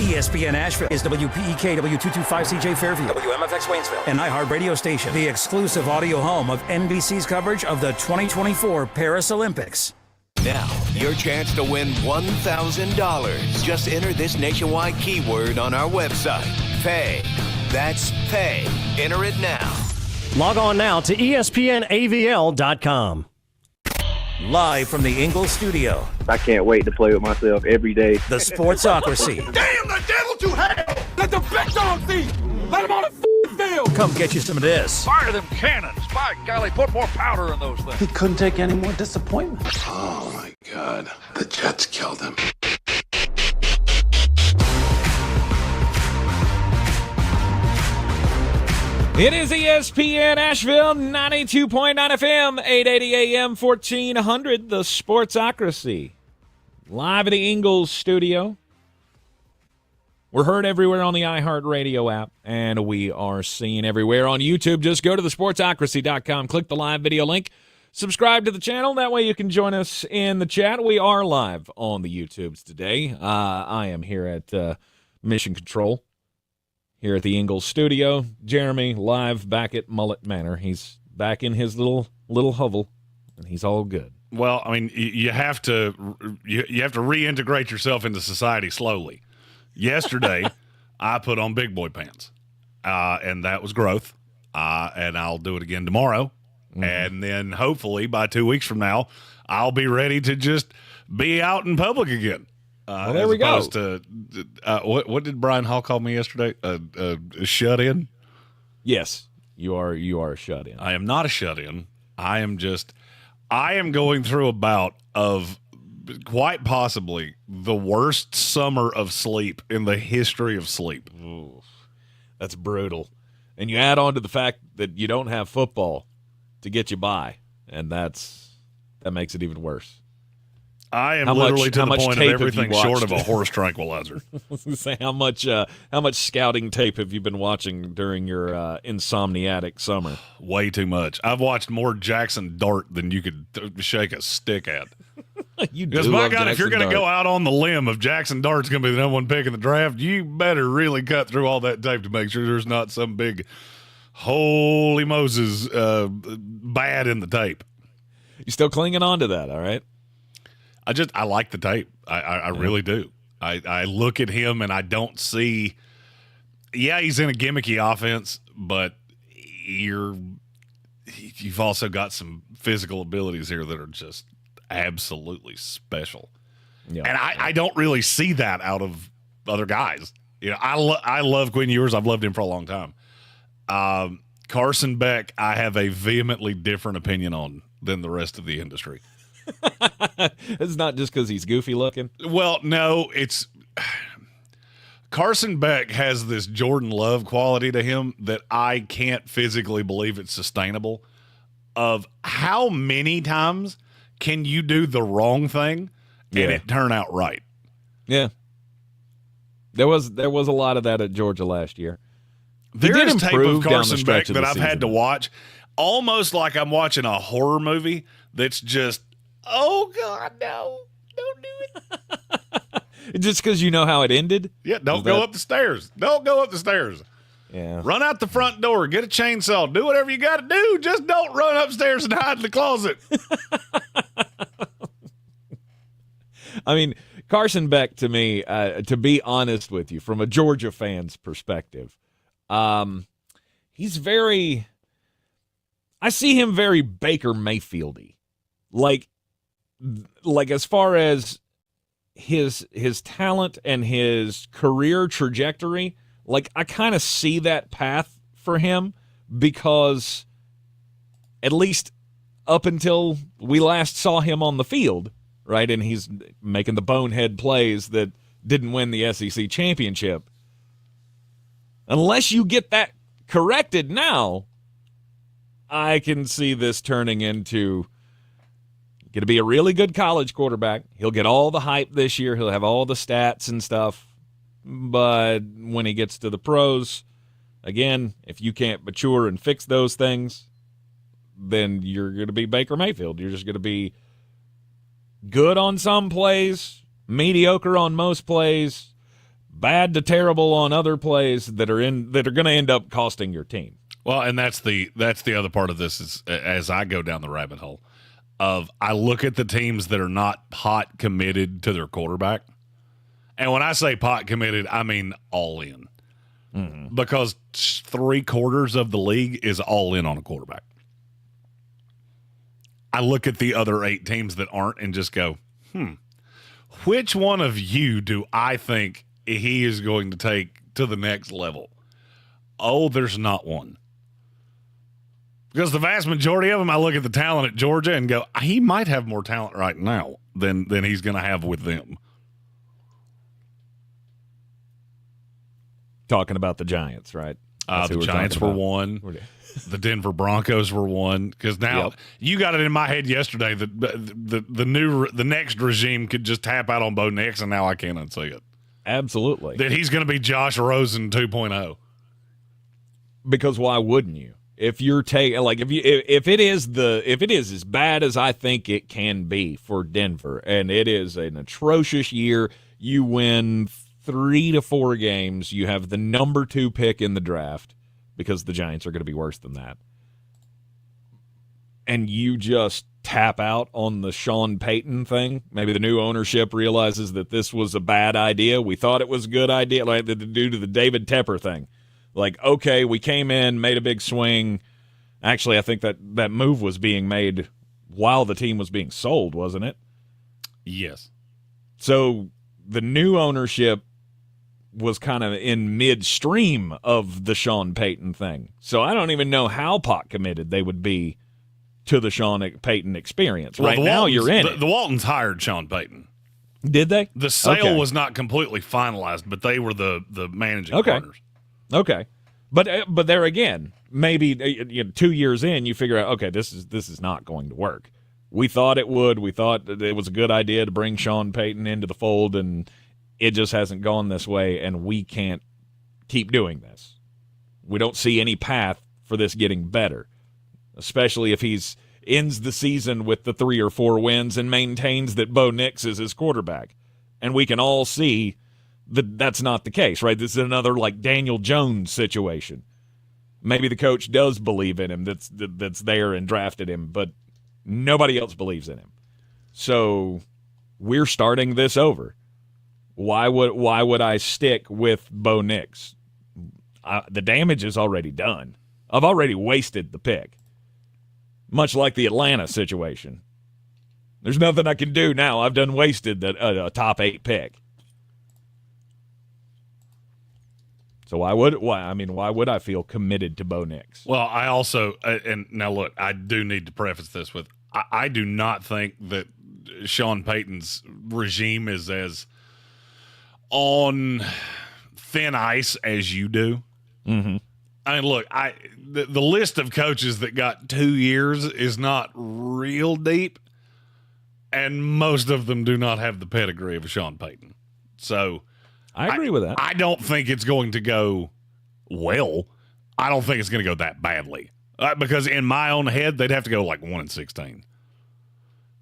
ESPN Asheville is WPEK W225CJ Fairview, WMFX Waynesville, and iHeart Radio Station, the exclusive audio home of NBC's coverage of the 2024 Paris Olympics. Now, your chance to win $1,000. Just enter this nationwide keyword on our website, PAY. That's PAY. Enter it now. Log on now to ESPNAVL.com. Live from the Ingles studio. I can't wait to play with myself every day. The Sportsocracy. Damn the devil to hell! Let the big dog see! Let him on the field! Come get you some of this. Fire them cannons! By golly, put more powder in those things. He couldn't take any more disappointment. Oh, my God. The Jets killed him. It is ESPN Asheville, 92.9 FM, 880 AM, 1400, the Sportsocracy. Live at the Ingles studio. We're heard everywhere on the iHeart Radio app, and we are seen everywhere on YouTube. Just go to thesportsocracy.com, click the live video link, subscribe to the channel. That way you can join us in the chat. We are live on the YouTubes today. I am here at Mission Control. Here at the Ingles studio, Jeremy live back at Mullet Manor. He's back in his little hovel, and he's all good. Well, I mean, you have to reintegrate yourself into society slowly. Yesterday, I put on big boy pants, and that was growth. And I'll do it again tomorrow, and then hopefully by 2 weeks from now, I'll be ready to just be out in public again. Well, there we go. To, what did Brian Hall call me yesterday? Shut in? Yes, you are a shut in. I am not a shut in. I am going through a bout of quite possibly the worst summer of sleep in the history of sleep. Ooh, that's brutal. And you add on to the fact that you don't have football to get you by, and that makes it even worse. I am literally to the point of everything short of a horse tranquilizer. I was going to say, how much scouting tape have you been watching during your insomniatic summer? Way too much. I've watched more Jackson Dart than you could shake a stick at. You do Because, my love God, if you're going to go out on the limb of Jackson Dart's going to be the number one pick in the draft, you better really cut through all that tape to make sure there's not some big, holy Moses, bad in the tape. You still clinging on to that, all right? I like the tape. I really do. I look at him and I don't see. Yeah, he's in a gimmicky offense, but you've also got some physical abilities here that are just absolutely special. Yeah. And I don't really see that out of other guys. You know, I love Quinn Ewers. I've loved him for a long time. Carson Beck, I have a vehemently different opinion on than the rest of the industry. It's not just because he's goofy looking. Well, no, it's Carson Beck has this Jordan Love quality to him that I can't physically believe it's sustainable. Of how many times can you do the wrong thing and it turn out right? Yeah, there was a lot of that at Georgia last year. There is tape of Carson Beck that I've had to watch, almost like I'm watching a horror movie. That's just. Oh, God, no. Don't do it. Just because you know how it ended? Yeah, don't go up the stairs. Don't go up the stairs. Yeah. Run out the front door. Get a chainsaw. Do whatever you got to do. Just don't run upstairs and hide in the closet. I mean, Carson Beck, to me, to be honest with you, from a Georgia fan's perspective, he's very – I see him very Baker Mayfield-y. Like as far as his talent and his career trajectory, like I kind of see that path for him because at least up until we last saw him on the field, right, and he's making the bonehead plays that didn't win the SEC championship. Unless you get that corrected now, I can see this turning into going to be a really good college quarterback. He'll get all the hype this year. He'll have all the stats and stuff. But when he gets to the pros, again, if you can't mature and fix those things, then you're going to be Baker Mayfield. You're just going to be good on some plays, mediocre on most plays, bad to terrible on other plays that are going to end up costing your team. Well, and that's the other part of this is as I go down the rabbit hole of I look at the teams that are not pot committed to their quarterback. And when I say pot committed, I mean all in. Mm-hmm. Because 3/4 of the league is all in on a quarterback. I look at the other 8 teams that aren't and just go, which one of you do I think he is going to take to the next level? Oh, there's not one. Because the vast majority of them, I look at the talent at Georgia and go, he might have more talent right now than he's going to have with them. Talking about the Giants, right? The Giants were one. The Denver Broncos were one. Because now you got it in my head yesterday that the next regime could just tap out on Bo Nix, and now I can't unsee it. Absolutely. That he's going to be Josh Rosen 2.0. Because why wouldn't you? If you're taking if it is as bad as I think it can be for Denver, and it is an atrocious year, you win 3 to 4 games, you have the number 2 pick in the draft, because the Giants are going to be worse than that, and you just tap out on the Sean Payton thing. Maybe the new ownership realizes that this was a bad idea. We thought it was a good idea, like due to the David Tepper thing. Like, okay, we came in, made a big swing. Actually, I think that move was being made while the team was being sold, wasn't it? Yes. So the new ownership was kind of in midstream of the Sean Payton thing. So I don't even know how pot committed they would be to the Sean Payton experience. Well, right now, you're in it. The Waltons hired Sean Payton. Did they? The sale was not completely finalized, but they were the managing partners. Okay, but there again, maybe 2 years in, you figure out, okay, this is not going to work. We thought it would. We thought that it was a good idea to bring Sean Payton into the fold, and it just hasn't gone this way, and we can't keep doing this. We don't see any path for this getting better, especially if he's ends the season with the 3 or 4 wins and maintains that Bo Nix is his quarterback. And we can all see that that's not the case, right? This is another like Daniel Jones situation. Maybe the coach does believe in him that's there and drafted him, but nobody else believes in him. So we're starting this over. Why would I stick with Bo Nix? The damage is already done. I've already wasted the pick. Much like the Atlanta situation. There's nothing I can do now. I've done wasted a top 8 pick. So why would I feel committed to Bo Nix? Well, I also and now look, I do need to preface this with I do not think that Sean Payton's regime is as on thin ice as you do. Mm-hmm. I mean, look, the list of coaches that got 2 years is not real deep, and most of them do not have the pedigree of Sean Payton. So I agree with that. I don't think it's going to go well. I don't think it's going to go that badly. Because in my own head, they'd have to go like 1-16.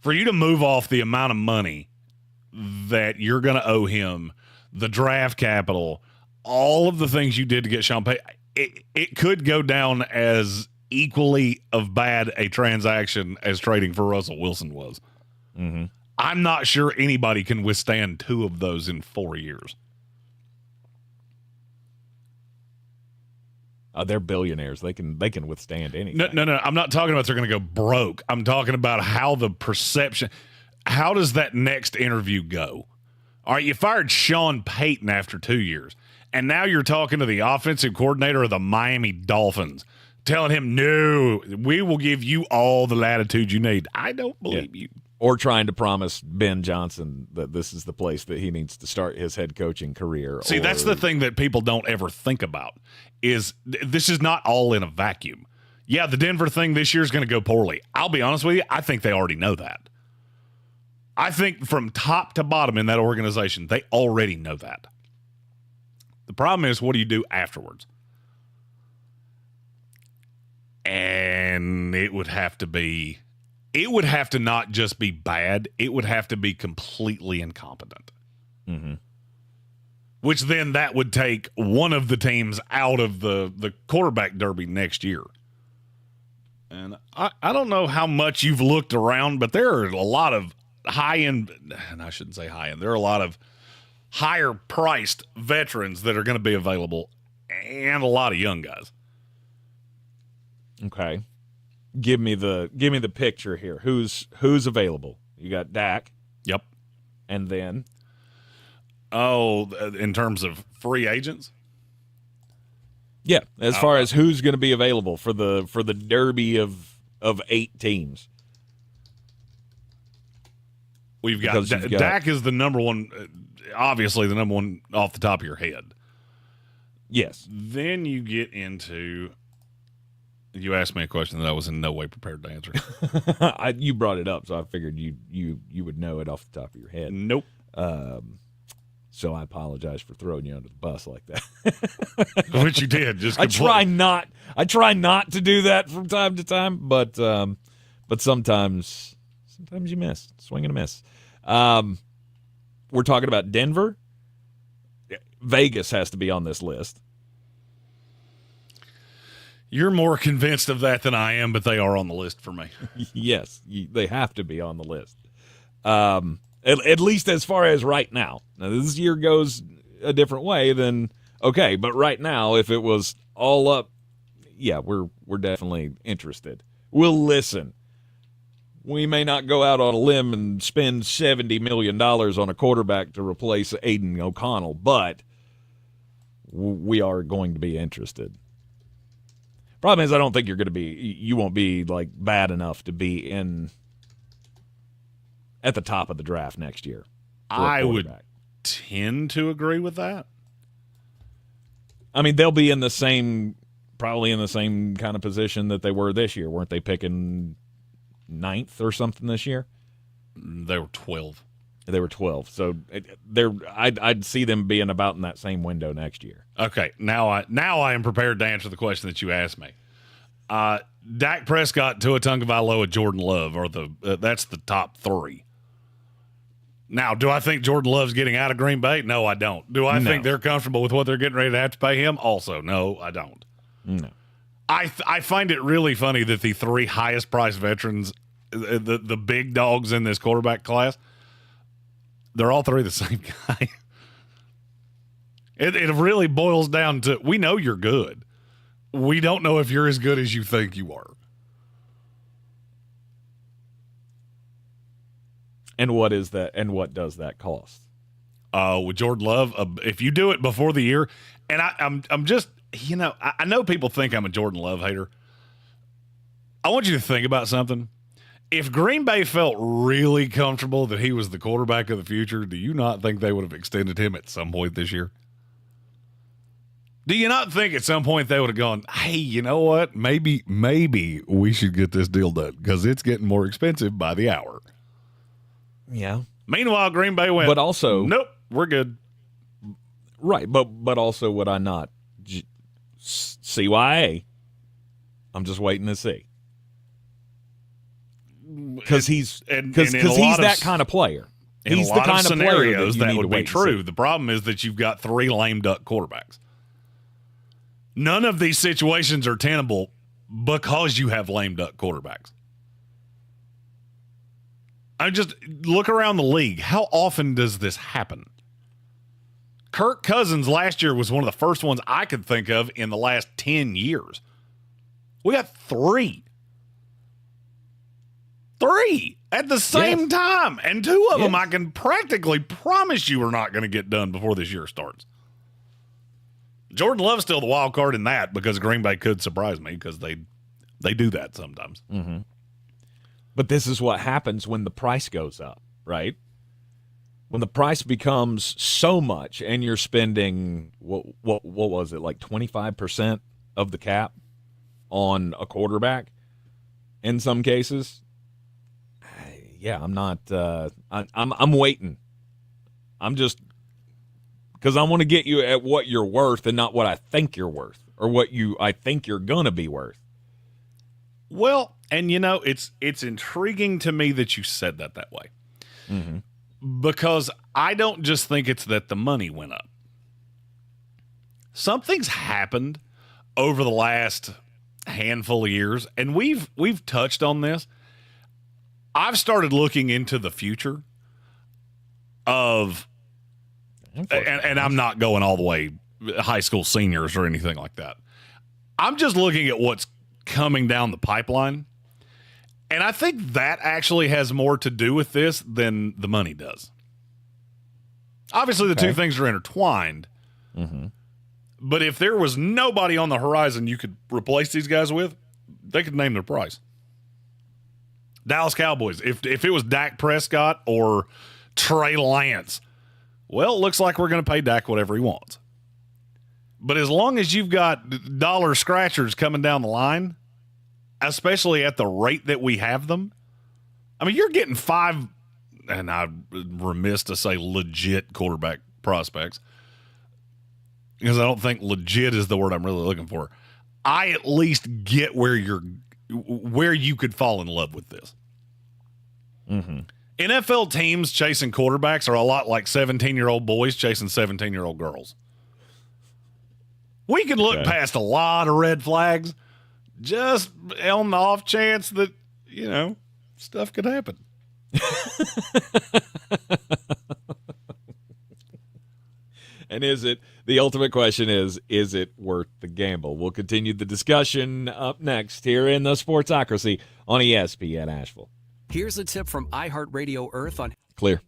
For you to move off the amount of money that you're going to owe him, the draft capital, all of the things you did to get Sean Payton, it could go down as equally of bad a transaction as trading for Russell Wilson was. Mm-hmm. I'm not sure anybody can withstand 2 of those in 4 years. They're billionaires. They can withstand anything. No. I'm not talking about they're going to go broke. I'm talking about how the perception. How does that next interview go? All right, you fired Sean Payton after 2 years, and now you're talking to the offensive coordinator of the Miami Dolphins, telling him, no, we will give you all the latitude you need. I don't believe you. Or trying to promise Ben Johnson that this is the place that he needs to start his head coaching career. See, that's the thing that people don't ever think about is this is not all in a vacuum. Yeah, the Denver thing this year is going to go poorly. I'll be honest with you, I think they already know that. I think from top to bottom in that organization, they already know that. The problem is, what do you do afterwards? And it would have to not just be bad. It would have to be completely incompetent. Mm-hmm. which then that would take one of the teams out of the quarterback derby next year. And I don't know how much you've looked around, but there are a lot of high-end, and I shouldn't say high-end, there are a lot of higher-priced veterans that are going to be available and a lot of young guys. Okay. Give me the picture here. Who's available? You got Dak. Yep. And then? Oh, in terms of free agents? Yeah, as far as who's going to be available for the derby of 8 teams. We've got Dak is the number one, obviously the number one off the top of your head. Yes. Then you get into, you asked me a question that I was in no way prepared to answer. You brought it up, so I figured you would know it off the top of your head. Nope. So I apologize for throwing you under the bus like that. Which you did. Just I try not to do that from time to time, but sometimes you miss. Swing and a miss. We're talking about Denver. Vegas has to be on this list. You're more convinced of that than I am, but they are on the list for me. Yes, they have to be on the list. At least as far as right now. Now, this year goes a different way, then okay. But right now, if it was all up, yeah, we're definitely interested. We'll listen. We may not go out on a limb and spend $70 million on a quarterback to replace Aiden O'Connell, but we are going to be interested. Problem is, I don't think you won't be like bad enough to be at the top of the draft next year. I would tend to agree with that. I mean, they'll be probably in the same kind of position that they were this year. Weren't they picking 9th or something this year? They were 12. They were 12. So I'd see them being about in that same window next year. Okay, now I am prepared to answer the question that you asked me. Dak Prescott, Tua Tagovailoa, Jordan Love are that's the top 3. Now, do I think Jordan Love's getting out of Green Bay? No, I don't. Do I think they're comfortable with what they're getting ready to have to pay him? Also, no, I don't. No. I find it really funny that the 3 highest priced veterans, the big dogs in this quarterback class, they're all 3 the same guy. It really boils down to, we know you're good. We don't know if you're as good as you think you are. And what is that? And what does that cost? With Jordan Love, if you do it before the year, and I'm just, I know people think I'm a Jordan Love hater. I want you to think about something. If Green Bay felt really comfortable that he was the quarterback of the future, do you not think they would have extended him at some point this year? Do you not think at some point they would have gone, hey, you know what? Maybe we should get this deal done because it's getting more expensive by the hour. Yeah. Meanwhile, Green Bay went, but also, nope, we're good. Right, but also would I not CYA? I'm just waiting to see. Because he's that kind of player. He's the kind of scenarios player that would be true. The problem is that you've got 3 lame duck quarterbacks. None of these situations are tenable because you have lame duck quarterbacks. I just look around the league. How often does this happen? Kirk Cousins last year was one of the first ones I could think of in the last 10 years. We got 3. 3 at the same time. And 2 of them I can practically promise you are not going to get done before this year starts. Jordan Love's still the wild card in that because Green Bay could surprise me because they do that sometimes. Mm-hmm. But this is what happens when the price goes up, right? When the price becomes so much and you're spending, what was it, like 25% of the cap on a quarterback in some cases? Yeah, I'm not I'm waiting. I'm just, because I want to get you at what you're worth and not what I think you're worth or what I think you're going to be worth. Well, and it's intriguing to me that you said that way. Mm-hmm. Because I don't just think it's that the money went up. Something's happened over the last handful of years, and we've touched on this. I've started looking into the future of, and I'm not going all the way high school seniors or anything like that. I'm just looking at what's coming down the pipeline, and I think that actually has more to do with this than the money does. Obviously, the two things are intertwined. Mm-hmm. But if there was nobody on the horizon you could replace these guys with, they could name their price. Dallas Cowboys, if it was Dak Prescott or Trey Lance, well, it looks like we're going to pay Dak whatever he wants. But as long as you've got dollar scratchers coming down the line, especially at the rate that we have them, I mean, you're getting 5, and I'm remiss to say legit quarterback prospects, because I don't think legit is the word I'm really looking for. I at least get where you could fall in love with this. Mm-hmm. NFL teams chasing quarterbacks are a lot like 17-year-old boys chasing 17-year-old girls. We can look past a lot of red flags just on the off chance that, stuff could happen. And the ultimate question is it worth the gamble? We'll continue the discussion up next here in the Sportsocracy on ESPN Asheville. Here's a tip from iHeartRadio Earth on Clear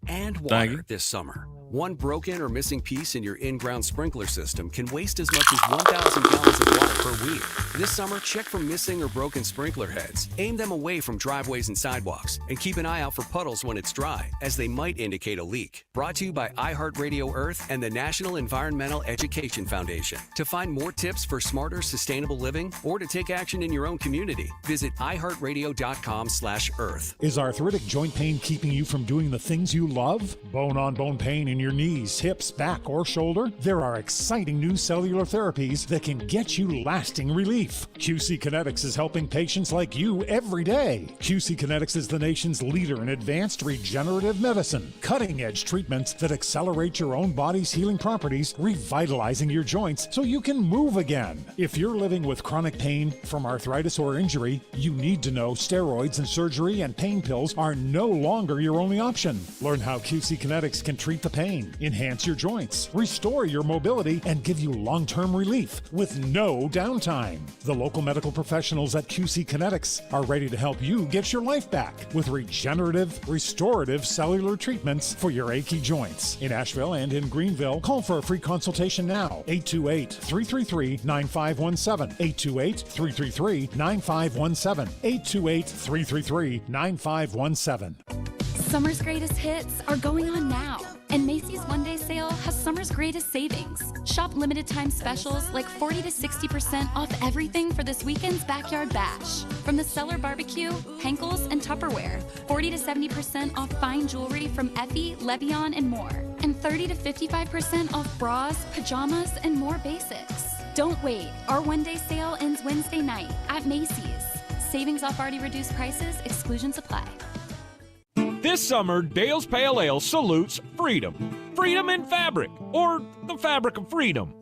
and water this summer. One broken or missing piece in your in-ground sprinkler system can waste as much as 1,000 gallons of water per week. This summer, check for missing or broken sprinkler heads. Aim them away from driveways and sidewalks, and keep an eye out for puddles when it's dry, as they might indicate a leak. Brought to you by iHeartRadio Earth and the National Environmental Education Foundation. To find more tips for smarter, sustainable living, or to take action in your own community, visit iHeartRadio.com/earth. Is arthritic joint pain keeping you from doing the things you love? Bone-on-bone pain in your knees, hips, back, or shoulder? There are exciting new cellular therapies that can get you lasting relief. QC Kinetics is helping patients like you every day. QC Kinetics is the nation's leader in advanced regenerative medicine, cutting-edge treatments that accelerate your own body's healing properties, revitalizing your joints so you can move again. If you're living with chronic pain from arthritis or injury, you need to know steroids and surgery and pain pills are no longer your only option. Learn how QC Kinetics can treat the pain, enhance your joints, restore your mobility, and give you long-term relief with no downtime. The local medical professionals at QC Kinetics are ready to help you get your life back with regenerative, restorative cellular treatments for your achy joints. In Asheville and in Greenville, call for a free consultation now. 828-333-9517. 828-333-9517. 828-333-9517. Summer's greatest hits are going on now. And Macy's one-day sale has summer's greatest savings. Shop limited-time specials like 40 to 60% off everything for this weekend's Backyard Bash. From the Cellar Barbecue, Henkel's, and Tupperware. 40 to 70% off fine jewelry from Effie, Levion, and more. And 30 to 55% off bras, pajamas, and more basics. Don't wait. Our one-day sale ends Wednesday night at Macy's. Savings off already reduced prices. Exclusions apply. This summer, Dale's Pale Ale salutes freedom. Freedom in fabric, or the fabric of freedom.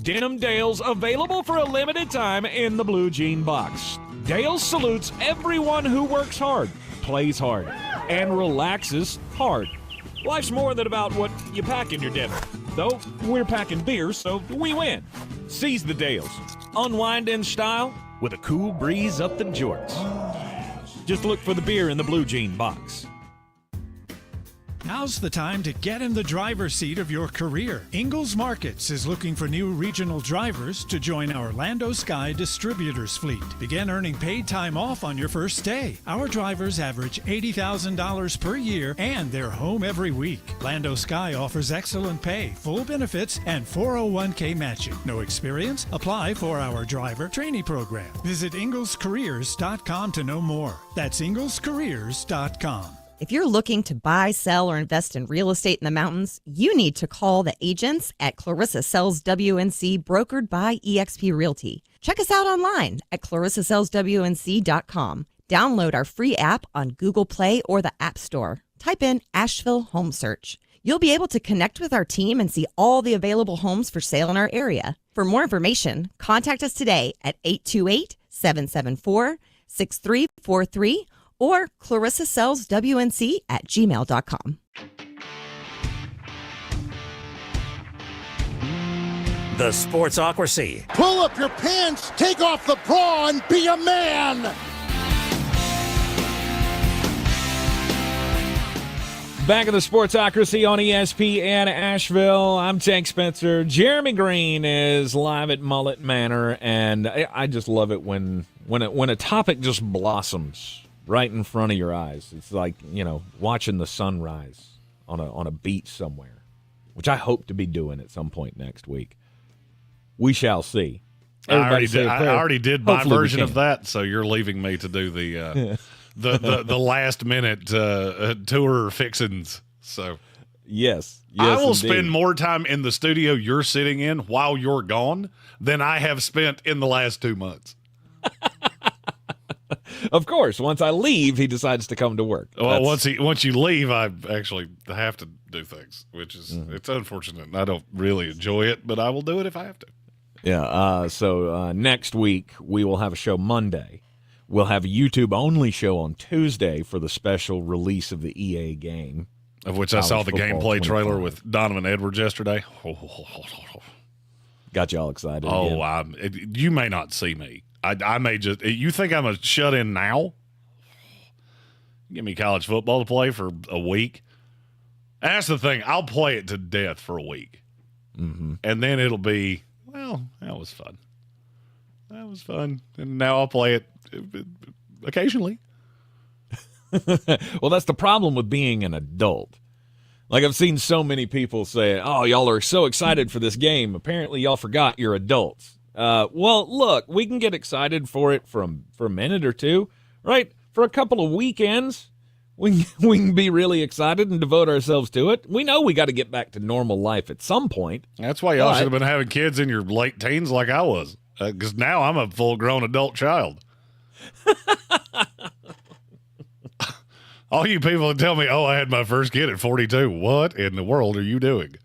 Denim Dale's available for a limited time in the blue jean box. Dale's salutes everyone who works hard, plays hard, and relaxes hard. Life's more than about what you pack in your dinner. Though we're packing beer, so we win. Seize the Dales. Unwind in style with a cool breeze up the jorts. Just look for the beer in the blue jean box. Now's the time to get in the driver's seat of your career. Ingalls Markets is looking for new regional drivers to join our Lando Sky Distributors fleet. Begin earning paid time off on your first day. Our drivers average $80,000 per year and they're home every week. Lando Sky offers excellent pay, full benefits, and 401k matching. No experience? Apply for our driver trainee program. Visit inglescareers.com to know more. That's inglescareers.com. If you're looking to buy, sell, or invest in real estate in the mountains, you need to call the agents at Clarissa Sells WNC, brokered by eXp Realty. Check us out online at clarissasellswnc.com. Download our free app on Google Play or the App Store. Type in Asheville Home Search. You'll be able to connect with our team and see all the available homes for sale in our area. For more information, contact us today at 828-774-6343 or clarissasellswnc@gmail.com. The Sportsocracy. Pull up your pants, take off the bra, and be a man. Back in the Sportsocracy on ESPN Asheville. I'm Tank Spencer. Jeremy Greene is live at Mullet Manor, and I just love it when a topic just blossoms right in front of your eyes. It's like, watching the sunrise on a beach somewhere, which I hope to be doing at some point next week. We shall see. I already did my version of that, so you're leaving me to do the the last minute tour fixins. So yes, I will indeed. spend more time in the studio you're sitting in while you're gone than I have spent in the last 2 months. Of course, once I leave, he decides to come to work. Well, once you leave, I actually have to do things, which is it's unfortunate. I don't really enjoy it, but I will do it if I have to. Yeah. So next week we will have a show Monday. We'll have a YouTube-only show on Tuesday for the special release of the EA game. Of which I saw the gameplay trailer with Donovan Edwards yesterday. Got you all excited. You may not see me. I may just – you think I'm a shut-in now? Give me college football to play for a week. And that's the thing. I'll play it to death for a week. Mm-hmm. And then it'll be, well, that was fun. That was fun. And now I'll play it occasionally. Well, that's the problem with being an adult. Like, I've seen so many people say, oh, y'all are so excited for this game. Apparently, y'all forgot you're adults. Well, look, we can get excited for it for a minute or two, right? For a couple of weekends, we can be really excited and devote ourselves to it. We know we got to get back to normal life at some point. That's why y'all should have been having kids in your late teens like I was, because now I'm a full-grown adult child. All you people that tell me, I had my first kid at 42. What in the world are you doing?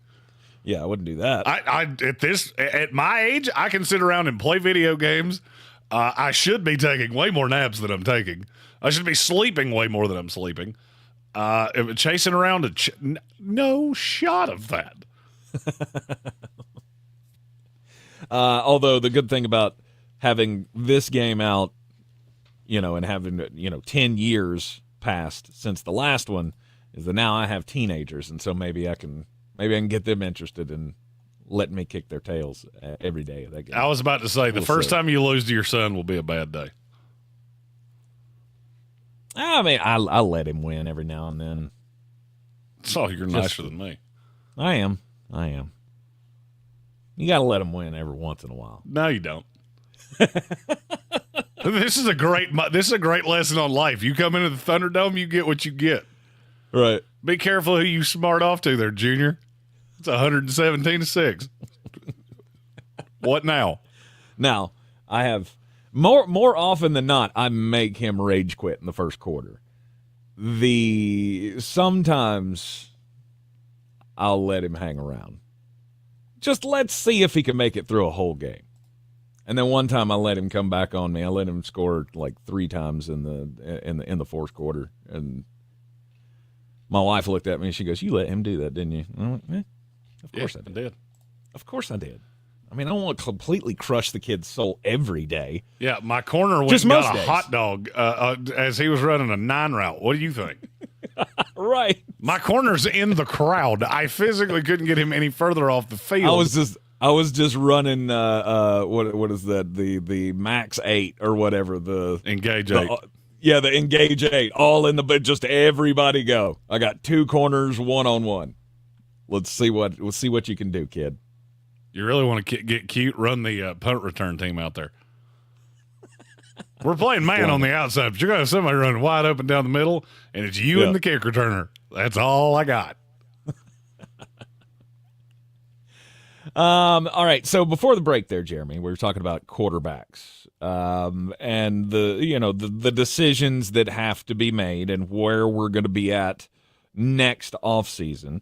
Yeah, I wouldn't do that. At my age, I can sit around and play video games. I should be taking way more naps than I'm taking. I should be sleeping way more than I'm sleeping. Chasing around no shot of that. Although the good thing about having this game out, and having 10 years passed since the last one, is that now I have teenagers, and so maybe I can get them interested in letting me kick their tails every day of that game. I was about to say, the first time you lose to your son will be a bad day. I mean, I'll let him win every now and then. So you're nicer than me. I am. You got to let him win every once in a while. No, you don't. This is a great lesson on life. You come into the Thunderdome, you get what you get. Right. Be careful who you smart off to there, Junior. It's 117-6. What now? Now, I have more often than not, I make him rage quit in the first quarter. Sometimes I'll let him hang around. Just let's see if he can make it through a whole game. And then one time I let him come back on me. I let him score like 3 times in the fourth quarter, and my wife looked at me and she goes, "You let him do that, didn't you?" I went, of course I did. Of course I did. I mean, I don't want to completely crush the kid's soul every day. Yeah, my corner went and got a hot dog as he was running a 9 route. What do you think? Right. My corner's in the crowd. I physically couldn't get him any further off the field. I was just running what is that? The Max 8 or whatever, the Engage 8. Yeah, the Engage 8. All in the just everybody go. I got 2 corners, 1-on-1. Let's see what you can do, kid. You really want to get cute? Run the punt return team out there. We're playing man on the outside, but you're going to have somebody running wide open down the middle, and it's you and the kick returner. That's all I got. All right. So before the break there, Jeremy, we were talking about quarterbacks and the decisions that have to be made and where we're going to be at next offseason.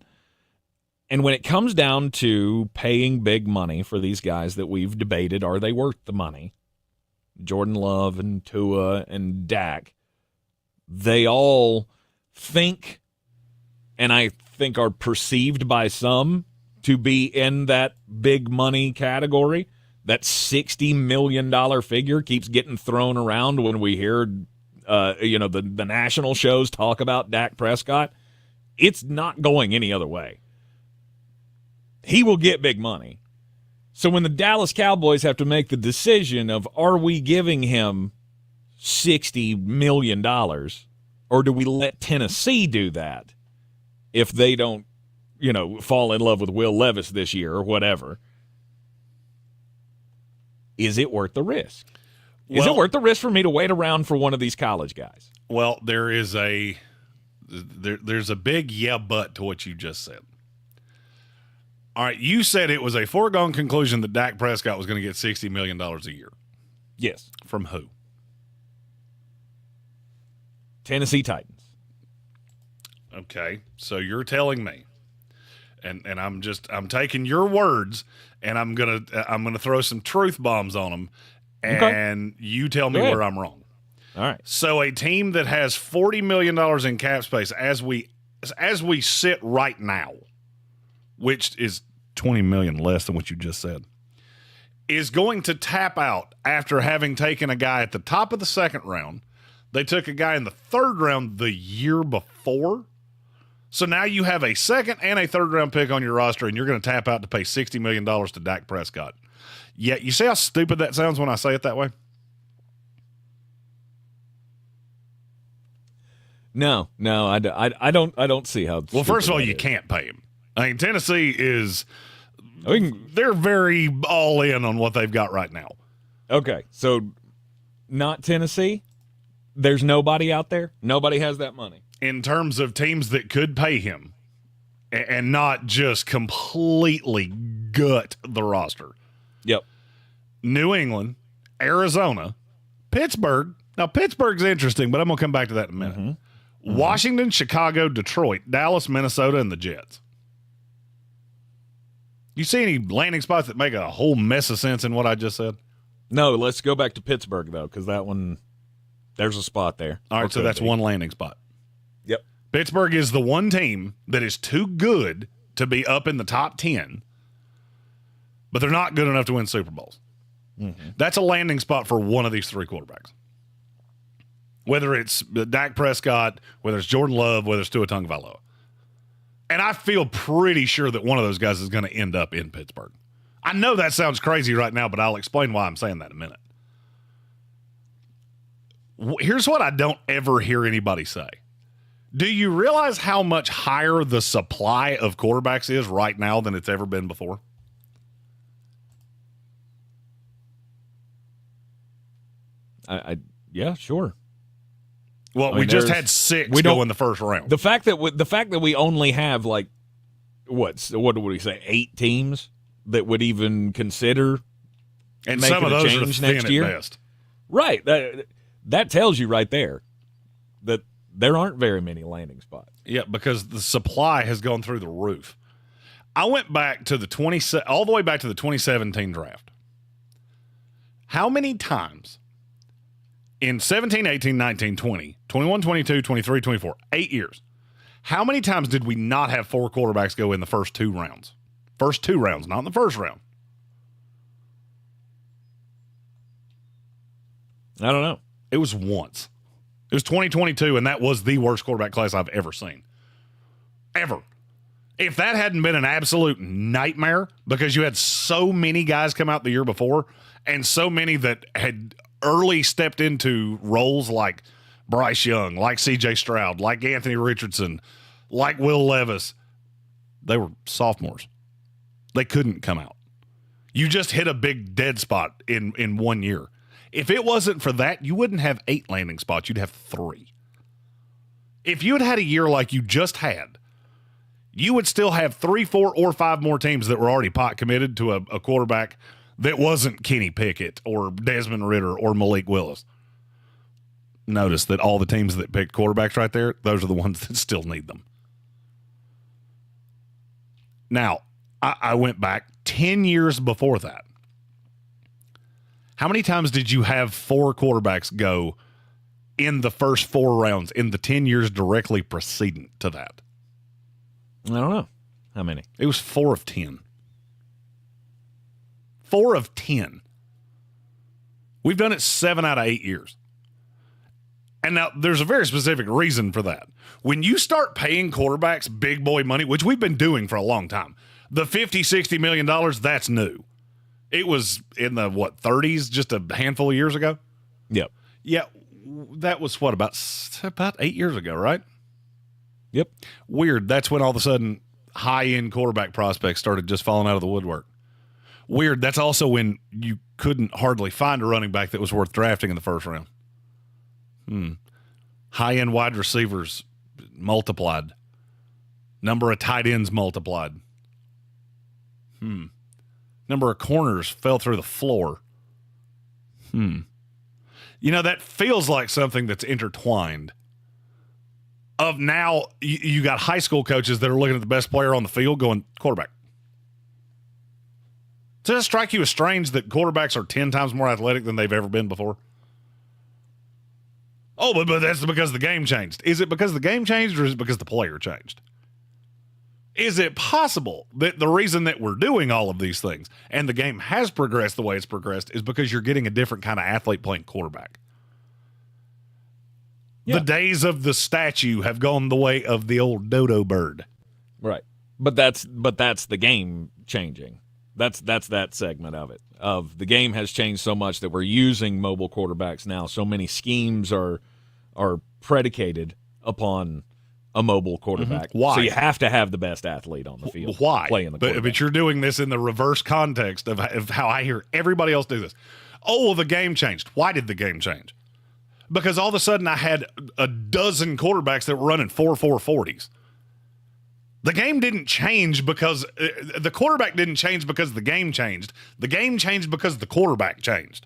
And when it comes down to paying big money for these guys that we've debated, are they worth the money? Jordan Love and Tua and Dak, they all think, and I think are perceived by some to be in that big money category. That $60 million figure keeps getting thrown around when we hear the national shows talk about Dak Prescott. It's not going any other way. He will get big money. So when the Dallas Cowboys have to make the decision of, are we giving him $60 million, or do we let Tennessee do that if they don't, fall in love with Will Levis this year or whatever? Is it worth the risk? Is it worth the risk for me to wait around for one of these college guys? Well, there's a big yeah but to what you just said. All right, you said it was a foregone conclusion that Dak Prescott was going to get $60 million a year. Yes. From who? Tennessee Titans. Okay, so you're telling me, and I'm taking your words, and I'm gonna throw some truth bombs on them, and you tell me where I'm wrong. All right. So a team that has $40 million in cap space as we sit right now, which is $20 million less than what you just said, is going to tap out after having taken a guy at the top of the second round. They took a guy in the third round the year before. So now you have a second and a third round pick on your roster, and you're going to tap out to pay $60 million to Dak Prescott. Yeah, you see how stupid that sounds when I say it that way? No, I don't see how. Well, first of all, you can't pay him. I mean, Tennessee is they're very all in on what they've got right now. Okay, so not Tennessee? There's nobody out there? Nobody has that money? In terms of teams that could pay him and not just completely gut the roster. Yep. New England, Arizona, Pittsburgh. Now, Pittsburgh's interesting, but I'm going to come back to that in a minute. Mm-hmm. Washington, Chicago, Detroit, Dallas, Minnesota, and the Jets. You see any landing spots that make a whole mess of sense in what I just said? No, let's go back to Pittsburgh, though, because that one, there's a spot there. All right, so that's one landing spot. Yep. Pittsburgh is the one team that is too good to be up in the top 10, but they're not good enough to win Super Bowls. Mm-hmm. That's a landing spot for one of these three quarterbacks. Whether it's Dak Prescott, whether it's Jordan Love, whether it's Tua Tagovailoa. And I feel pretty sure that one of those guys is going to end up in Pittsburgh. I know that sounds crazy right now, but I'll explain why I'm saying that in a minute. Here's what I don't ever hear anybody say. Do you realize how much higher the supply of quarterbacks is right now than it's ever been before? Yeah, sure. Well, we just had 6 go in the first round. The fact that we only have what would we say 8 teams that would even consider and some of those are thin next year. At best. Right. That tells you right there that there aren't very many landing spots. Yeah, because the supply has gone through the roof. I went back to all the way back to the 2017 draft. How many times in 17, 18, 19, 20, 21, 22, 23, 24, 8 years, how many times did we not have 4 quarterbacks go in the first 2 rounds? First 2 rounds, not in the first round. I don't know. It was once. It was 2022, and that was the worst quarterback class I've ever seen. Ever. If that hadn't been an absolute nightmare because you had so many guys come out the year before and so many that had early stepped into roles like Bryce Young, like C.J. Stroud, like Anthony Richardson, like Will Levis, they were sophomores. They couldn't come out. You just hit a big dead spot in 1 year. If it wasn't for that, you wouldn't have 8 landing spots. You'd have 3. If you had had a year like you just had, you would still have 3, 4, or 5 more teams that were already pot committed to a quarterback that wasn't Kenny Pickett or Desmond Ridder or Malik Willis. Notice that all the teams that picked quarterbacks right there, those are the ones that still need them. Now, I went back 10 years before that. How many times did you have 4 quarterbacks go in the first 4 rounds in the 10 years directly preceding to that? I don't know. How many? It was 4 of 10. 4 of 10. We've done it 7 out of 8 years. And now there's a very specific reason for that. When you start paying quarterbacks big boy money, which we've been doing for a long time, the $50, $60 million, that's new. It was in the, 30s just a handful of years ago? Yep. Yeah, that was about 8 years ago, right? Yep. Weird. That's when all of a sudden high-end quarterback prospects started just falling out of the woodwork. Weird. That's also when you couldn't hardly find a running back that was worth drafting in the first round. High-end wide receivers multiplied. Number of tight ends multiplied. Number of corners fell through the floor. You know, that feels like something that's intertwined. Of now, you got high school coaches that are looking at the best player on the field going, quarterback. Does it strike you as strange that quarterbacks are 10 times more athletic than they've ever been before? Oh, but that's because the game changed. Is it because the game changed or is it because the player changed? Is it possible that the reason that we're doing all of these things and the game has progressed the way it's progressed is because you're getting a different kind of athlete playing quarterback? Yeah. The days of the statue have gone the way of the old dodo bird. Right. But that's the game changing. That's that segment of it. Of the game has changed so much that we're using mobile quarterbacks now. So many schemes are predicated upon a mobile quarterback. Why? So you have to have the best athlete on the field. Why? Playing the quarterback. But you're doing this in the reverse context of how I hear everybody else do this. Oh, well, the game changed. Why did the game change? Because all of a sudden I had a dozen quarterbacks that were running 4.40s. The game didn't change because the quarterback didn't change because the game changed. The game changed because the quarterback changed.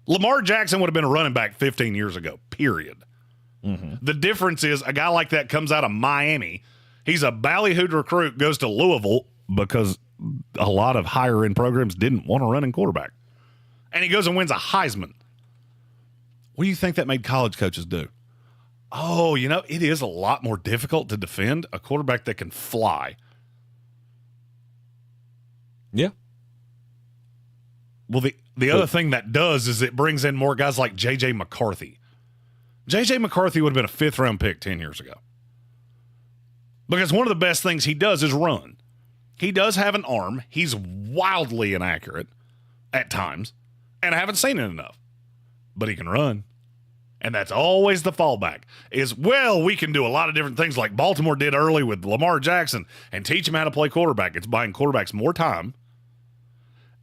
Lamar Jackson would have been a running back 15 years ago, period. The difference is a guy like that comes out of Miami. He's a ballyhooed recruit, goes to Louisville because a lot of higher-end programs didn't want a running quarterback. And he goes and wins a Heisman. What do you think that made college coaches do? Oh, you know, it is a lot more difficult to defend a quarterback that can fly. Yeah. Well, the other thing that does is it brings in more guys like J.J. McCarthy. J.J. McCarthy would have been a 5th-round pick 10 years ago. Because one of the best things he does is run. He does have an arm. He's wildly inaccurate at times, and I haven't seen it enough. But he can run. And that's always the fallback is, well, we can do a lot of different things like Baltimore did early with Lamar Jackson and teach him how to play quarterback. It's buying quarterbacks more time,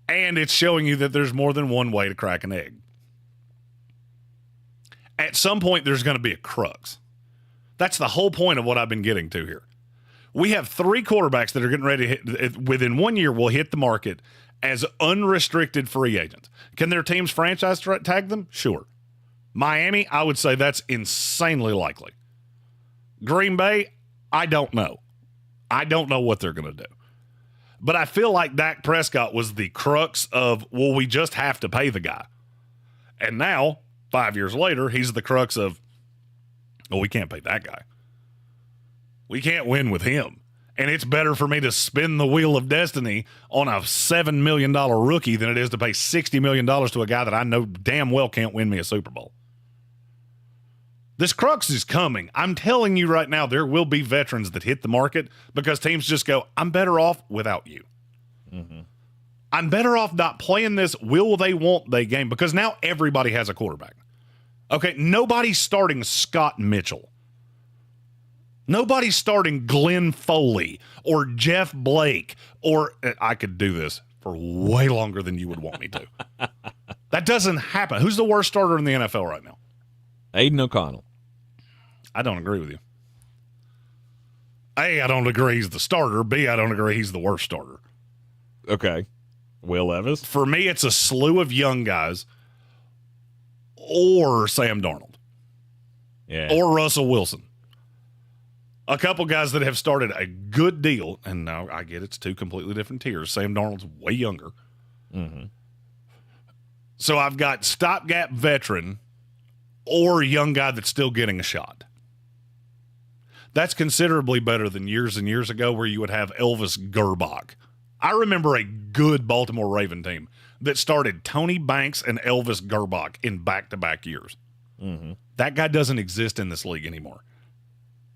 and it's showing you that there's more than one way to crack an egg. At some point, there's going to be a crux. That's the whole point of what I've been getting to here. We have 3 quarterbacks that are getting ready to hit, within 1 year, will hit the market as unrestricted free agents. Can their teams franchise tag them? Sure. Miami, I would say that's insanely likely. Green Bay, I don't know. I don't know what they're going to do. But I feel like Dak Prescott was the crux of, well, we just have to pay the guy. And now, 5 years later, he's the crux of, well, we can't pay that guy. We can't win with him. And it's better for me to spin the wheel of destiny on a $7 million rookie than it is to pay $60 million to a guy that I know damn well can't win me a Super Bowl. This crux is coming. I'm telling you right now, there will be veterans that hit the market because teams just go, I'm better off without you. I'm better off not playing this will they, won't they game because now everybody has a quarterback. Okay, nobody's starting Scott Mitchell. Nobody's starting Glenn Foley or Jeff Blake or I could do this for way longer than you would want me to. That doesn't happen. Who's the worst starter in the NFL right now? Aiden O'Connell. I don't agree with you. A, I don't agree he's the starter. B, I don't agree he's the worst starter. Okay. Will Levis? For me, it's a slew of young guys or Sam Darnold. Yeah. Or Russell Wilson. A couple guys that have started a good deal, and now I get it's two completely different tiers. Sam Darnold's way younger. Mm-hmm. So I've got stopgap veteran or young guy that's still getting a shot. That's considerably better than years and years ago where you would have Elvis Gerbach. I remember a good Baltimore Raven team that started Tony Banks and Elvis Gerbach in back-to-back years. Mm-hmm. That guy doesn't exist in this league anymore.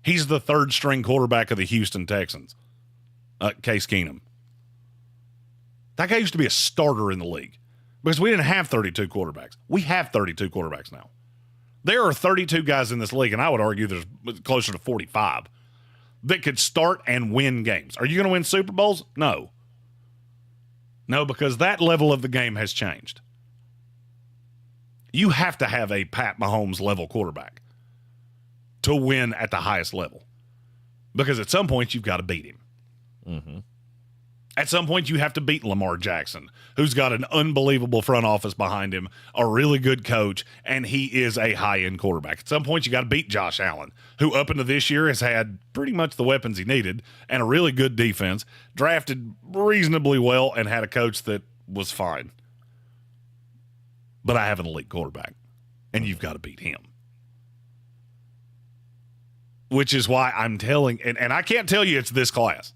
He's the third-string quarterback of the Houston Texans, Case Keenum. That guy used to be a starter in the league because we didn't have 32 quarterbacks. We have 32 quarterbacks now. There are 32 guys in this league, and I would argue there's closer to 45 that could start and win games. Are you going to win Super Bowls? No. No, because that level of the game has changed. You have to have a Pat Mahomes level quarterback to win at the highest level. Because at some point, you've got to beat him. Mm-hmm. At some point, you have to beat Lamar Jackson, who's got an unbelievable front office behind him, a really good coach, and he is a high-end quarterback. At some point, you got to beat Josh Allen, who up into this year has had pretty much the weapons he needed and a really good defense, drafted reasonably well, and had a coach that was fine. But I have an elite quarterback, and you've got to beat him. Which is why I'm telling, and I can't tell you it's this class.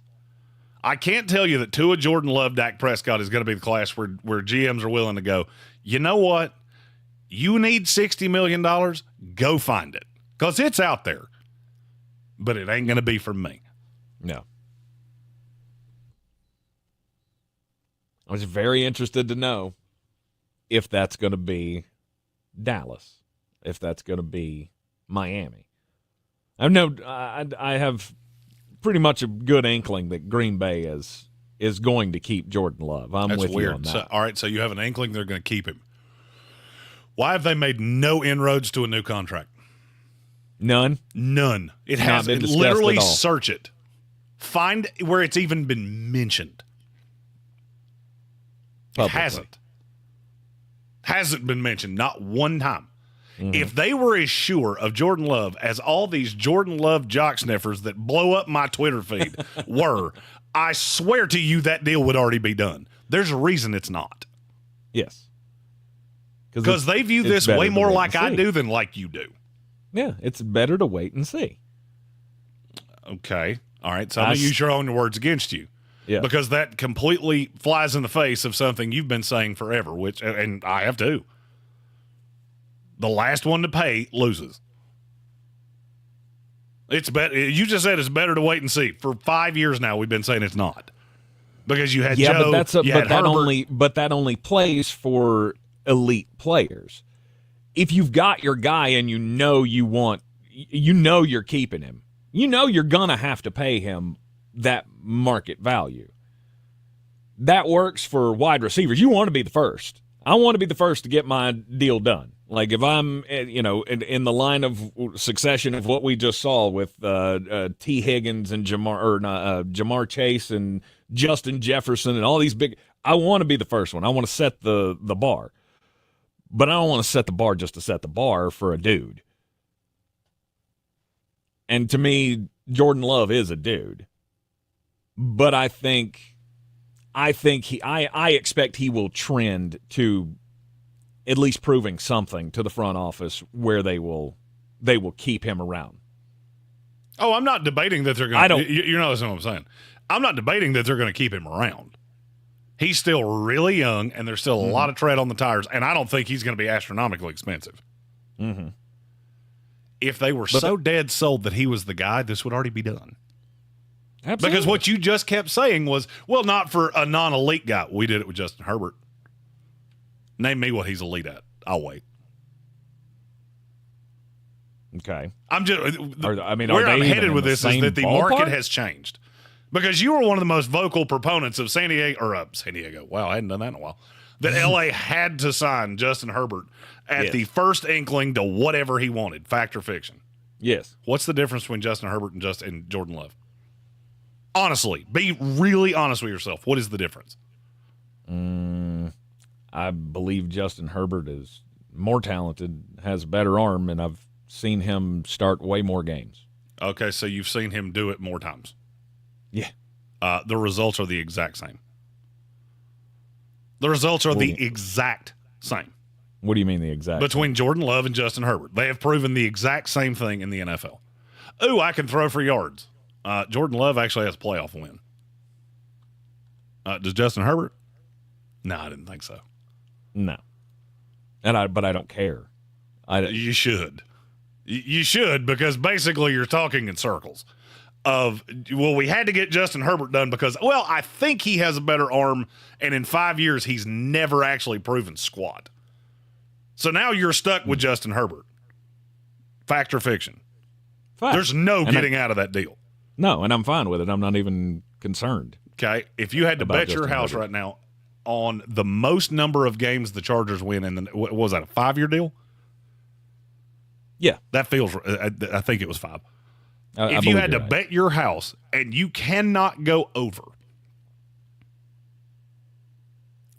I can't tell you that Tua, Jordan Love, Dak Prescott is going to be the class where GMs are willing to go, you know what? You need $60 million? Go find it. Because it's out there. But it ain't going to be from me. No. I was very interested to know if that's going to be Dallas, if that's going to be Miami. I know I have pretty much a good inkling that Green Bay is going to keep Jordan Love. That's with weird. you on that. So, all right, so you have an inkling they're going to keep him. Why have they made no inroads to a new contract? None? None. It has been literally search it. Find where it's even been mentioned. Publicly. It hasn't. Hasn't been mentioned, not one time. Mm-hmm. If they were as sure of Jordan Love as all these Jordan Love jock sniffers that blow up my Twitter feed were, I swear to you that deal would already be done. There's a reason it's not. Yes. Because they view this way more like I do than like you do. Yeah, it's better to wait and see. Okay. All right. So I'm going to use your own words against you. Yeah. Because that completely flies in the face of something you've been saying forever, which, and I have too. The last one to pay loses. It's better. You just said it's better to wait and see. For 5 years now, we've been saying it's not because you had Joe, but that only plays for elite players. If you've got your guy and you know you're keeping him, you know you're gonna have to pay him that market value. That works for wide receivers. You want to be the first. I want to be the first to get my deal done. Like if I'm, in the line of succession of what we just saw with T. Higgins and Jamar Chase and Justin Jefferson and all these big, I want to be the first one. I want to set the bar. But I don't want to set the bar just to set the bar for a dude. And to me, Jordan Love is a dude. But I expect he will trend to at least proving something to the front office where they will keep him around. Oh, I'm not debating that they're going to. You know what I'm saying. I'm not debating that they're going to keep him around. He's still really young, and there's still a lot of tread on the tires, and I don't think he's going to be astronomically expensive. Mm-hmm. If they were so dead sold that he was the guy, this would already be done. Absolutely. Because what you just kept saying was, well, not for a non-elite guy. We did it with Justin Herbert. Name me what he's elite at. I'll wait. Okay. I'm just. Where I'm headed with this is that the market has changed. Because you were one of the most vocal proponents of San Diego. Wow, I hadn't done that in a while. That LA had to sign Justin Herbert at the first inkling to whatever he wanted, fact or fiction. Yes. What's the difference between Justin Herbert and Jordan Love? Honestly, be really honest with yourself. What is the difference? I believe Justin Herbert is more talented, has a better arm, and I've seen him start way more games. Okay, so you've seen him do it more times. Yeah. The results are the exact same. The results are the exact same. What do you mean the exact Between Jordan Love and Justin Herbert. They have proven the exact same thing in the NFL. Ooh, I can throw for yards. Jordan Love actually has a playoff win. Does Justin Herbert? No, I didn't think so. No. But I don't care. You should. You should, because basically you're talking in circles. We had to get Justin Herbert done because, I think he has a better arm, and in 5 years he's never actually proven squat. So now you're stuck with Justin Herbert. Fact or fiction? Fact. There's no getting out of that deal. No, and I'm fine with it. I'm not even concerned. Okay, if you had to bet your house Herbert right now on the most number of games the Chargers win what was that, a 5-year deal? Yeah. That feels, I think it was 5. I if you had to bet your house and you cannot go over,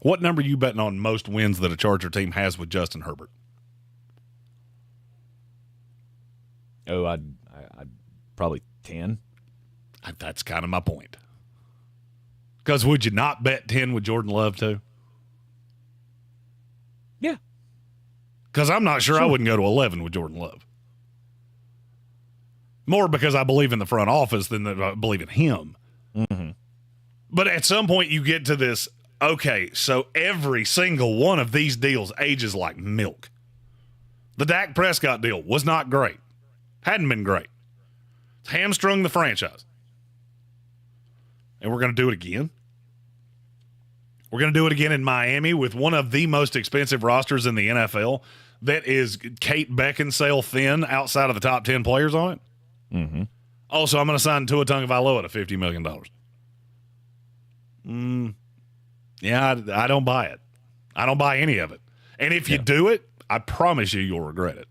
what number are you betting on most wins that a Charger team has with Justin Herbert? I'd probably 10. That's kind of my point. Because would you not bet 10 with Jordan Love too? Yeah. Because I'm not sure I wouldn't go to 11 with Jordan Love. More because I believe in the front office than that I believe in him. Mm-hmm. But at some point you get to this, okay, so every single one of these deals ages like milk. The Dak Prescott deal was not great. Hadn't been great. It's hamstrung the franchise. And we're going to do it again. We're going to do it again in Miami with one of the most expensive rosters in the NFL that is Kate Beckinsale thin outside of the top 10 players on it. Mm-hmm. Also, I'm going to sign Tua Tagovailoa to $50 million. Yeah, I don't buy it. I don't buy any of it. And if you do it, I promise you'll regret it.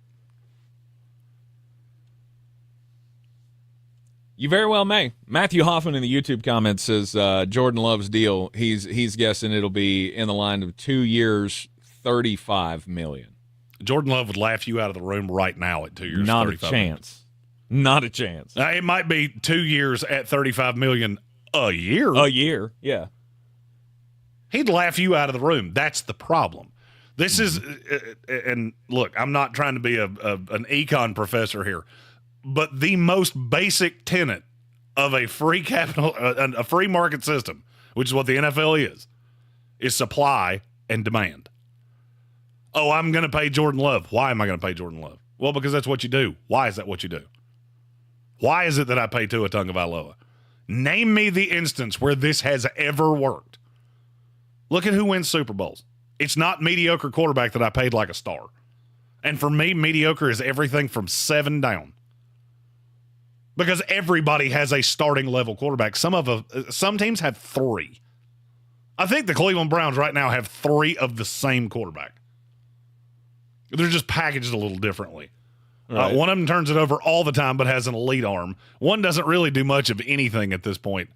You very well may. Matthew Hoffman in the YouTube comments says Jordan Love's deal, he's guessing it'll be in the line of 2 years, $35 million. Jordan Love would laugh you out of the room right now at 2 years. Not a chance. Not a chance. It might be 2 years at $35 million a year. A year, yeah. He'd laugh you out of the room. That's the problem. This is, and look, I'm not trying to be an econ professor here, but the most basic tenet of a free a free market system, which is what the NFL is supply and demand. Oh, I'm going to pay Jordan Love. Why am I going to pay Jordan Love? Well, because that's what you do. Why is that what you do? Why is it that I pay Tua Tagovailoa? Name me the instance where this has ever worked. Look at who wins Super Bowls. It's not mediocre quarterback that I paid like a star. And for me, mediocre is everything from 7 down. Because everybody has a starting level quarterback. Some teams have 3. I think the Cleveland Browns right now have 3 of the same quarterback. They're just packaged a little differently. Right. One of them turns it over all the time but has an elite arm. One doesn't really do much of anything at this point.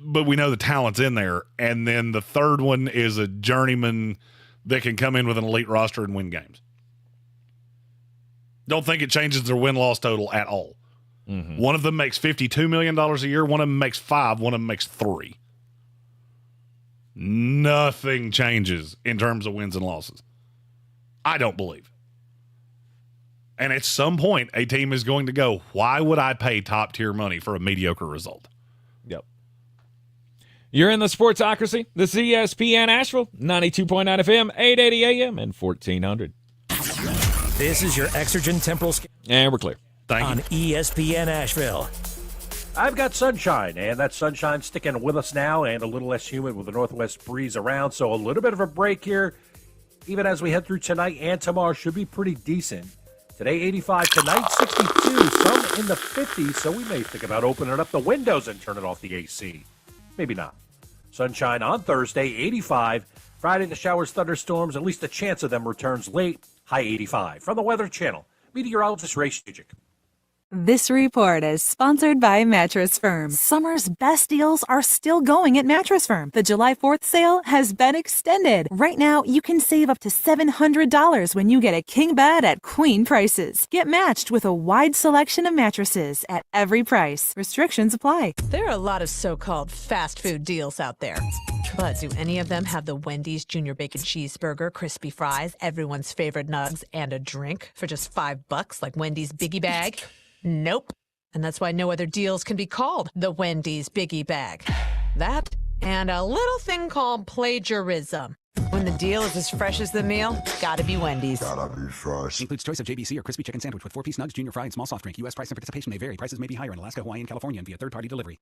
But we know the talent's in there. And then the third one is a journeyman that can come in with an elite roster and win games. Don't think it changes their win-loss total at all. Mm-hmm. One of them makes $52 million a year. One of them makes 5. One of them makes 3. Nothing changes in terms of wins and losses. I don't believe. And at some point, a team is going to go, why would I pay top-tier money for a mediocre result? Yep. You're in the Sportsocracy. This is ESPN Asheville, 92.9 FM, 880 AM, and 1400. This is your Exergen Temporal Scan. And we're clear. Thank on you. ESPN Asheville. I've got sunshine, and that sunshine sticking with us now and a little less humid with the northwest breeze around, so a little bit of a break here. Even as we head through tonight and tomorrow, should be pretty decent. Today, 85, tonight, 62, some in the 50s, so we may think about opening up the windows and turning off the AC. Maybe not. Sunshine on Thursday, 85. Friday, the showers, thunderstorms, at least a chance of them returns late, high 85. From the Weather Channel, meteorologist Ray Shujik. This report is sponsored by Mattress Firm. Summer's best deals are still going at Mattress Firm. The July 4th sale has been extended. Right now, you can save up to $700 when you get a king bed at queen prices. Get matched with a wide selection of mattresses at every price. Restrictions apply. There are a lot of so-called fast food deals out there. But do any of them have the Wendy's Junior Bacon Cheeseburger, crispy fries, everyone's favorite nugs, and a drink for just $5 like Wendy's Biggie Bag? Nope. And that's why no other deals can be called the Wendy's Biggie Bag. That and a little thing called plagiarism. When the deal is as fresh as the meal, gotta be Wendy's. Gotta be fresh. Includes choice of JBC or crispy chicken sandwich with 4-piece nugs, junior fry, and small soft drink. U.S. price and participation may vary. Prices may be higher in Alaska, Hawaii, and California and via third-party delivery.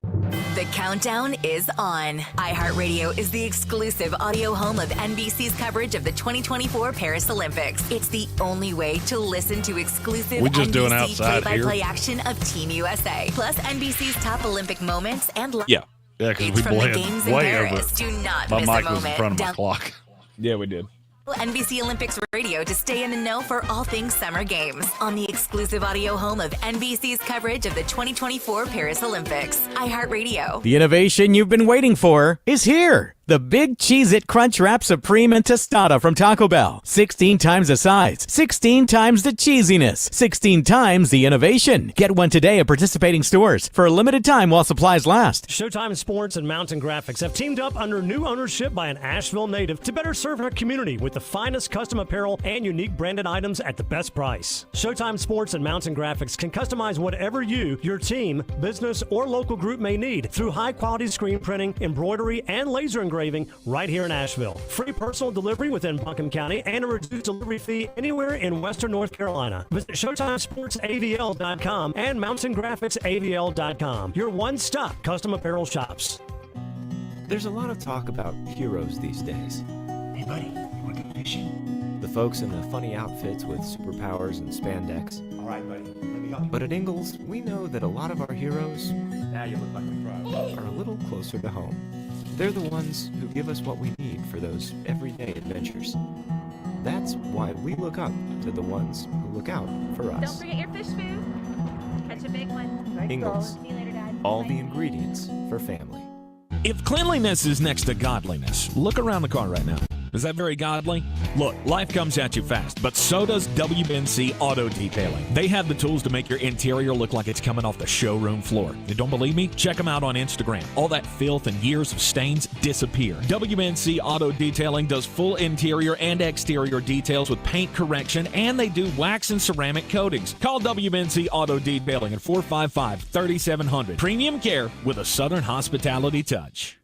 The countdown is on. iHeartRadio is the exclusive audio home of NBC's coverage of the 2024 Paris Olympics. It's the only way to listen to exclusive NBC play-by-play action of Team USA. Plus NBC's top Olympic moments and Yeah, because we blend way over. Do not my miss mic a was in moment. front of my clock. Yeah, we did. NBC Olympics Radio to stay in the know for all things summer games on the exclusive audio home of NBC's coverage of the 2024 Paris Olympics. iHeartRadio. The innovation you've been waiting for is here. The Big Cheez-It Crunchwrap Supreme and Tostada from Taco Bell. 16 times the size, 16 times the cheesiness, 16 times the innovation. Get one today at participating stores for a limited time while supplies last. Showtime Sports and Mountain Graphics have teamed up under new ownership by an Asheville native to better serve our community with the finest custom apparel and unique branded items at the best price. Showtime Sports and Mountain Graphics can customize whatever you, your team, business, or local group may need through high-quality screen printing, embroidery, and laser engraving right here in Asheville. Free personal delivery within Buncombe County and a reduced delivery fee anywhere in Western North Carolina. Visit ShowtimeSportsAVL.com and MountainGraphicsAVL.com. Your one-stop custom apparel shops. There's a lot of talk about heroes these days. Hey, buddy, you want to go fishing? The folks in the funny outfits with superpowers and spandex. All right, buddy, let me help you. But at Ingalls, we know that a lot of our heroes Now you look like a pro. are a little closer to home. They're the ones who give us what we need for those everyday adventures. That's why we look up to the ones who look out for us. Don't forget your fish food. Catch a big one. Ingalls, See you later, Dad. all the ingredients for family. If cleanliness is next to godliness, look around the car right now. Is that very godly? Look, life comes at you fast, but so does WNC Auto Detailing. They have the tools to make your interior look like it's coming off the showroom floor. You don't believe me? Check them out on Instagram. All that filth and years of stains disappear. WNC Auto Detailing does full interior and exterior details with paint correction, and they do wax and ceramic coatings. Call WNC Auto Detailing at 455-3700. Premium care with a Southern hospitality touch.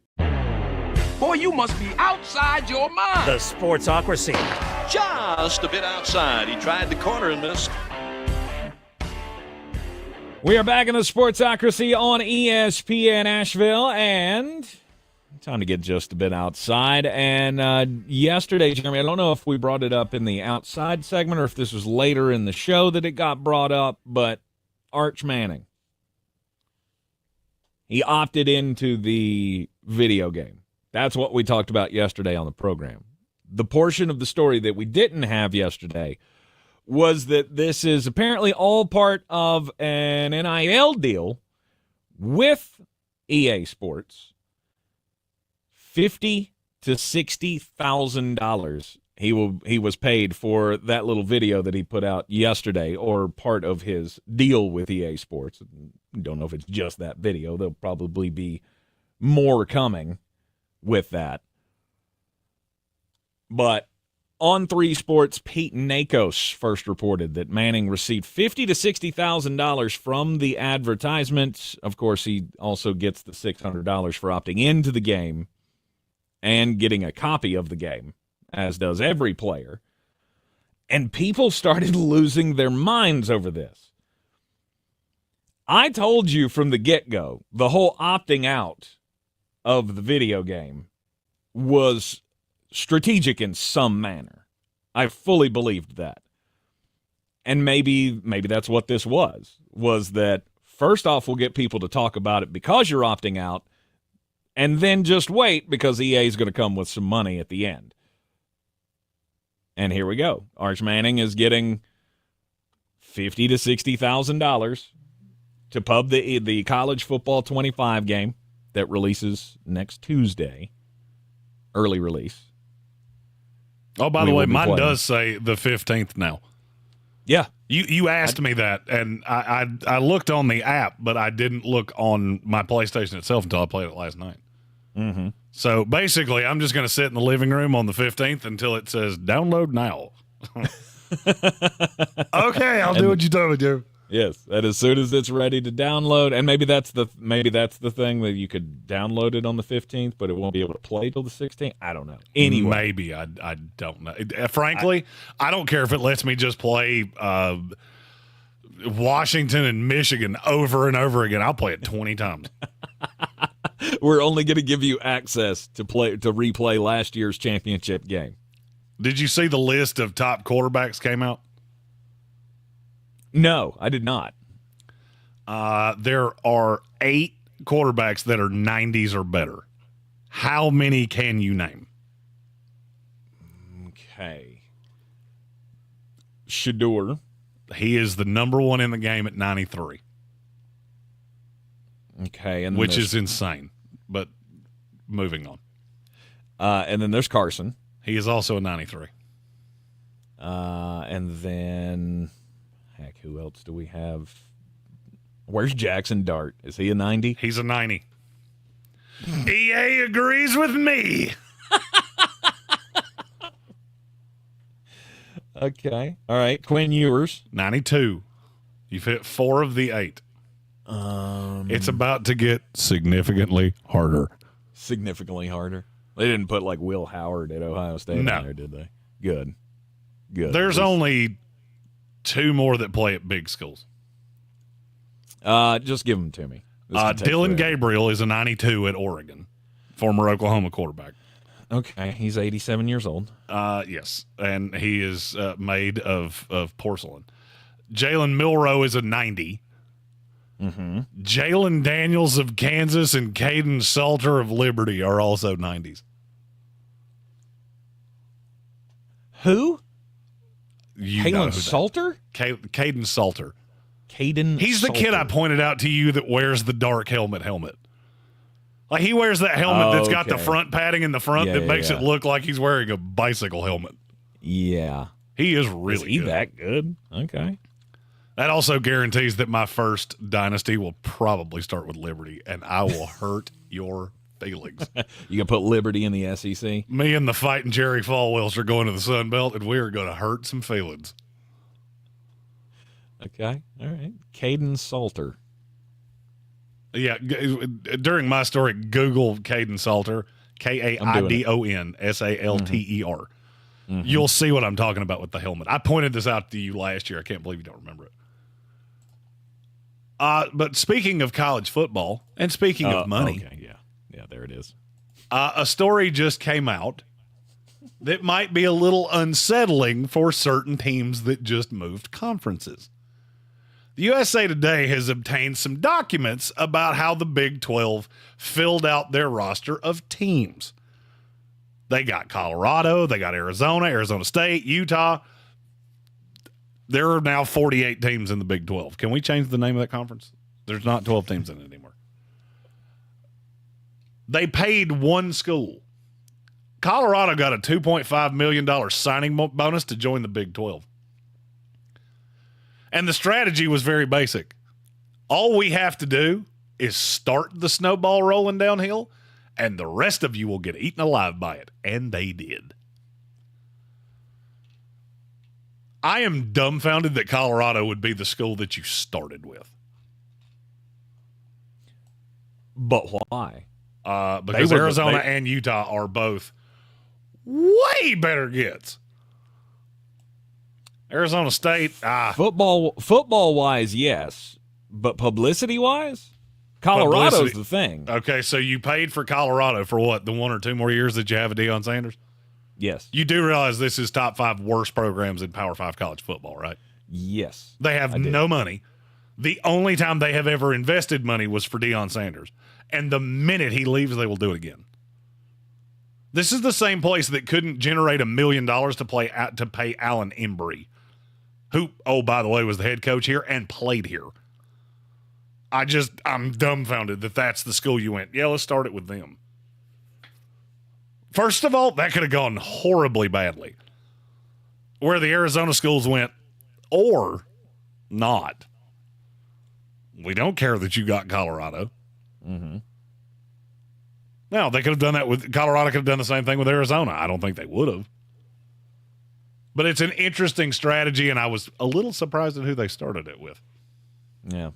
Boy, you must be outside your mind. The Sportsocracy. Just a bit outside. He tried the corner and missed. We are back in the Sportsocracy on ESPN Asheville, and time to get just a bit outside. And yesterday, Jeremy, I don't know if we brought it up in the outside segment or if this was later in the show that it got brought up, but Arch Manning, he opted into the video game. That's what we talked about yesterday on the program. The portion of the story that we didn't have yesterday was that this is apparently all part of an NIL deal with EA Sports. $50,000 to $60,000 he was paid for that little video that he put out yesterday, or part of his deal with EA Sports. Don't know if it's just that video. There'll probably be more coming with that. But on 3 Sports, Pete Nakos first reported that Manning received $50,000 to $60,000 from the advertisement. Of course, he also gets the $600 for opting into the game and getting a copy of the game, as does every player. And people started losing their minds over this. I told you from the get-go, the whole opting out of the video game was strategic in some manner. I fully believed that. And maybe that's what this was that first off, we'll get people to talk about it because you're opting out, and then just wait because EA is going to come with some money at the end. And here we go. Arch Manning is getting $50,000 to $60,000 to pub the college football 25 game that releases next Tuesday. Early release. Oh, by the way, mine does say the 15th now. Yeah. You asked me that, and I looked on the app, but I didn't look on my PlayStation itself until I played it last night. Mm-hmm. So basically, I'm just going to sit in the living room on the 15th until it says download now. Okay, I'll do what you told me to. Yes, and as soon as it's ready to download, and maybe that's the thing that you could download it on the 15th, but it won't be able to play till the 16th. I don't know. Anyway, maybe I don't know. Frankly, I don't care if it lets me just play Washington and Michigan over and over again. I'll play it 20 times. We're only going to give you access to replay last year's championship game. Did you see the list of top quarterbacks came out? No, I did not. There are 8 quarterbacks that are 90s or better. How many can you name? Okay. Shador. He is the number 1 in the game at 93. Okay. And which is insane, but moving on. And then there's Carson. He is also a 93. And then... Heck, who else do we have? Where's Jackson Dart? Is he a 90? He's a 90. EA agrees with me. Okay. All right. Quinn Ewers. 92. You've hit 4 of the 8. It's about to get significantly harder. Significantly harder? They didn't put like Will Howard at Ohio State in there, did they? Good. There's only 2 more that play at big schools. Just give them to me. Dylan Gabriel is a 92 at Oregon, former Oklahoma quarterback. Okay, he's 87 years old. Yes, and he is made of porcelain. Jalen Milroe is a 90. Mm-hmm. Jalen Daniels of Kansas and Caden Salter of Liberty are also 90s. Who? Caden Salter? Caden Salter. He's the kid I pointed out to you that wears the dark helmet. Like he wears that helmet that's got the front padding in the front that makes it look like he's wearing a bicycle helmet. Yeah. He is really good. That good? Okay. That also guarantees that my first dynasty will probably start with Liberty, and I will hurt your feelings. You can put Liberty in the SEC? Me and the fighting Jerry Falwells are going to the Sun Belt, and we are going to hurt some feelings. Okay. All right. Caden Salter. Yeah. During my story, Google Caden Salter, KAIDON SALTER. Mm-hmm. You'll see what I'm talking about with the helmet. I pointed this out to you last year. I can't believe you don't remember it. But speaking of college football and speaking of money. Okay, yeah, there it is. A story just came out that might be a little unsettling for certain teams that just moved conferences. The USA Today has obtained some documents about how the Big 12 filled out their roster of teams. They got Colorado, they got Arizona, Arizona State, Utah. There are now 48 teams in the Big 12. Can we change the name of that conference? There's not 12 teams in it anymore. They paid one school. Colorado got a $2.5 million signing bonus to join the Big 12. And the strategy was very basic. All we have to do is start the snowball rolling downhill, and the rest of you will get eaten alive by it. And they did. I am dumbfounded that Colorado would be the school that you started with. But why? Because Arizona and Utah are both way better gets. Arizona State, football wise, yes, but publicity wise, Colorado's the thing. Okay, so you paid for Colorado for what, the 1 or 2 more years that you have a Deion Sanders? Yes. You do realize this is top 5 worst programs in Power 5 college football, right? Yes. They have no money. The only time they have ever invested money was for Deion Sanders. And the minute he leaves, they will do it again. This is the same place that couldn't generate $1 million to pay Alan Embry, who, oh, by the way, was the head coach here and played here. I'm dumbfounded that that's the school you went. Yeah, let's start it with them. First of all, that could have gone horribly badly. Where the Arizona schools went, or not. We don't care that you got Colorado. Mm-hmm. Now, they could have done that with Colorado, could have done the same thing with Arizona. I don't think they would have. But it's an interesting strategy, and I was a little surprised at who they started it with. Yeah.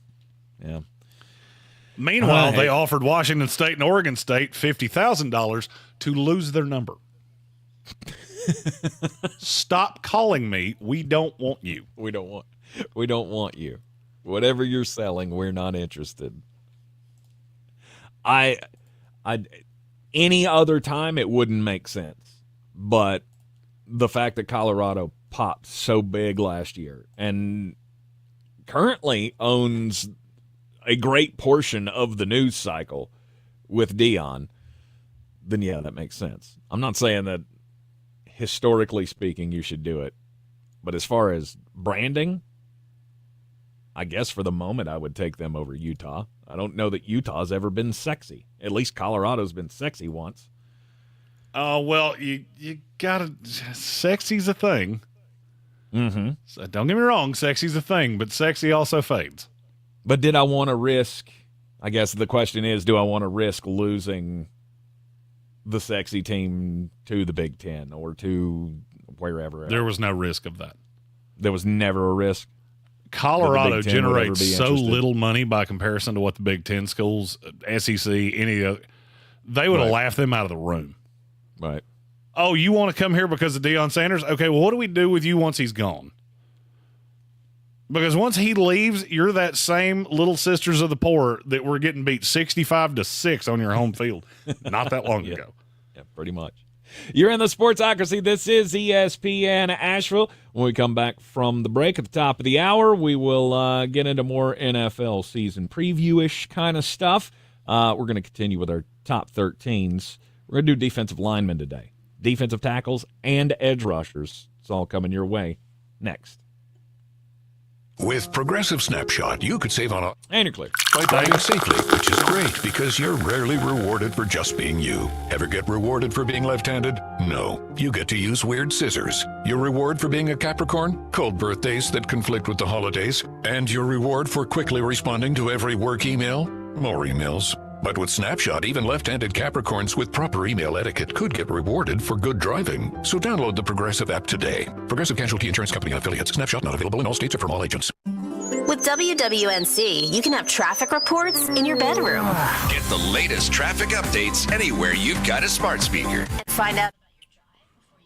Meanwhile, they offered Washington State and Oregon State $50,000 to lose their number. Stop calling me. We don't want you. We don't want you. Whatever you're selling, we're not interested. Any other time it wouldn't make sense. But the fact that Colorado popped so big last year and currently owns a great portion of the news cycle with Deion, then yeah, that makes sense. I'm not saying that historically speaking you should do it, but as far as branding, I guess for the moment I would take them over Utah. I don't know that Utah's ever been sexy. At least Colorado's been sexy once. Oh, well, you gotta, sexy's a thing. Mm-hmm. So don't get me wrong, sexy's a thing, but sexy also fades. But did I want to risk, I guess the question is, do I want to risk losing the sexy team to the Big Ten or to wherever else? There was no risk of that. There was never a risk? Colorado generates so little money by comparison to what the Big Ten schools, SEC, any other, they would have laughed them out of the room. Right. Oh, you want to come here because of Deion Sanders? Okay, well, what do we do with you once he's gone? Because once he leaves, you're that same Little Sisters of the Poor that were getting beat 65-6 on your home field not that long ago. Yeah, pretty much. You're in the Sportsocracy. This is ESPN Asheville. When we come back from the break at the top of the hour, we will get into more NFL season preview-ish kind of stuff. We're going to continue with our top 13s. We're going to do defensive linemen today, defensive tackles, and edge rushers. It's all coming your way next. With Progressive Snapshot, you could save on a... And you're clear. By driving safely, which is great because you're rarely rewarded for just being you. Ever get rewarded for being left-handed? No. You get to use weird scissors. Your reward for being a Capricorn? Cold birthdays that conflict with the holidays. And your reward for quickly responding to every work email? More emails. But with Snapshot, even left-handed Capricorns with proper email etiquette could get rewarded for good driving. So download the Progressive app today. Progressive Casualty Insurance Company and affiliates. Snapshot not available in all states or from all agents. With WWNC, you can have traffic reports in your bedroom. Get the latest traffic updates anywhere you've got a smart speaker. Find out.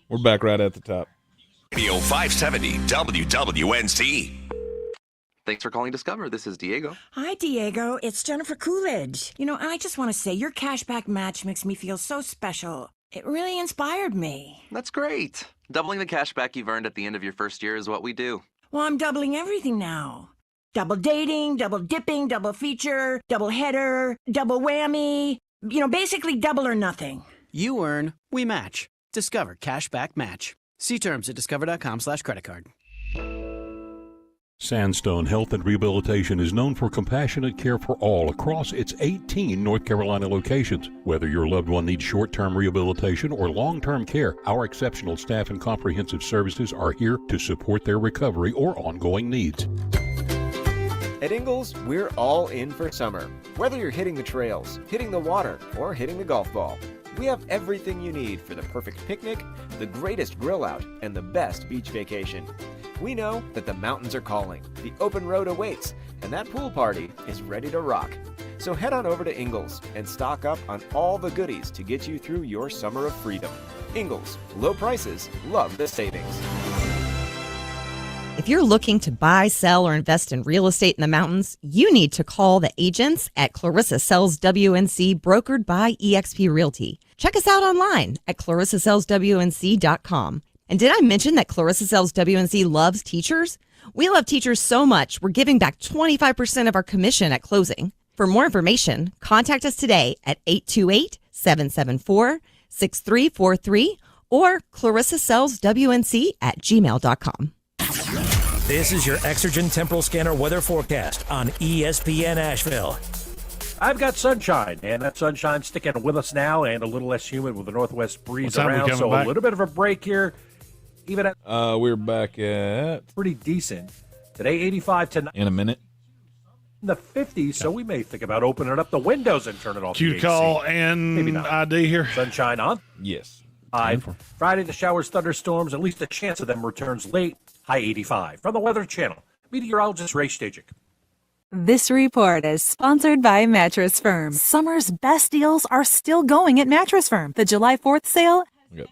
We're back right at the top. Radio 570 WWNC. Thanks for calling Discover. This is Diego. Hi, Diego. It's Jennifer Coolidge. You know, I just want to say your cashback match makes me feel so special. It really inspired me. That's great. Doubling the cashback you've earned at the end of your first year is what we do. Well, I'm doubling everything now. Double dating, double dipping, double feature, double header, double whammy. You know, basically double or nothing. You earn, we match. Discover Cashback Match. See terms at discover.com/creditcard. Sandstone Health and Rehabilitation is known for compassionate care for all across its 18 North Carolina locations. Whether your loved one needs short-term rehabilitation or long-term care, our exceptional staff and comprehensive services are here to support their recovery or ongoing needs. At Ingles, we're all in for summer. Whether you're hitting the trails, hitting the water, or hitting the golf ball, we have everything you need for the perfect picnic, the greatest grill out, and the best beach vacation. We know that the mountains are calling, the open road awaits, and that pool party is ready to rock. So head on over to Ingles and stock up on all the goodies to get you through your summer of freedom. Ingles, low prices, love the savings. If you're looking to buy, sell, or invest in real estate in the mountains, you need to call the agents at Clarissa Sells WNC, brokered by eXp Realty. Check us out online at clarissasellswnc.com. And did I mention that Clarissa Sells WNC loves teachers? We love teachers so much, we're giving back 25% of our commission at closing. For more information, contact us today at 828-774-6343 or clarissasellswnc@gmail.com. This is your Exergen Temporal Scanner weather forecast on ESPN Asheville. I've got sunshine, and that sunshine's sticking with us now, and a little less humid with the northwest breeze around, so a little bit of a break here. Even at we're back at pretty decent today, 85 tonight. In a minute. In the 50s, so we may think about opening up the windows and turning off the AC. Cue call and Maybe not. ID here. Sunshine on. Yes. Friday, the showers, thunderstorms, at least a chance of them returns late. High 85. From the Weather Channel, meteorologist Ray Stajic. This report is sponsored by Mattress Firm. Summer's best deals are still going at Mattress Firm. The July 4th sale. We got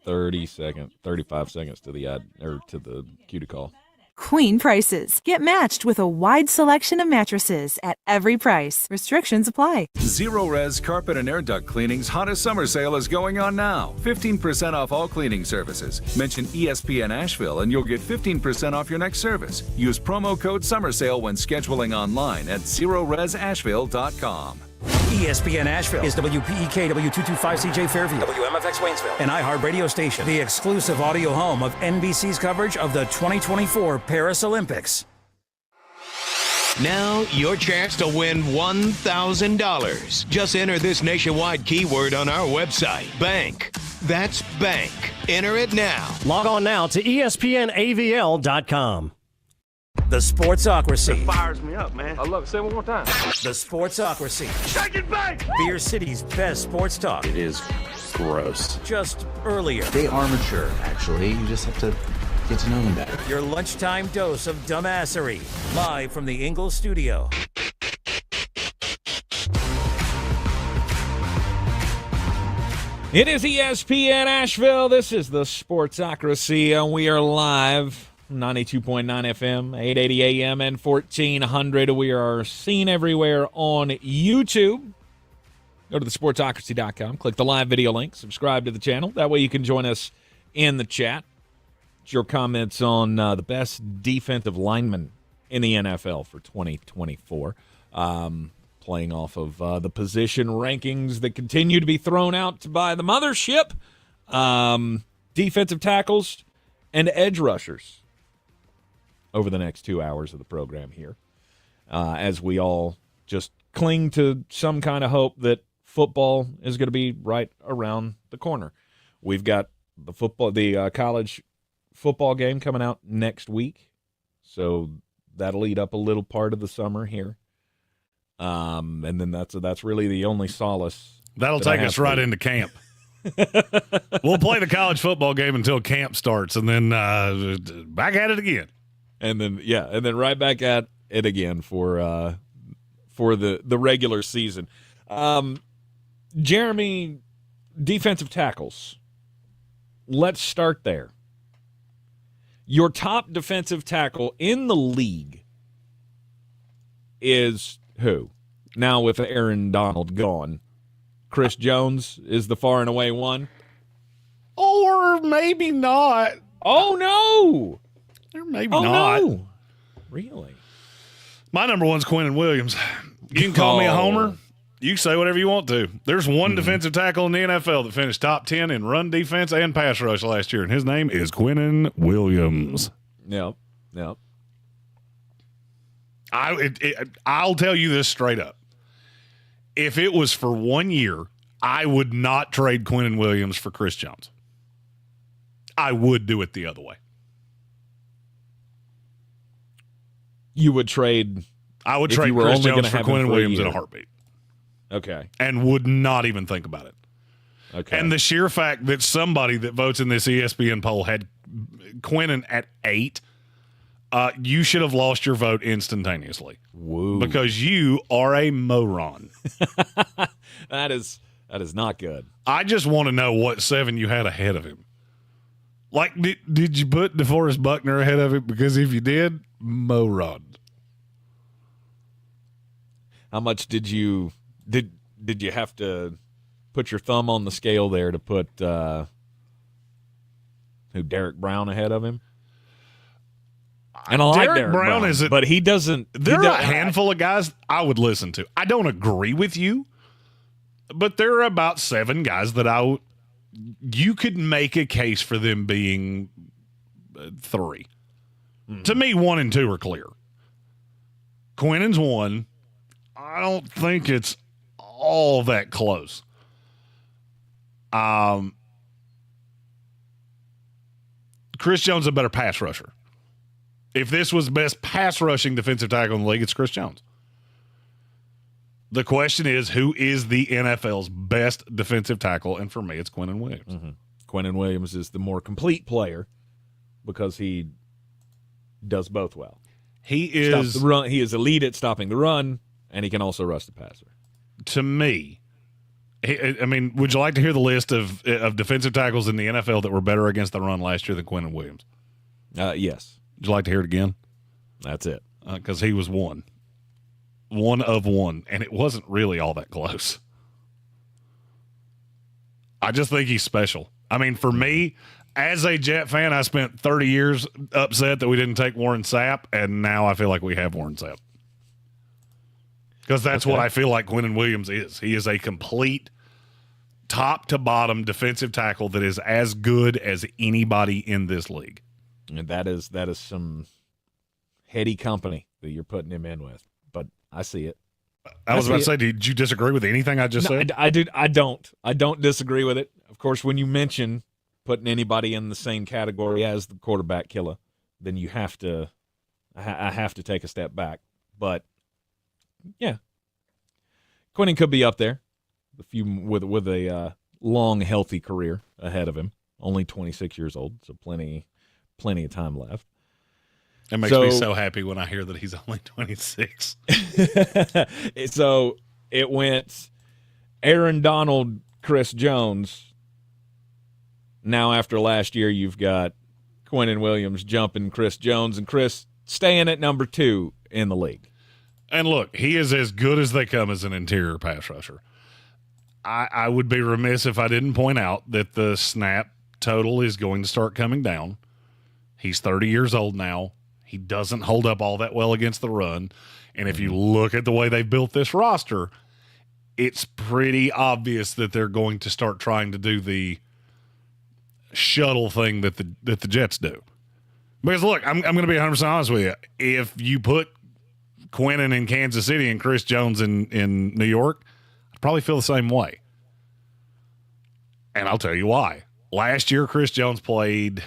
35 seconds to the ad or to the cue to call. Queen prices. Get matched with a wide selection of mattresses at every price. Restrictions apply. Zero Res Carpet and Air Duct Cleaning's hottest summer sale is going on now. 15% off all cleaning services. Mention ESPN Asheville and you'll get 15% off your next service. Use promo code Summer Sale when scheduling online at ZeroResAsheville.com. ESPN Asheville is WPEK W225CJ Fairview, WMFX Waynesville, an iHeart radio station, the exclusive audio home of NBC's coverage of the 2024 Paris Olympics. Now, your chance to win $1,000. Just enter this nationwide keyword on our website, bank. That's bank. Enter it now. Log on now to ESPNAVL.com. The Sportsocracy. It fires me up, man. I love it. Say it one more time. The Sportsocracy. Shake it back! Beer City's best sports talk. It is gross. Just earlier. They are mature, actually. You just have to get to know them better. Your lunchtime dose of dumbassery. Live from the Ingalls studio. It is ESPN Asheville. This is the Sportsocracy, and we are live. 92.9 FM, 880 AM, and 1400. We are seen everywhere on YouTube. Go to thesportsocracy.com, click the live video link, subscribe to the channel. That way you can join us in the chat. It's your comments on the best defensive lineman in the NFL for 2024. Playing off of the position rankings that continue to be thrown out by the mothership. Defensive tackles and edge rushers over the next 2 hours of the program here, as we all just cling to some kind of hope that football is going to be right around the corner. We've got the college football game coming out next week, so that'll eat up a little part of the summer here. And then that's really the only solace. That'll take us right into camp. We'll play the college football game until camp starts, and then back at it again. And then right back at it again for the regular season. Jeremy, defensive tackles. Let's start there. Your top defensive tackle in the league is who? Now with Aaron Donald gone, Chris Jones is the far and away one? Or maybe not. Oh, no. Or maybe not. No. Really? My number one's Quinnen Williams. You can call me a homer. You can say whatever you want to. There's one defensive tackle in the NFL that finished top 10 in run defense and pass rush last year, and his name is Quinnen Williams. Yep. I'll tell you this straight up. If it was for 1 year, I would not trade Quinnen Williams for Chris Jones. I would do it the other way. You would trade. I would trade Chris Jones for Quinnen Williams in a heartbeat. Okay. And would not even think about it. Okay. And the sheer fact that somebody that votes in this ESPN poll had Quinnen at 8, you should have lost your vote instantaneously. Woo. Because you are a moron. That is not good. I just want to know what 7 you had ahead of him. Like, did you put DeForest Buckner ahead of him? Because if you did, moron. How much did you have to put your thumb on the scale there to put Derek Brown ahead of him? And I like Derek Brown, but he doesn't. There are a handful of guys I would listen to. I don't agree with you, but there are about 7 guys that you could make a case for them being 3. To me, 1 and 2 are clear. Quinnen's 1. I don't think it's all that close. Chris Jones is a better pass rusher. If this was best pass rushing defensive tackle in the league, it's Chris Jones. The question is, who is the NFL's best defensive tackle? And for me, it's Quinnen Williams. Mm-hmm. Quinnen Williams is the more complete player because he does both well. He is the run. He is elite at stopping the run, and he can also rush the passer. To me, I mean, would you like to hear the list of defensive tackles in the NFL that were better against the run last year than Quinnen Williams? Yes. Would you like to hear it again? That's it. Because he was one of one, and it wasn't really all that close. I just think he's special. I mean, for me, as a Jet fan, I spent 30 years upset that we didn't take Warren Sapp, and now I feel like we have Warren Sapp. Because that's what I feel like Quinnen Williams is. He is a complete top-to-bottom defensive tackle that is as good as anybody in this league. And that is some heady company that you're putting him in with. But I see it. I was about to say, did you disagree with anything I just said? I don't disagree with it. Of course, when you mention putting anybody in the same category as the quarterback killer, then you have to I have to take a step back. But yeah, Quinnen could be up there with a long, healthy career ahead of him. Only 26 years old, so plenty of time left. It makes me so happy when I hear that he's only 26. So it went Aaron Donald, Chris Jones. Now after last year, you've got Quinnen Williams jumping Chris Jones, and Chris staying at number 2 in the league. And look, he is as good as they come as an interior pass rusher. I would be remiss if I didn't point out that the snap total is going to start coming down. He's 30 years old now. He doesn't hold up all that well against the run. And if you look at the way they've built this roster, it's pretty obvious that they're going to start trying to do the shuttle thing that the Jets do. Because, look, I'm going to be 100% honest with you. If you put Quinnen in Kansas City and Chris Jones in New York, I'd probably feel the same way. And I'll tell you why. Last year, Chris Jones played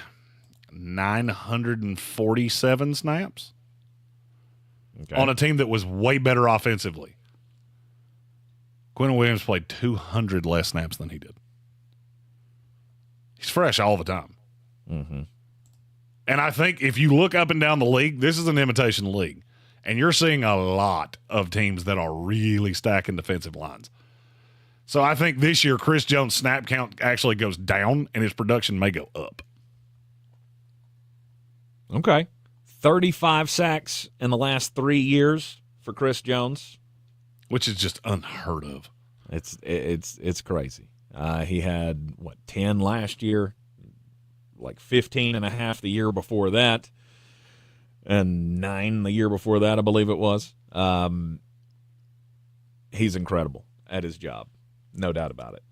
947 snaps on a team that was way better offensively. Quinnen Williams played 200 less snaps than he did. He's fresh all the time. Mm-hmm. And I think if you look up and down the league, this is an imitation league. And you're seeing a lot of teams that are really stacking defensive lines. So I think this year Chris Jones' snap count actually goes down and his production may go up. Okay. 35 sacks in the last 3 years for Chris Jones. Which is just unheard of. It's crazy. He had, 10 last year, like 15 and a half the year before that, and 9 the year before that, I believe it was. He's incredible at his job. No doubt about it.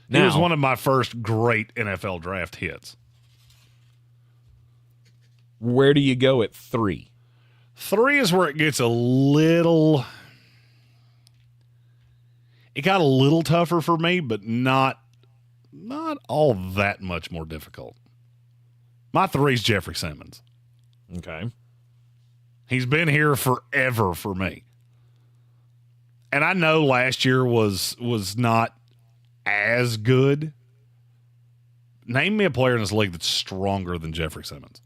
He was one of my first great NFL draft hits. Where do you go at 3? 3 is where it gets a little... It got a little tougher for me, but not all that much more difficult. My 3 is Jeffrey Simmons. Okay. He's been here forever for me. And I know last year was not as good. Name me a player in this league that's stronger than Jeffrey Simmons.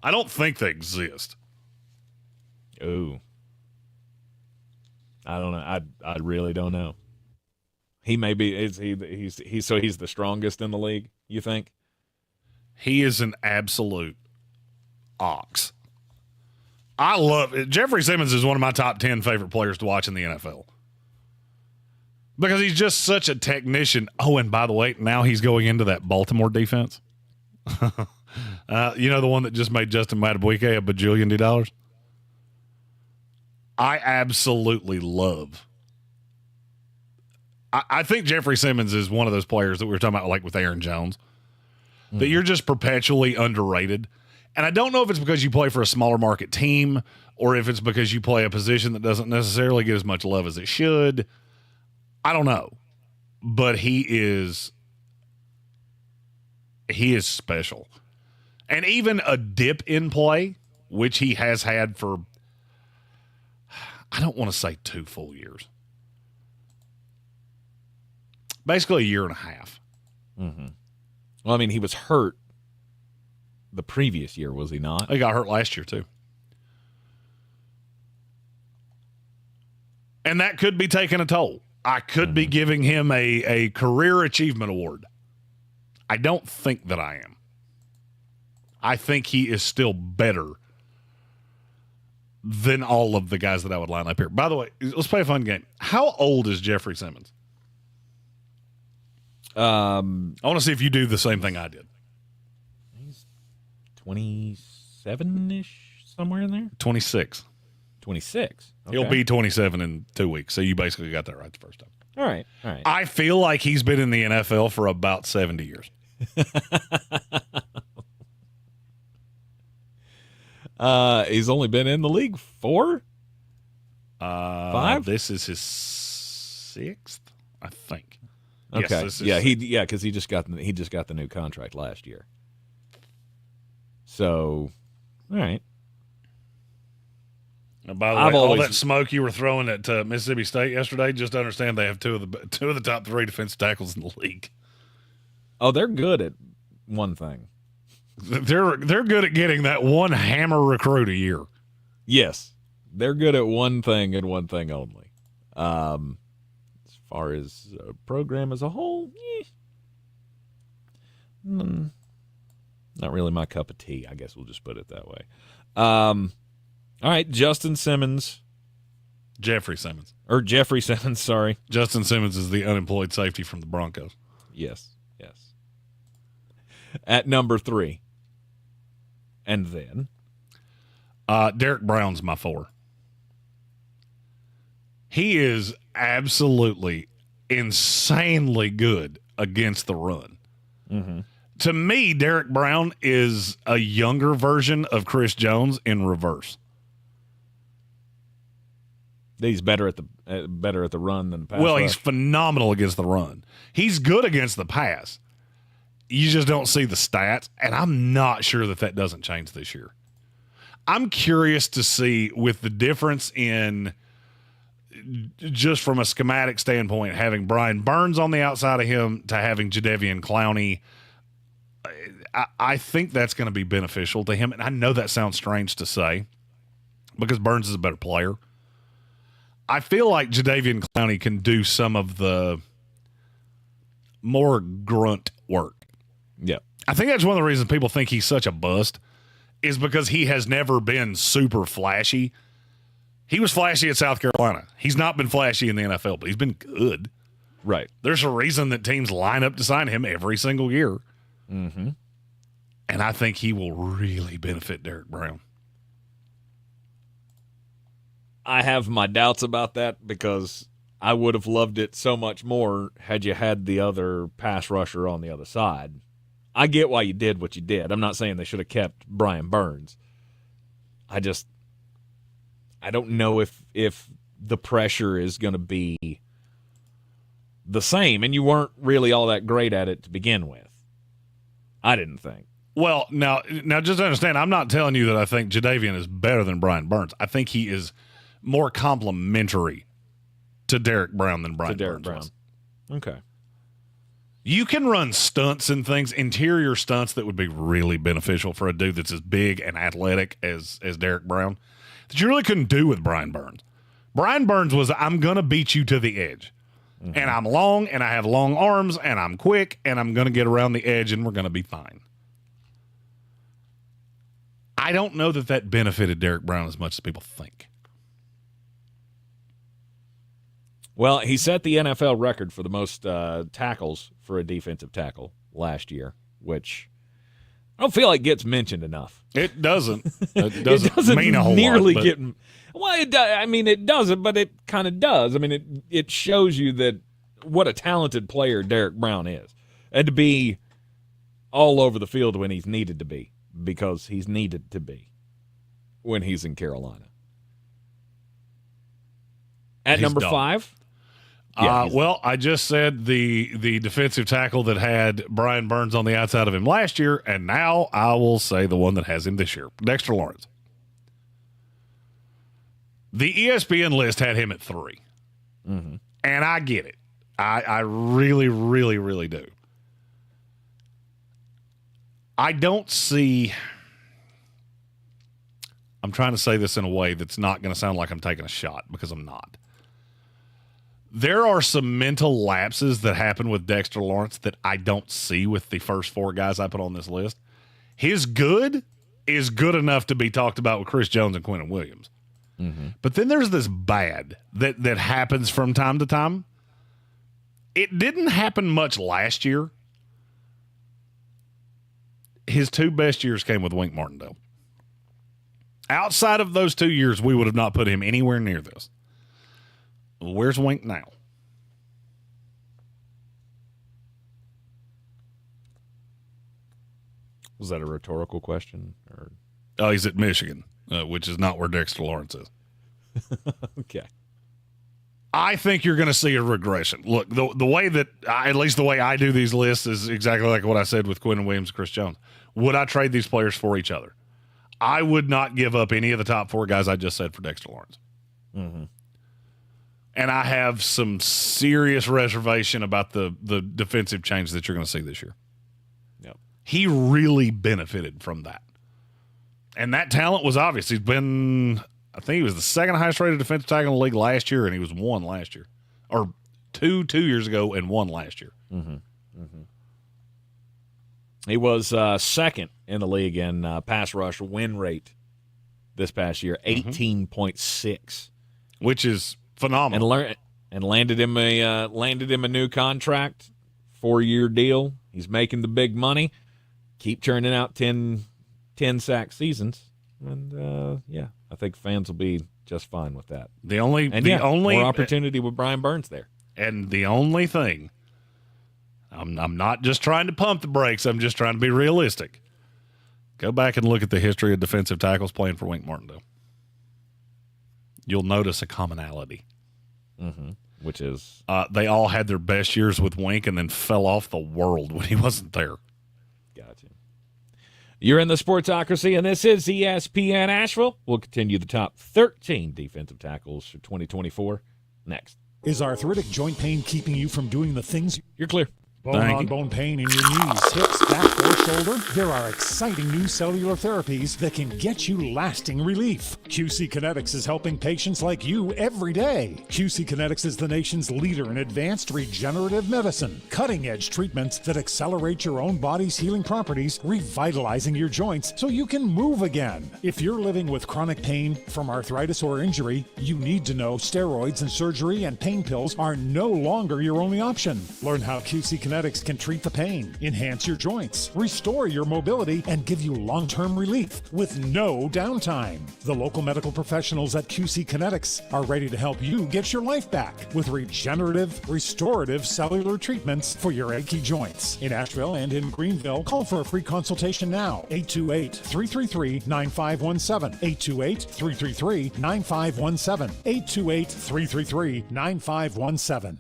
I don't think they exist. Ooh. I don't know. I really don't know. He may be. He's the strongest in the league, you think? He is an absolute ox. I love it. Jeffrey Simmons is one of my top 10 favorite players to watch in the NFL. Because he's just such a technician. Oh, and by the way, now he's going into that Baltimore defense. You know, the one that just made Justin Madubuike a bajillion dollars? I absolutely love. I think Jeffrey Simmons is one of those players that we were talking about, like with Aaron Jones, that you're just perpetually underrated. And I don't know if it's because you play for a smaller market team or if it's because you play a position that doesn't necessarily get as much love as it should. I don't know. But he is special. And even a dip in play, which he has had for, I don't want to say 2 full years. Basically a year and a half. Mm-hmm. Well, I mean, he was hurt the previous year, was he not? He got hurt last year, too. And that could be taking a toll. I could be giving him a career achievement award. I don't think that I am. I think he is still better than all of the guys that I would line up here. By the way, let's play a fun game. How old is Jeffrey Simmons? I want to see if you do the same thing I did. He's 27-ish, somewhere in there? 26. 26. Okay. He'll be 27 in 2 weeks, so you basically got that right the first time. All right. I feel like he's been in the NFL for about 70 years. He's only been in the league 4? 5? This is his 6th, I think. Okay. Yes, because he just got the new contract last year. So, all right. And by the way, all that smoke you were throwing at Mississippi State yesterday, just understand they have two of the top 3 defensive tackles in the league. Oh, they're good at one thing. They're good at getting that one hammer recruit a year. Yes, they're good at one thing and one thing only. As far as a program as a whole, not really my cup of tea. I guess we'll just put it that way. All right, Jeffrey Simmons, sorry. Justin Simmons is the unemployed safety from the Broncos. Yes. At number 3. And then? Derek Brown's my 4. He is absolutely insanely good against the run. Mm-hmm. To me, Derek Brown is a younger version of Chris Jones in reverse. He's better at the run than the pass. Well, rush. He's phenomenal against the run. He's good against the pass. You just don't see the stats, and I'm not sure that doesn't change this year. I'm curious to see, with the difference in, just from a schematic standpoint, having Brian Burns on the outside of him to having Jadeveon Clowney, I think that's going to be beneficial to him. And I know that sounds strange to say because Burns is a better player. I feel like Jadeveon Clowney can do some of the more grunt work. Yeah. I think that's one of the reasons people think he's such a bust is because he has never been super flashy. He was flashy at South Carolina. He's not been flashy in the NFL, but he's been good. Right. There's a reason that teams line up to sign him every single year. Mm-hmm. And I think he will really benefit Derek Brown. I have my doubts about that because I would have loved it so much more had you had the other pass rusher on the other side. I get why you did what you did. I'm not saying they should have kept Brian Burns. I don't know if the pressure is going to be the same, and you weren't really all that great at it to begin with. I didn't think. Well, now just understand, I'm not telling you that I think Jadeveon is better than Brian Burns. I think he is more complimentary to Derek Brown than Brian Burns was. Okay. You can run stunts and things, interior stunts that would be really beneficial for a dude that's as big and athletic as Derek Brown that you really couldn't do with Brian Burns. Brian Burns was, I'm going to beat you to the edge. Mm-hmm. And I'm long, and I have long arms, and I'm quick, and I'm going to get around the edge, and we're going to be fine. I don't know that benefited Derek Brown as much as people think. Well, he set the NFL record for the most tackles for a defensive tackle last year, which I don't feel like gets mentioned enough. It doesn't. It doesn't mean a whole nearly lot. Get, well, it does. I mean, it doesn't, but it kind of does. I mean, it shows you that what a talented player Derek Brown is, and to be all over the field when he's needed to be because he's needed to be when he's in Carolina. At number 5? Well, I just said the defensive tackle that had Brian Burns on the outside of him last year, and now I will say the one that has him this year, Dexter Lawrence. The ESPN list had him at 3. Mm-hmm. And I get it. I really, really, really do. I don't see – I'm trying to say this in a way that's not going to sound like I'm taking a shot, because I'm not. There are some mental lapses that happen with Dexter Lawrence that I don't see with the first 4 guys I put on this list. His good is good enough to be talked about with Chris Jones and Quentin Williams. Mm-hmm. But then there's this bad that happens from time to time. It didn't happen much last year. His 2 best years came with Wink Martindale. Outside of those 2 years, we would have not put him anywhere near this. Where's Wink now? Was that a rhetorical question? Or? Oh, he's at Michigan, which is not where Dexter Lawrence is. Okay. I think you're going to see a regression. Look, the way that, at least the way I do these lists is exactly like what I said with Quentin Williams and Chris Jones. Would I trade these players for each other? I would not give up any of the top 4 guys I just said for Dexter Lawrence. Mm-hmm. And I have some serious reservation about the defensive change that you're going to see this year. Yep. He really benefited from that. And that talent was obvious. He's been, I think he was the 2nd highest rated defensive tackle in the league last year, and he was 1 last year. Or 2 years ago and 1 last year. Mm-hmm. Mm-hmm. He was 2nd in the league in pass rush win rate this past year, 18.6. Which is phenomenal. And landed him a new contract, 4-year deal. He's making the big money. Keep churning out 10 sack seasons, and I think fans will be just fine with that. The only more opportunity with Brian Burns there. And the only thing, I'm not just trying to pump the brakes. I'm just trying to be realistic. Go back and look at the history of defensive tackles playing for Wink Martindale. You'll notice a commonality. Mm-hmm. Which is? They all had their best years with Wink and then fell off the world when he wasn't there. Gotcha. You're in the Sportsocracy, and this is ESPN Asheville. We'll continue the top 13 defensive tackles for 2024 next. Is arthritic joint pain keeping you from doing the things? You're clear. Bone-on-bone pain in your knees, hips, back, or shoulder? There are exciting new cellular therapies that can get you lasting relief. QC Kinetics is helping patients like you every day. QC Kinetics is the nation's leader in advanced regenerative medicine, cutting-edge treatments that accelerate your own body's healing properties, revitalizing your joints so you can move again. If you're living with chronic pain from arthritis or injury, you need to know steroids and surgery and pain pills are no longer your only option. Learn how QC Kinetics can treat the pain, enhance your joints, restore your mobility, and give you long-term relief with no downtime. The local medical professionals at QC Kinetics are ready to help you get your life back with regenerative, restorative cellular treatments for your achy joints. In Asheville and in Greenville, call for a free consultation now. 828-333-9517. 828-333-9517. 828-333-9517.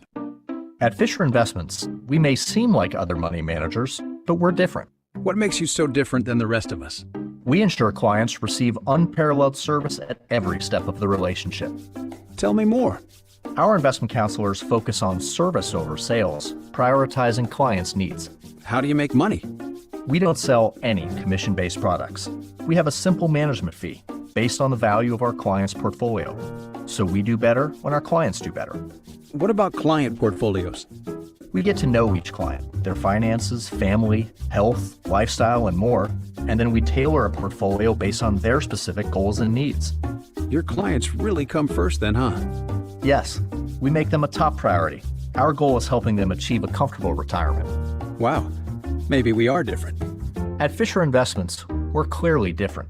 At Fisher Investments, we may seem like other money managers, but we're different. What makes you so different than the rest of us? We ensure clients receive unparalleled service at every step of the relationship. Tell me more. Our investment counselors focus on service over sales, prioritizing clients' needs. How do you make money? We don't sell any commission-based products. We have a simple management fee based on the value of our client's portfolio. So we do better when our clients do better. What about client portfolios? We get to know each client, their finances, family, health, lifestyle, and more, and then we tailor a portfolio based on their specific goals and needs. Your clients really come first then, huh? Yes, we make them a top priority. Our goal is helping them achieve a comfortable retirement. Wow, maybe we are different. At Fisher Investments, we're clearly different.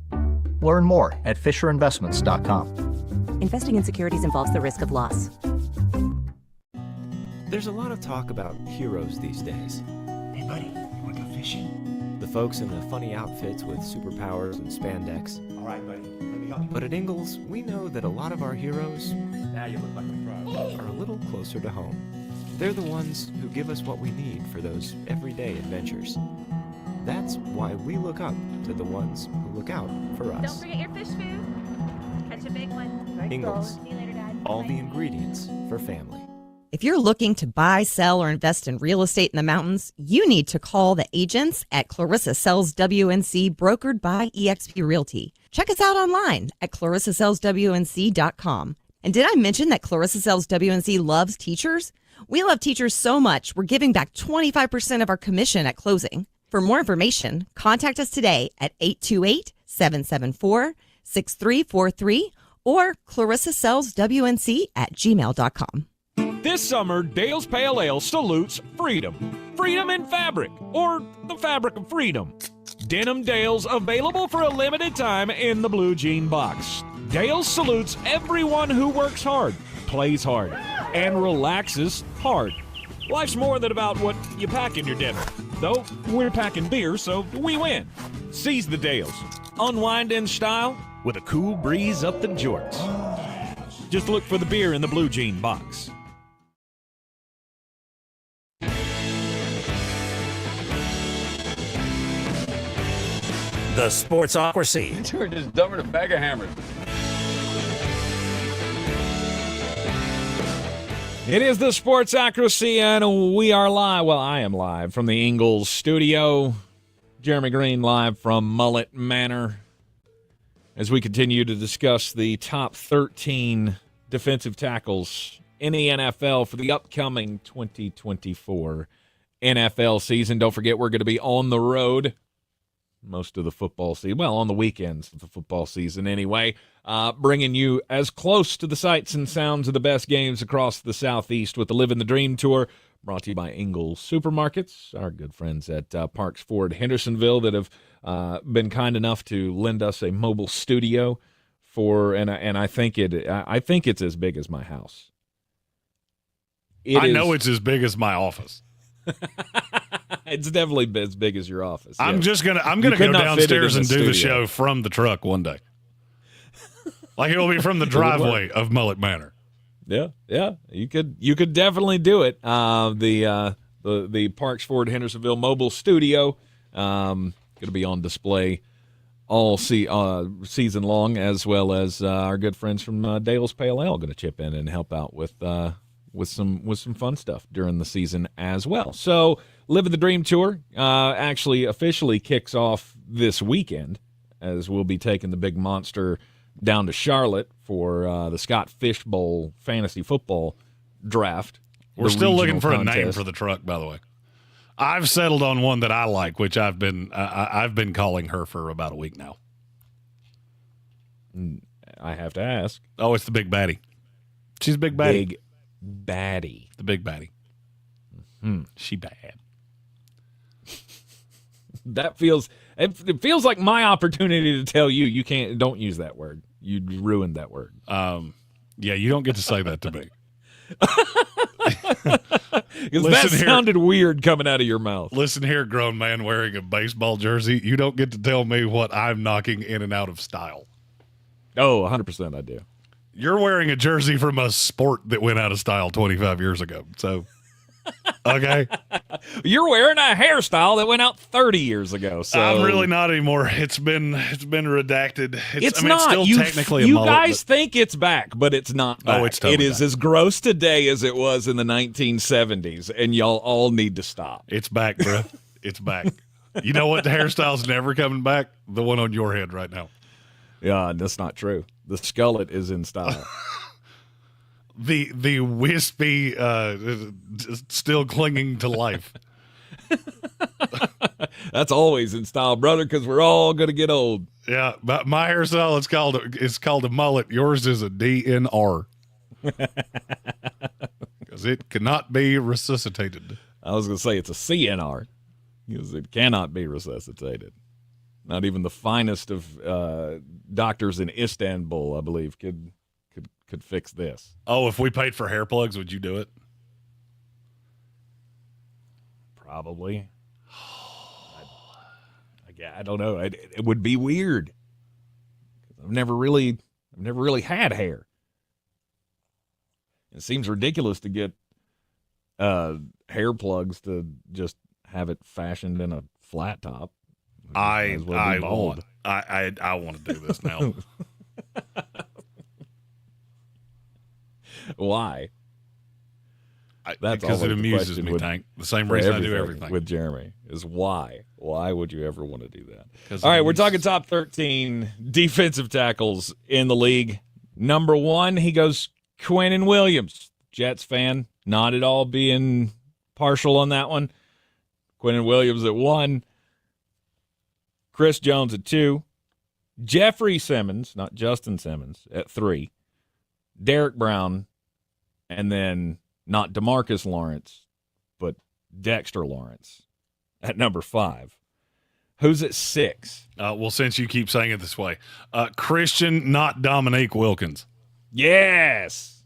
Learn more at FisherInvestments.com. Investing in securities involves the risk of loss. There's a lot of talk about heroes these days. Hey, buddy, you want to go fishing? The folks in the funny outfits with superpowers and spandex. All right, buddy. Let me help you. But at Ingalls, we know that a lot of our heroes Now you look like a pro. are a little closer to home. They're the ones who give us what we need for those everyday adventures. That's why we look up to the ones who look out for us. Don't forget your fish food. Catch a big one. Ingalls, See you later, Dad. all the ingredients for family. If you're looking to buy, sell, or invest in real estate in the mountains, you need to call the agents at Clarissa Sells WNC, brokered by eXp Realty. Check us out online at clarissasellswnc.com. And did I mention that Clarissa Sells WNC loves teachers? We love teachers so much, we're giving back 25% of our commission at closing. For more information, contact us today at 828-774-6343 or clarissasellswnc@gmail.com. This summer, Dale's Pale Ale salutes freedom. Freedom in fabric, or the fabric of freedom. Denim Dale's available for a limited time in the blue jean box. Dale's salutes everyone who works hard, plays hard, and relaxes hard. Life's more than about what you pack in your dinner. Though we're packing beer, so we win. Seize the Dales. Unwind in style with a cool breeze up the jorts. Just look for the beer in the blue jean box. The Sportsocracy. You're just dumber than a bag of hammers. It is the Sportsocracy, and we are live. Well, I am live from the Ingalls studio. Jeremy Greene live from Mullet Manor as we continue to discuss the top 13 defensive tackles in the NFL for the upcoming 2024 NFL season. Don't forget, we're going to be on the road most of the football season. Well, on the weekends of the football season anyway. Bringing you as close to the sights and sounds of the best games across the Southeast with the Living the Dream Tour, brought to you by Ingalls Supermarkets, our good friends at Parks Ford Hendersonville that have been kind enough to lend us a mobile studio for, and I think it's as big as my house. I know it's as big as my office. It's definitely as big as your office. I'm gonna go downstairs and do the show from the truck one day. Like it'll be from the driveway of Mullet Manor. Yeah, you could definitely do it. The Parks Ford Hendersonville mobile studio going to be on display all season long, as well as our good friends from Dale's Pale Ale going to chip in and help out with some fun stuff during the season as well. So, Living the Dream Tour actually officially kicks off this weekend, as we'll be taking the big monster down to Charlotte for the Scott Fish Bowl fantasy football draft. We're still looking for a name for the truck, by the way. I've settled on one that I like, which I've been calling her for about a week now. I have to ask. Oh, it's the Big Baddie. She's Big Baddie. Big Baddie. The Big Baddie. She bad. It feels like my opportunity to tell you don't use that word. You ruined that word. Yeah, you don't get to say that to me. Because that sounded weird coming out of your mouth. Listen here, grown man wearing a baseball jersey. You don't get to tell me what I'm knocking in and out of style. Oh, 100% I do. You're wearing a jersey from a sport that went out of style 25 years ago. So, okay. You're wearing a hairstyle that went out 30 years ago. So I'm really not anymore. It's been redacted. It's not. It's still technically a mullet. You guys think it's back, but it's not back. Oh, it's totally It is back. as gross today as it was in the 1970s, and y'all all need to stop. It's back, bro. It's back. You know what? The hairstyle's never coming back? The one on your head right now. Yeah, that's not true. The skullet is in style. The wispy, still clinging to life. That's always in style, brother, because we're all going to get old. Yeah, but my hairstyle is called a mullet. Yours is a DNR. Because it cannot be resuscitated. I was going to say it's a CNR, because it cannot be resuscitated. Not even the finest of doctors in Istanbul, I believe, could fix this. Oh, if we paid for hair plugs, would you do it? Probably. I don't know. It would be weird. I've never really had hair. It seems ridiculous to get hair plugs to just have it fashioned in a flat top. I want to do this now. Why? That's because it amuses me, Tank. The same reason I do everything with Jeremy is why. Why would you ever want to do that? All right, we're talking top 13 defensive tackles in the league. Number 1, he goes Quinnen Williams. Jets fan, not at all being partial on that one. Quinnen Williams at 1. Chris Jones at 2. Jeffrey Simmons, not Justin Simmons, at 3. Derek Brown, and then not DeMarcus Lawrence, but Dexter Lawrence at number 5. Who's at 6? Well, since you keep saying it this way, Christian, not Dominique Wilkins. Yes.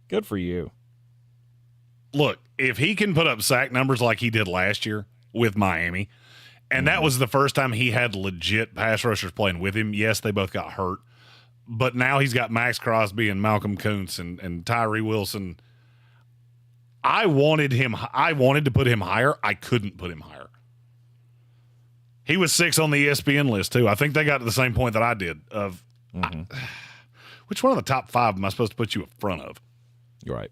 Good for you. Look, if he can put up sack numbers like he did last year with Miami, and that was the first time he had legit pass rushers playing with him. Yes, they both got hurt. But now he's got Max Crosby and Malcolm Kuntz and Tyree Wilson. I wanted to put him higher. I couldn't put him higher. He was 6 on the ESPN list, too. I think they got to the same point that I did. Which one of the top 5 am I supposed to put you in front of? You're right.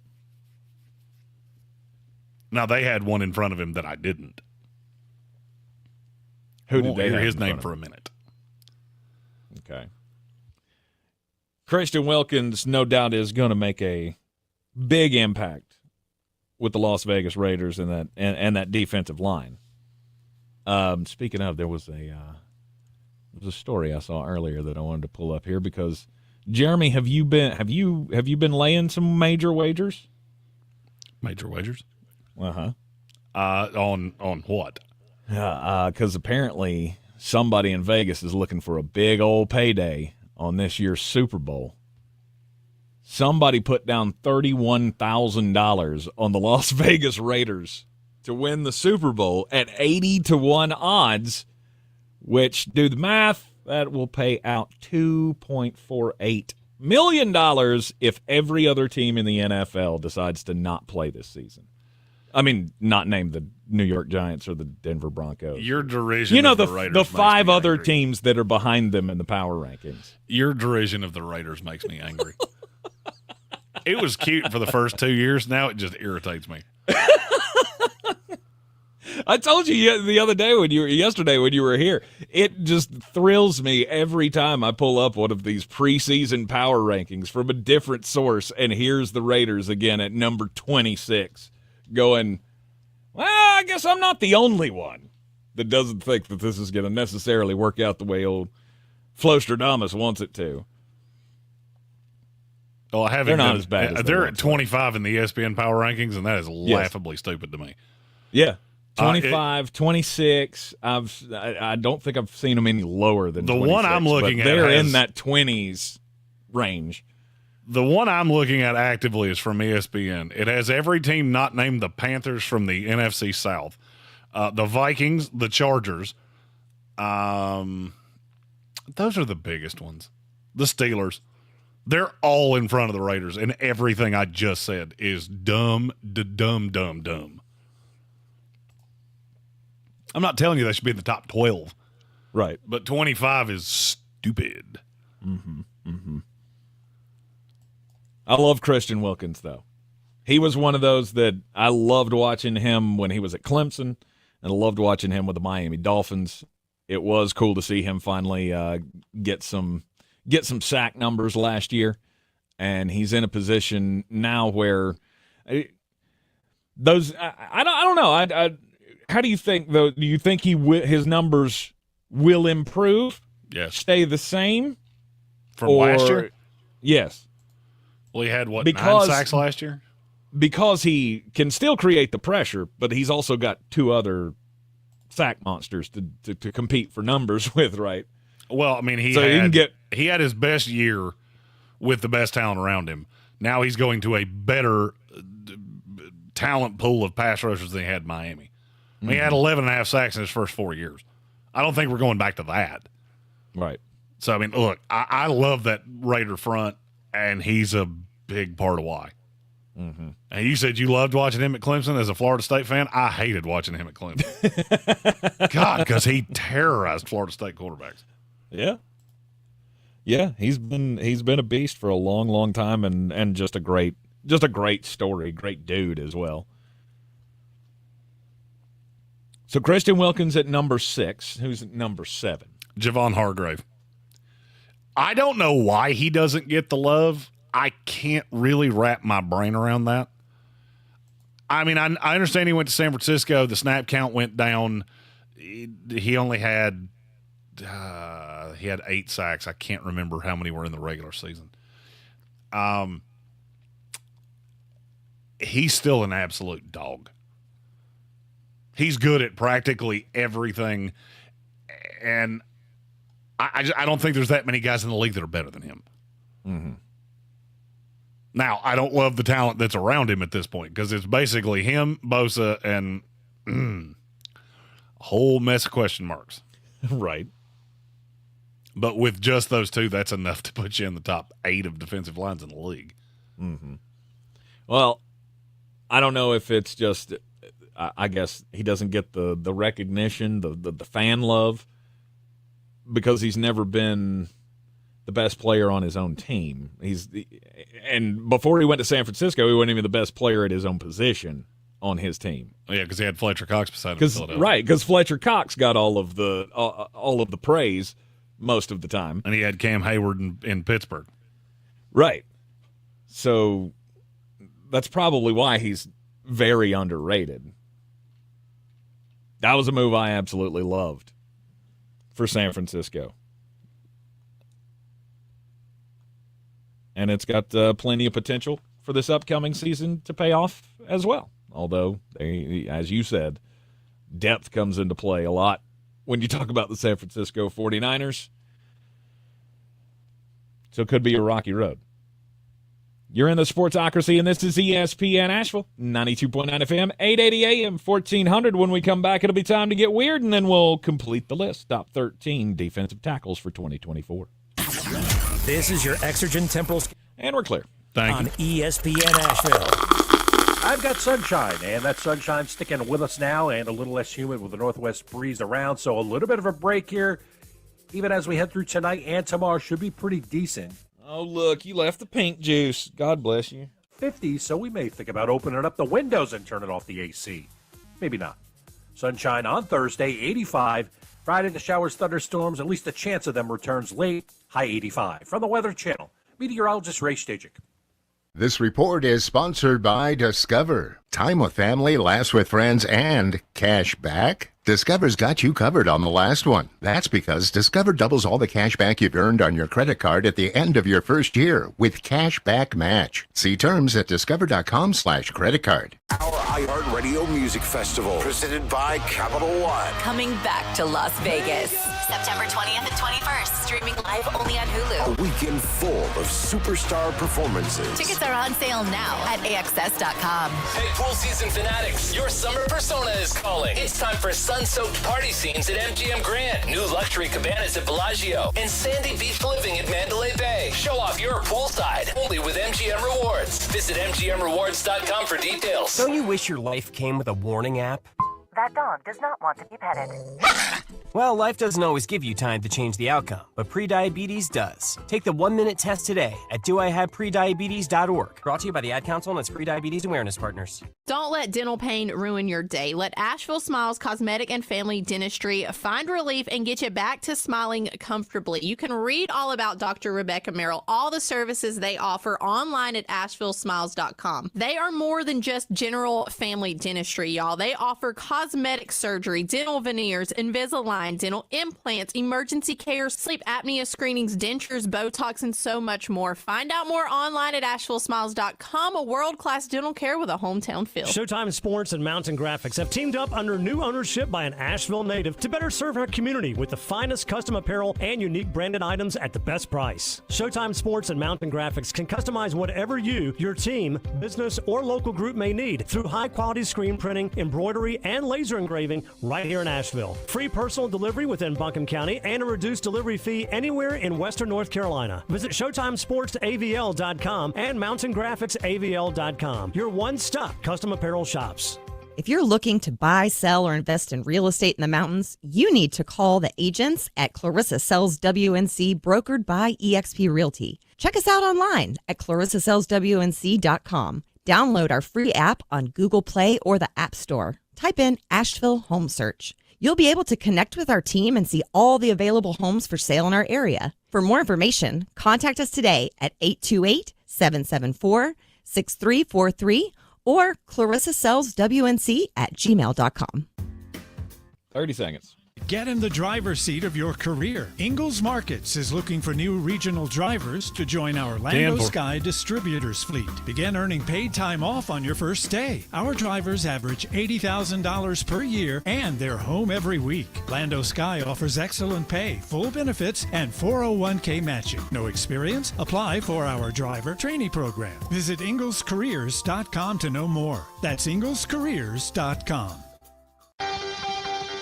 Now, they had one in front of him that I didn't. Who did they hear have his in name front for of a minute? Okay. Christian Wilkins, no doubt, is going to make a big impact with the Las Vegas Raiders and that defensive line. Speaking of, there was a story I saw earlier that I wanted to pull up here because Jeremy, have you been laying some major wagers? Major wagers? Uh-huh. On what? Because apparently somebody in Vegas is looking for a big old payday on this year's Super Bowl. Somebody put down $31,000 on the Las Vegas Raiders to win the Super Bowl at 80-1 odds, which, do the math, that will pay out $2.48 million if every other team in the NFL decides to not play this season. I mean, not name the New York Giants or the Denver Broncos. Your derision of the Raiders the 5 other angry. teams that are behind them in the power rankings. Your derision of the Raiders makes me angry. It was cute for the first 2 years. Now it just irritates me. I told you the other day yesterday when you were here, it just thrills me every time I pull up one of these preseason power rankings from a different source, and here's the Raiders again at number 26 going, well, I guess I'm not the only one that doesn't think that this is going to necessarily work out the way old Flostradamus wants it to. Well, they're not as bad as they're at 25 in the ESPN power rankings, and that is laughably stupid to me. Yeah. 25, 26. I don't think I've seen them any lower than the 26, one I'm looking at. They're in that 20s range. The one I'm looking at actively is from ESPN. It has every team not named the Panthers from the NFC South, the Vikings, the Chargers. Those are the biggest ones. The Steelers. They're all in front of the Raiders, and everything I just said is dumb. I'm not telling you they should be in the top 12. Right. But 25 is stupid. Mm-hmm. Mm-hmm. I love Christian Wilkins, though. He was one of those that I loved watching him when he was at Clemson, and I loved watching him with the Miami Dolphins. It was cool to see him finally get some sack numbers last year, and he's in a position now where those I don't know. How do you think, though? Do you think his numbers will improve? Yes. Stay the same? From last year? Yes. Well, he had, 9 sacks last year? Because he can still create the pressure, but he's also got 2 other sack monsters to compete for numbers with, right? Well, I mean, he had his best year with the best talent around him. Now he's going to a better talent pool of pass rushers than he had in Miami. He had 11.5 sacks in his first 4 years. I don't think we're going back to that. Right. So, I mean, look, I love that Raider front, and he's a big part of why. Mm-hmm. And you said you loved watching him at Clemson as a Florida State fan. I hated watching him at Clemson. God, because he terrorized Florida State quarterbacks. Yeah. Yeah, he's been a beast for a long, long time, and just a great story, great dude as well. So Christian Wilkins at number 6. Who's at number 7? Javon Hargrave. I don't know why he doesn't get the love. I can't really wrap my brain around that. I mean, I understand he went to San Francisco. The snap count went down. He only had 8 sacks. I can't remember how many were in the regular season. He's still an absolute dog. He's good at practically everything, and I don't think there's that many guys in the league that are better than him. Mm-hmm. Now, I don't love the talent that's around him at this point because it's basically him, Bosa, and a whole mess of question marks. Right. But with just those two, that's enough to put you in the top 8 of defensive lines in the league. Mm-hmm. Well, I don't know if it's just, I guess he doesn't get the recognition, the fan love, because he's never been the best player on his own team. And before he went to San Francisco, he wasn't even the best player at his own position on his team. Yeah, because he had Fletcher Cox beside him in Philadelphia. Right, because Fletcher Cox got all of the praise most of the time. And he had Cam Hayward in Pittsburgh. Right. So that's probably why he's very underrated. That was a move I absolutely loved for San Francisco. And it's got plenty of potential for this upcoming season to pay off as well. Although, as you said, depth comes into play a lot when you talk about the San Francisco 49ers. So it could be a rocky road. You're in the Sportsocracy, and this is ESPN Asheville, 92.9 FM, 880 AM, 1400. When we come back, it'll be time to get weird, and then we'll complete the list. Top 13 defensive tackles for 2024. This is your Exergen Temporal. And we're clear. On ESPN Asheville. I've got sunshine, and that sunshine's sticking with us now, and a little less humid with the northwest breeze around, so a little bit of a break here. Even as we head through tonight and tomorrow, should be pretty decent. Oh, look, you left the pink juice. God bless you. 50, so we may think about opening up the windows and turning off the AC. Maybe not. Sunshine on Thursday, 85. Friday, the showers, thunderstorms, at least a chance of them returns late, high 85. From the Weather Channel, meteorologist Ray Stajic. This report is sponsored by Discover. Time with family, laughs with friends, and cash back. Discover's got you covered on the last one. That's because Discover doubles all the cash back you've earned on your credit card at the end of your first year with Cash Back Match. See terms at discover.com/creditcard. Our iHeartRadio Music Festival, presented by Capital One. Coming back to Las Vegas, September 20th and 21st, streaming live only on Hulu. A weekend full of superstar performances. Tickets are on sale now at AXS.com. Hey, pool season fanatics, your summer persona is calling. It's time for sun-soaked party scenes at MGM Grand, new luxury cabanas at Bellagio, and sandy beach living at Mandalay Bay. Show off your poolside, only with MGM Rewards. Visit MGMRewards.com for details. Don't you wish your life came with a warning app? That dog does not want to be petted. Well, life doesn't always give you time to change the outcome, but prediabetes does. Take the 1-minute test today at doihaveprediabetes.org. Brought to you by the Ad Council and its Prediabetes Awareness Partners. Don't let dental pain ruin your day. Let Asheville Smiles Cosmetic and Family Dentistry find relief and get you back to smiling comfortably. You can read all about Dr. Rebecca Merrill, all the services they offer online at AshevilleSmiles.com. They are more than just general family dentistry, y'all. They offer cosmetic surgery, dental veneers, Invisalign, dental implants, emergency care, sleep apnea screenings, dentures, Botox, and so much more. Find out more online at AshevilleSmiles.com, a world-class dental care with a hometown feel. Showtime Sports and Mountain Graphics have teamed up under new ownership by an Asheville native to better serve our community with the finest custom apparel and unique branded items at the best price. Showtime Sports and Mountain Graphics can customize whatever you, your team, business, or local group may need through high-quality screen printing, embroidery, and laser engraving right here in Asheville. Free personal delivery within Buncombe County and a reduced delivery fee anywhere in Western North Carolina. Visit ShowtimeSportsAVL.com and MountainGraphicsAVL.com. Your one-stop custom apparel shops. If you're looking to buy, sell, or invest in real estate in the mountains, you need to call the agents at Clarissa Sells WNC, brokered by eXp Realty. Check us out online at ClarissaSellsWNC.com. Download our free app on Google Play or the App Store. Type in Asheville Home Search. You'll be able to connect with our team and see all the available homes for sale in our area. For more information, contact us today at 828-774-6343 or ClarissaSellsWNC@gmail.com. 30 seconds. Get in the driver's seat of your career. Ingalls Markets is looking for new regional drivers to join our Lando Sky Distributors fleet. Begin earning paid time off on your first day. Our drivers average $80,000 per year and they're home every week. Lando Sky offers excellent pay, full benefits, and 401k matching. No experience? Apply for our driver trainee program. Visit inglescareers.com to know more. That's inglescareers.com.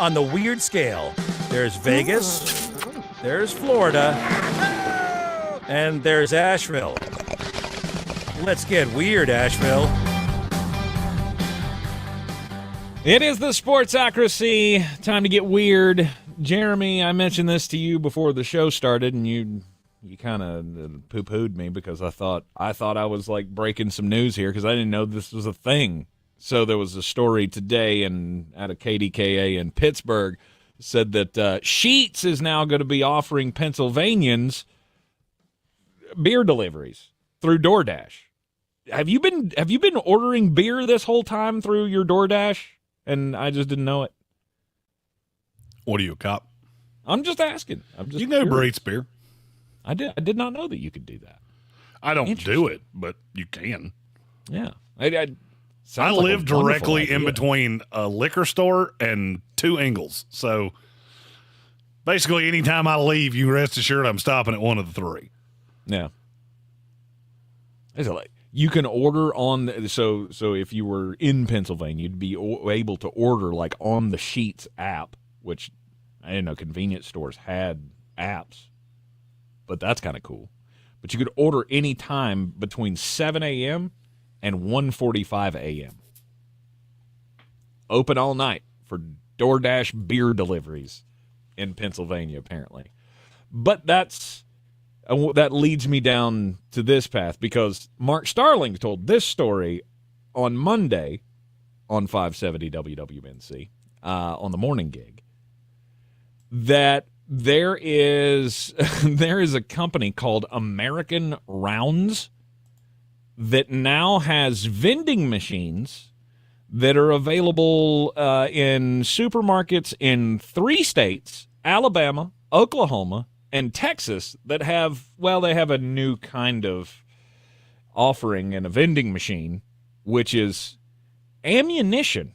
On the weird scale, there's Vegas, there's Florida, and there's Asheville. Let's get weird, Asheville. It is the Sportsocracy. Time to get weird. Jeremy, I mentioned this to you before the show started, and you kind of poo-pooed me because I thought I was like breaking some news here because I didn't know this was a thing. So there was a story today out of KDKA in Pittsburgh said that Sheetz is now going to be offering Pennsylvanians beer deliveries through DoorDash. Have you been ordering beer this whole time through your DoorDash? And I just didn't know it. What are you, a cop? I'm just asking. You can go to Breed's Beer. I did not know that you could do that. I don't do it, but you can. Yeah. I live directly in between a liquor store and two Ingalls. So basically, anytime I leave, you rest assured I'm stopping at one of the three. Yeah. You can order on so if you were in Pennsylvania, you'd be able to order like on the Sheetz app, which I didn't know convenience stores had apps, but that's kind of cool. But you could order any time between 7 a.m. and 1:45 a.m. Open all night for DoorDash beer deliveries in Pennsylvania, apparently. But that leads me down to this path because Mark Starling told this story on Monday on 570 WWNC on the morning gig that there is a company called American Rounds that now has vending machines that are available in supermarkets in 3 states, Alabama, Oklahoma, and Texas, that have a new kind of offering in a vending machine, which is ammunition.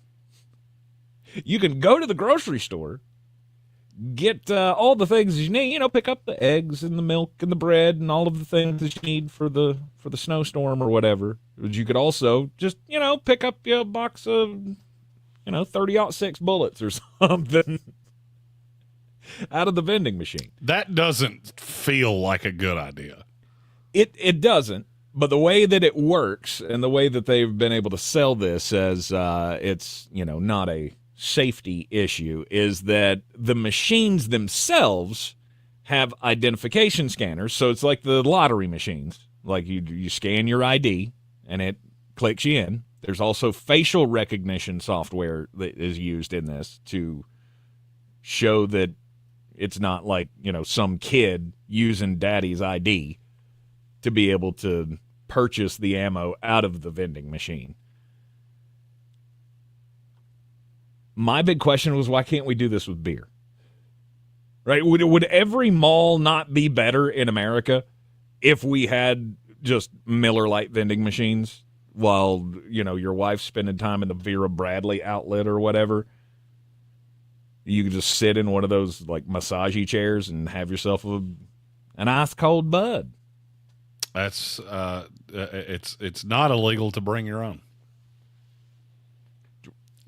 You can go to the grocery store, get all the things you need, pick up the eggs and the milk and the bread and all of the things that you need for the snowstorm or whatever. But you could also just, pick up a box of, 30-06 bullets or something out of the vending machine. That doesn't feel like a good idea. It doesn't, but the way that it works and the way that they've been able to sell this as it's, not a safety issue is that the machines themselves have identification scanners. So it's like the lottery machines. Like you scan your ID and it clicks you in. There's also facial recognition software that is used in this to show that it's not like, some kid using daddy's ID to be able to purchase the ammo out of the vending machine. My big question was, why can't we do this with beer? Right? Would every mall not be better in America if we had just Miller Lite vending machines while, your wife's spending time in the Vera Bradley outlet or whatever? You could just sit in one of those like massagey chairs and have yourself an ice cold bud. That's it's not illegal to bring your own.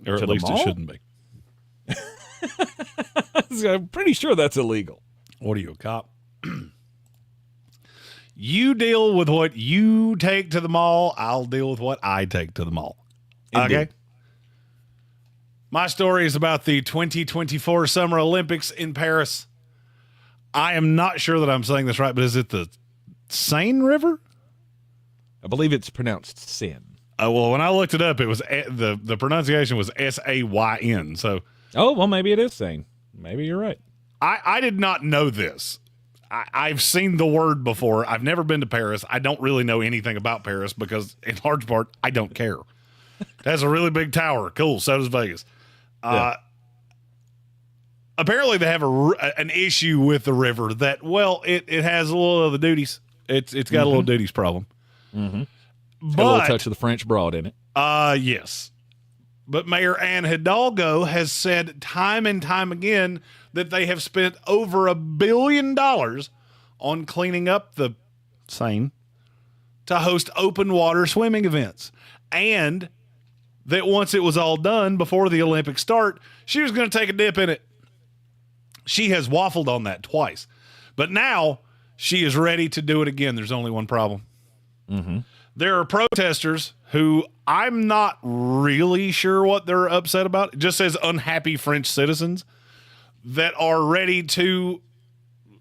Or at least it shouldn't be. I'm pretty sure that's illegal. What are you, a cop? You deal with what you take to the mall. I'll deal with what I take to the mall. Indeed. Okay? My story is about the 2024 Summer Olympics in Paris. I am not sure that I'm saying this right, but is it the Seine River? I believe it's pronounced Sin. Well, when I looked it up, it was the pronunciation was S-A-Y-N. So, oh, well, maybe it is Seine. Maybe you're right. I did not know this. I've seen the word before. I've never been to Paris. I don't really know anything about Paris because, in large part, I don't care. It has a really big tower. Cool. So does Vegas. Yeah. Apparently, they have an issue with the river that, well, it has a little of the duties. It's got a little duties problem. Mm-hmm. But, got a little touch of the French Broad in it. Yes. But Mayor Anne Hidalgo has said time and time again that they have spent over $1 billion on cleaning up the Seine to host open water swimming events. And that once it was all done, before the Olympics start, she was going to take a dip in it. She has waffled on that twice. But now she is ready to do it again. There's only one problem. Mm-hmm. There are protesters who I'm not really sure what they're upset about. It just says unhappy French citizens that are ready to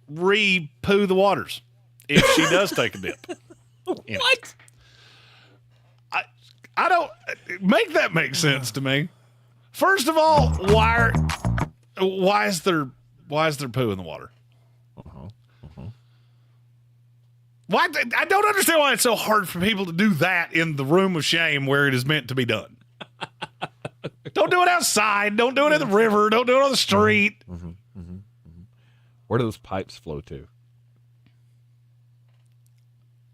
re-poo the waters if she does take a dip. What? I don't make that make sense to me. First of all, why is there poo in the water? Why? I don't understand why it's so hard for people to do that in the room of shame where it is meant to be done. Don't do it outside. Don't do it in the river. Don't do it on the street. Where do those pipes flow to?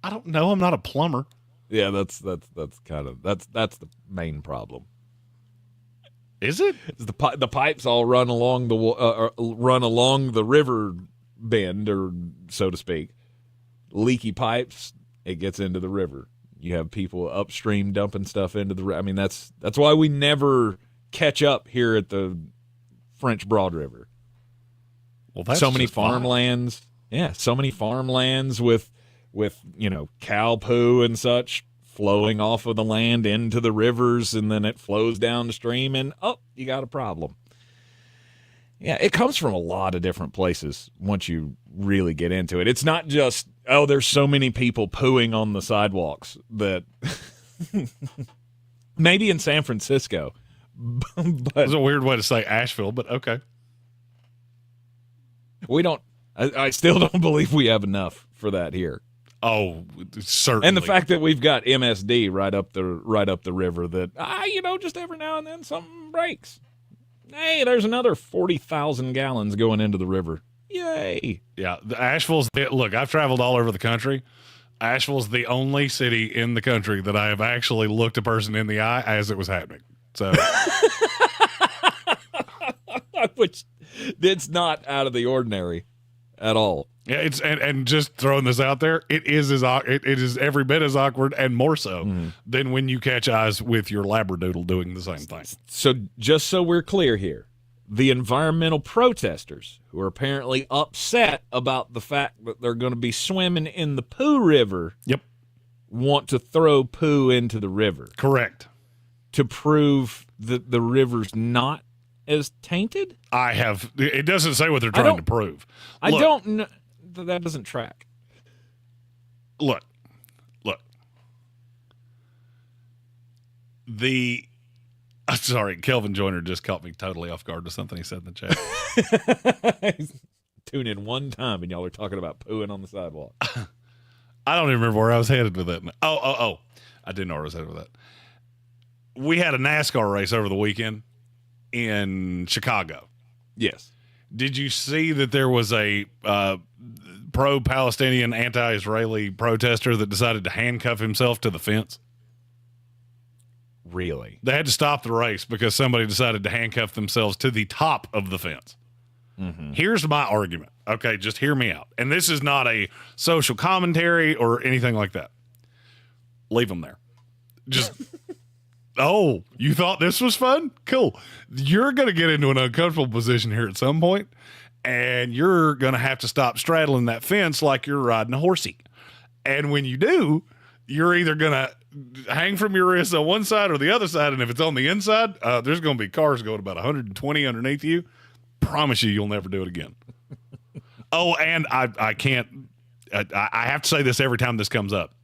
I don't know. I'm not a plumber. Yeah, that's the main problem. Is it? The pipes all run along the river bend, or so to speak. Leaky pipes, it gets into the river. You have people upstream dumping stuff into the river. I mean, that's why we never catch up here at the French Broad River. Well, that's so many just fine. farmlands. Yeah, so many farmlands with cow poo and such flowing off of the land into the rivers, and then it flows down the stream, and you got a problem. Yeah, it comes from a lot of different places once you really get into it. It's not just, there's so many people pooing on the sidewalks that maybe in San Francisco. But it's a weird way to say Asheville, but okay. We don't, I still don't believe we have enough for that here. Oh, certainly. And the fact that we've got MSD right up the river that, just every now and then something breaks. Hey, there's another 40,000 gallons going into the river. Yay. Yeah, look, I've traveled all over the country. Asheville's the only city in the country that I have actually looked a person in the eye as it was happening. So, which it's not out of the ordinary at all. Yeah, it's and just throwing this out there, it is every bit as awkward and more so than when you catch eyes with your labradoodle doing the same thing. So just so we're clear here, the environmental protesters who are apparently upset about the fact that they're going to be swimming in the poo river, want to throw poo into the river. Correct. To prove that the river's not as tainted? It doesn't say what they're trying to prove. I don't know. That doesn't track. Look. Sorry, Kelvin Joyner just caught me totally off guard with something he said in the chat. Tune in one time and y'all are talking about pooing on the sidewalk. I don't even remember where I was headed with that. Oh. I didn't know where I was headed with that. We had a NASCAR race over the weekend in Chicago. Yes. Did you see that there was a pro-Palestinian, anti-Israeli protester that decided to handcuff himself to the fence? Really? They had to stop the race because somebody decided to handcuff themselves to the top of the fence. Mm-hmm. Here's my argument. Okay, just hear me out. And this is not a social commentary or anything like that. Leave them there. Just, Oh, you thought this was fun? Cool. You're going to get into an uncomfortable position here at some point, and you're going to have to stop straddling that fence like you're riding a horsey. And when you do, you're either going to hang from your wrist on one side or the other side, and if it's on the inside, there's going to be cars going about 120 underneath you. Promise you'll never do it again. Oh, and I can't – I have to say this every time this comes up.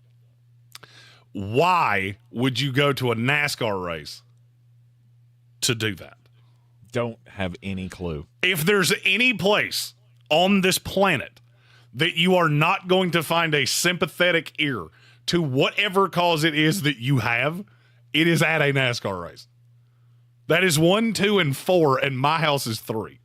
Why would you go to a NASCAR race to do that? Don't have any clue. If there's any place on this planet that you are not going to find a sympathetic ear to whatever cause it is that you have, it is at a NASCAR race. That is 1, 2, and 4, and my house is 3.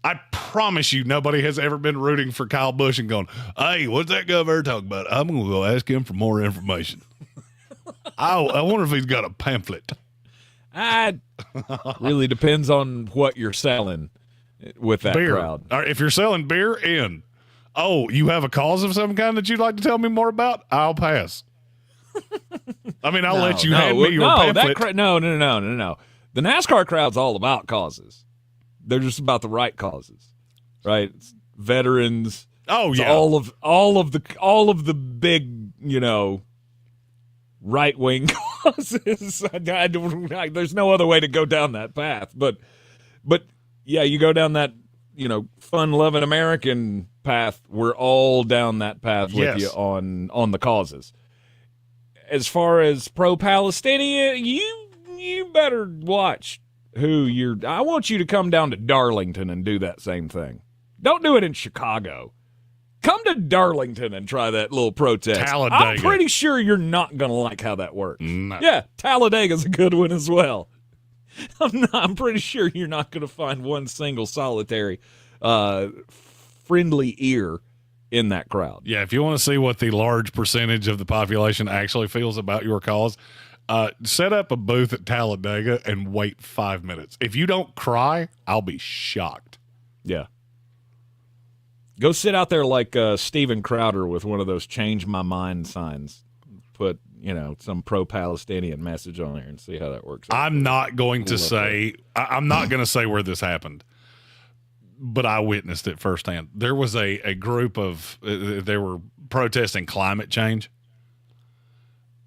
I promise you nobody has ever been rooting for Kyle Busch and going, hey, what's that guy over there talking about? I'm going to go ask him for more information. I wonder if he's got a pamphlet. Really depends on what you're selling with that beer. crowd. Or if you're selling beer in, oh, you have a cause of some kind that you'd like to tell me more about? I'll pass. I mean, I'll let you hand me your pamphlet. No. The NASCAR crowd's all about causes. They're just about the right causes, right? It's veterans. Oh yeah, all of the big, right wing causes. There's no other way to go down that path. But yeah, you go down that fun loving American path. We're all down that path with you on the causes. As far as pro-Palestinian, you better watch I want you to come down to Darlington and do that same thing. Don't do it in Chicago. Come to Darlington and try that little protest. Talladega. I'm pretty sure you're not going to like how that works. No. Yeah, Talladega's a good one as well. I'm pretty sure you're not going to find one single solitary friendly ear in that crowd. Yeah, if you want to see what the large percentage of the population actually feels about your cause, set up a booth at Talladega and wait 5 minutes. If you don't cry, I'll be shocked. Yeah. Go sit out there like Steven Crowder with one of those change my mind signs. Put, some pro-Palestinian message on there and see how that works. I'm not going to say where this happened, but I witnessed it firsthand. There was a group of they were protesting climate change.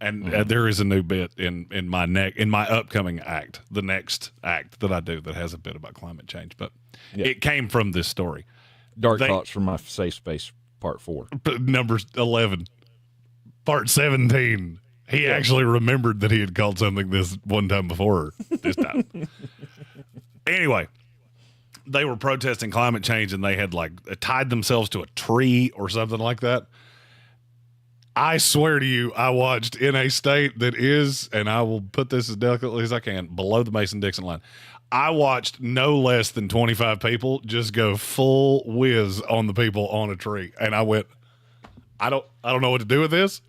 And there is a new bit in my upcoming act, the next act that I do that has a bit about climate change. But it came from this story. Dark Thoughts from My Safe Space, Part 4. Number 11, Part 17. He actually remembered that he had called something this one time before this time. Anyway, they were protesting climate change, and they had tied themselves to a tree or something like that. I swear to you, I watched in a state that is, and I will put this as delicately as I can, below the Mason-Dixon line. I watched no less than 25 people just go full whiz on the people on a tree. And I went, I don't know what to do with this.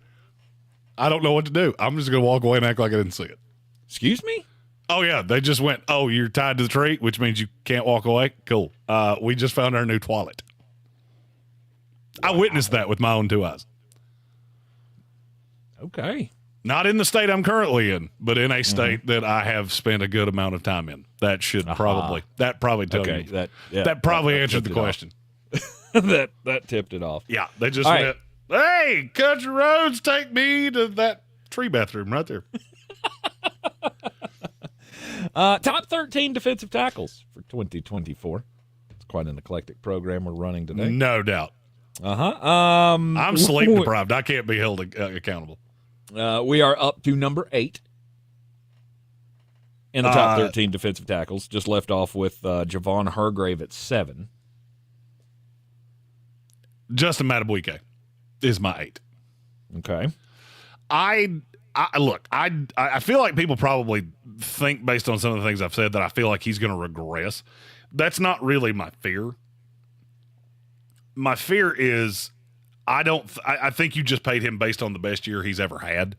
I don't know what to do. I'm just going to walk away and act like I didn't see it. Excuse me? Oh, yeah. They just went, oh, you're tied to the tree, which means you can't walk away? Cool. We just found our new toilet. Wow. I witnessed that with my own 2 eyes. Okay. Not in the state I'm currently in, but in a state that I have spent a good amount of time in. That should probably tell you. That probably answered the question. that tipped it off. Yeah, they just went, hey, country roads, take me to that tree bathroom right there. Top 13 defensive tackles for 2024. It's quite an eclectic program we're running today. No doubt. I'm sleep deprived. I can't be held accountable. We are up to number 8 in the top 13 defensive tackles. Just left off with Javon Hargrave at 7. Justin Madubuike is my 8. Okay. I feel like people probably think, based on some of the things I've said, that I feel like he's going to regress. That's not really my fear. My fear is I think you just paid him based on the best year he's ever had.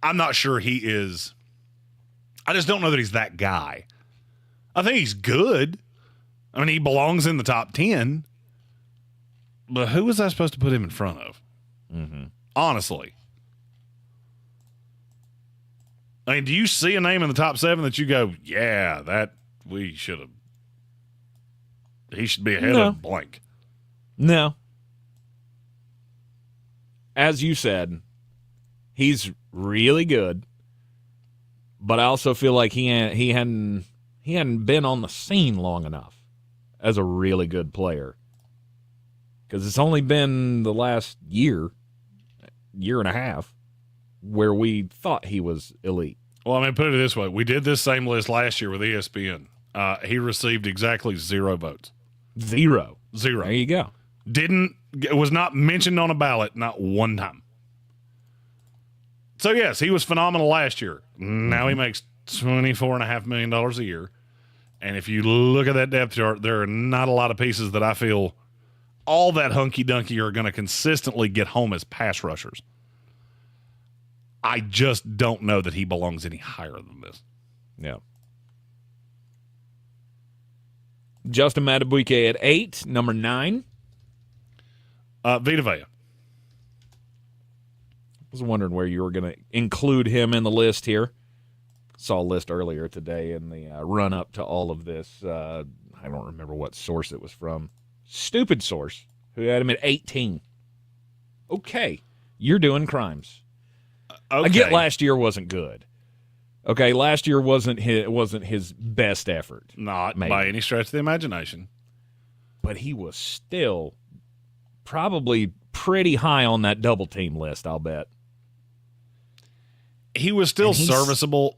I'm not sure he is. I just don't know that he's that guy. I think he's good. I mean, he belongs in the top 10. But who was I supposed to put him in front of? Mm-hmm. Honestly. I mean, do you see a name in the top 7 that you go, yeah, that we should have? He should be ahead of blank. No. As you said, he's really good, but I also feel like he hadn't been on the scene long enough as a really good player. Because it's only been the last year and a half, where we thought he was elite. Well, I mean, put it this way. We did this same list last year with ESPN. He received exactly 0 votes. Zero. There you go. Was not mentioned on a ballot, not one time. So, yes, he was phenomenal last year. Now he makes $24.5 million a year. And if you look at that depth chart, there are not a lot of pieces that I feel all that hunky-dunky are going to consistently get home as pass rushers. I just don't know that he belongs any higher than this. Yeah. Justin Madubuike at 8. Number 9. Vita Vea. I was wondering where you were going to include him in the list here. Saw a list earlier today in the run-up to all of this. I don't remember what source it was from. Stupid source, who had him at 18. Okay, you're doing crimes. Okay. I get last year wasn't good. Okay, last year wasn't his best effort. Not by any stretch of the imagination. But he was still probably pretty high on that double team list, I'll bet. He was still serviceable.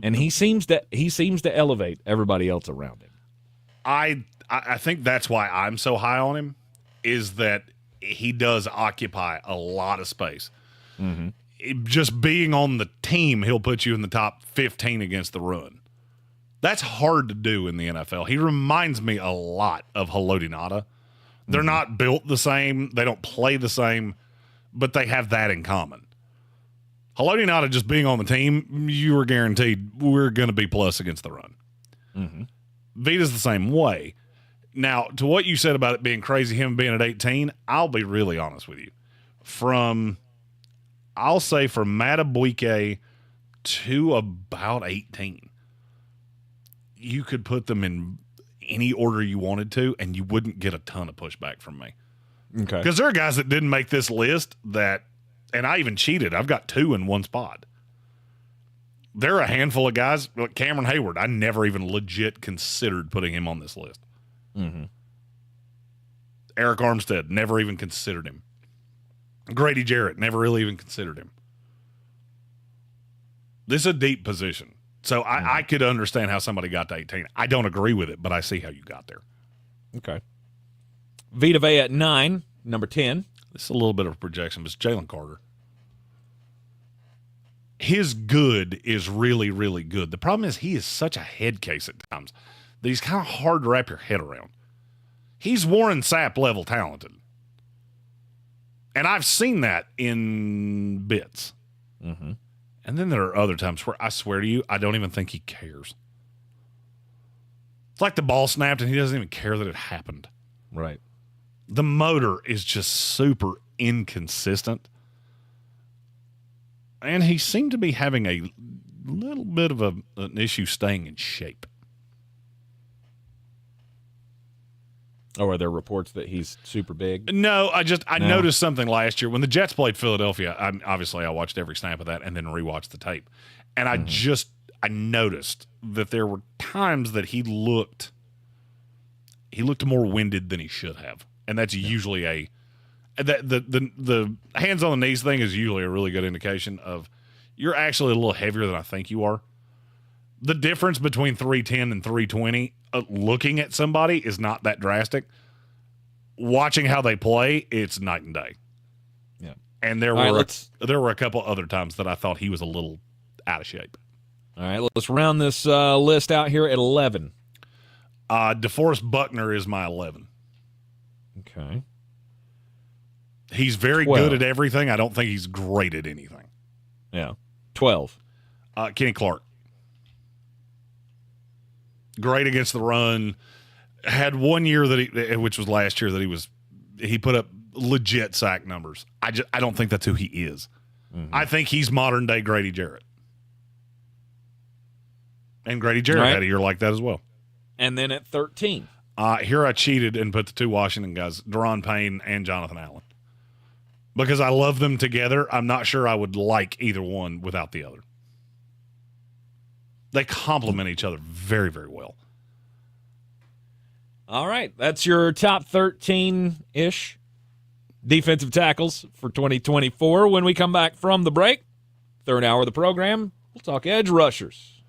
And he seems to elevate everybody else around him. I think that's why I'm so high on him, is that he does occupy a lot of space. Mm-hmm. Just being on the team, he'll put you in the top 15 against the run. That's hard to do in the NFL. He reminds me a lot of Haloti Ngata. They're not built the same. They don't play the same, but they have that in common. Haloti Ngata just being on the team, you are guaranteed we're going to be plus against the run. Mm-hmm. Vita's the same way. Now, to what you said about it being crazy, him being at 18, I'll be really honest with you. I'll say from Madubuike to about 18, you could put them in any order you wanted to, and you wouldn't get a ton of pushback from me. Okay. Because there are guys that didn't make this list that, and I even cheated. I've got 2 in one spot. There are a handful of guys, like Cameron Hayward, I never even legit considered putting him on this list. Mm-hmm. Eric Armstead, never even considered him. Grady Jarrett, never really even considered him. This is a deep position. So I could understand how somebody got to 18. I don't agree with it, but I see how you got there. Okay. Vita Vea at 9, number 10. This is a little bit of a projection, but it's Jalen Carter. His good is really, really good. The problem is he is such a head case at times that he's kind of hard to wrap your head around. He's Warren Sapp level talented. And I've seen that in bits. Mm-hmm. And then there are other times where I swear to you, I don't even think he cares. It's like the ball snapped and he doesn't even care that it happened. Right. The motor is just super inconsistent. And he seemed to be having a little bit of an issue staying in shape. Oh, are there reports that he's super big? No, I noticed something last year. When the Jets played Philadelphia, I watched every snap of that and then rewatched the tape. And I noticed that there were times that he looked more winded than he should have. And that's usually the hands on the knees thing is usually a really good indication of you're actually a little heavier than I think you are. The difference between 310 and 320, looking at somebody is not that drastic. Watching how they play, it's night and day. Yeah. And there were a couple other times that I thought he was a little out of shape. All right, let's round this list out here at 11. DeForest Buckner is my 11. Okay. He's very 12. good at everything. I don't think he's great at anything. Yeah. 12. Kenny Clark. Great against the run. Had 1 year which was last year, that he put up legit sack numbers. I don't think that's who he is. Mm-hmm. I think he's modern day Grady Jarrett. And Grady Jarrett had a year like that as well. And then at 13. Here I cheated and put the two Washington guys, Daron Payne and Jonathan Allen. Because I love them together, I'm not sure I would like either one without the other. They complement each other very, very well. All right, that's your top 13-ish defensive tackles for 2024. When we come back from the break, third hour of the program, we'll talk edge rushers.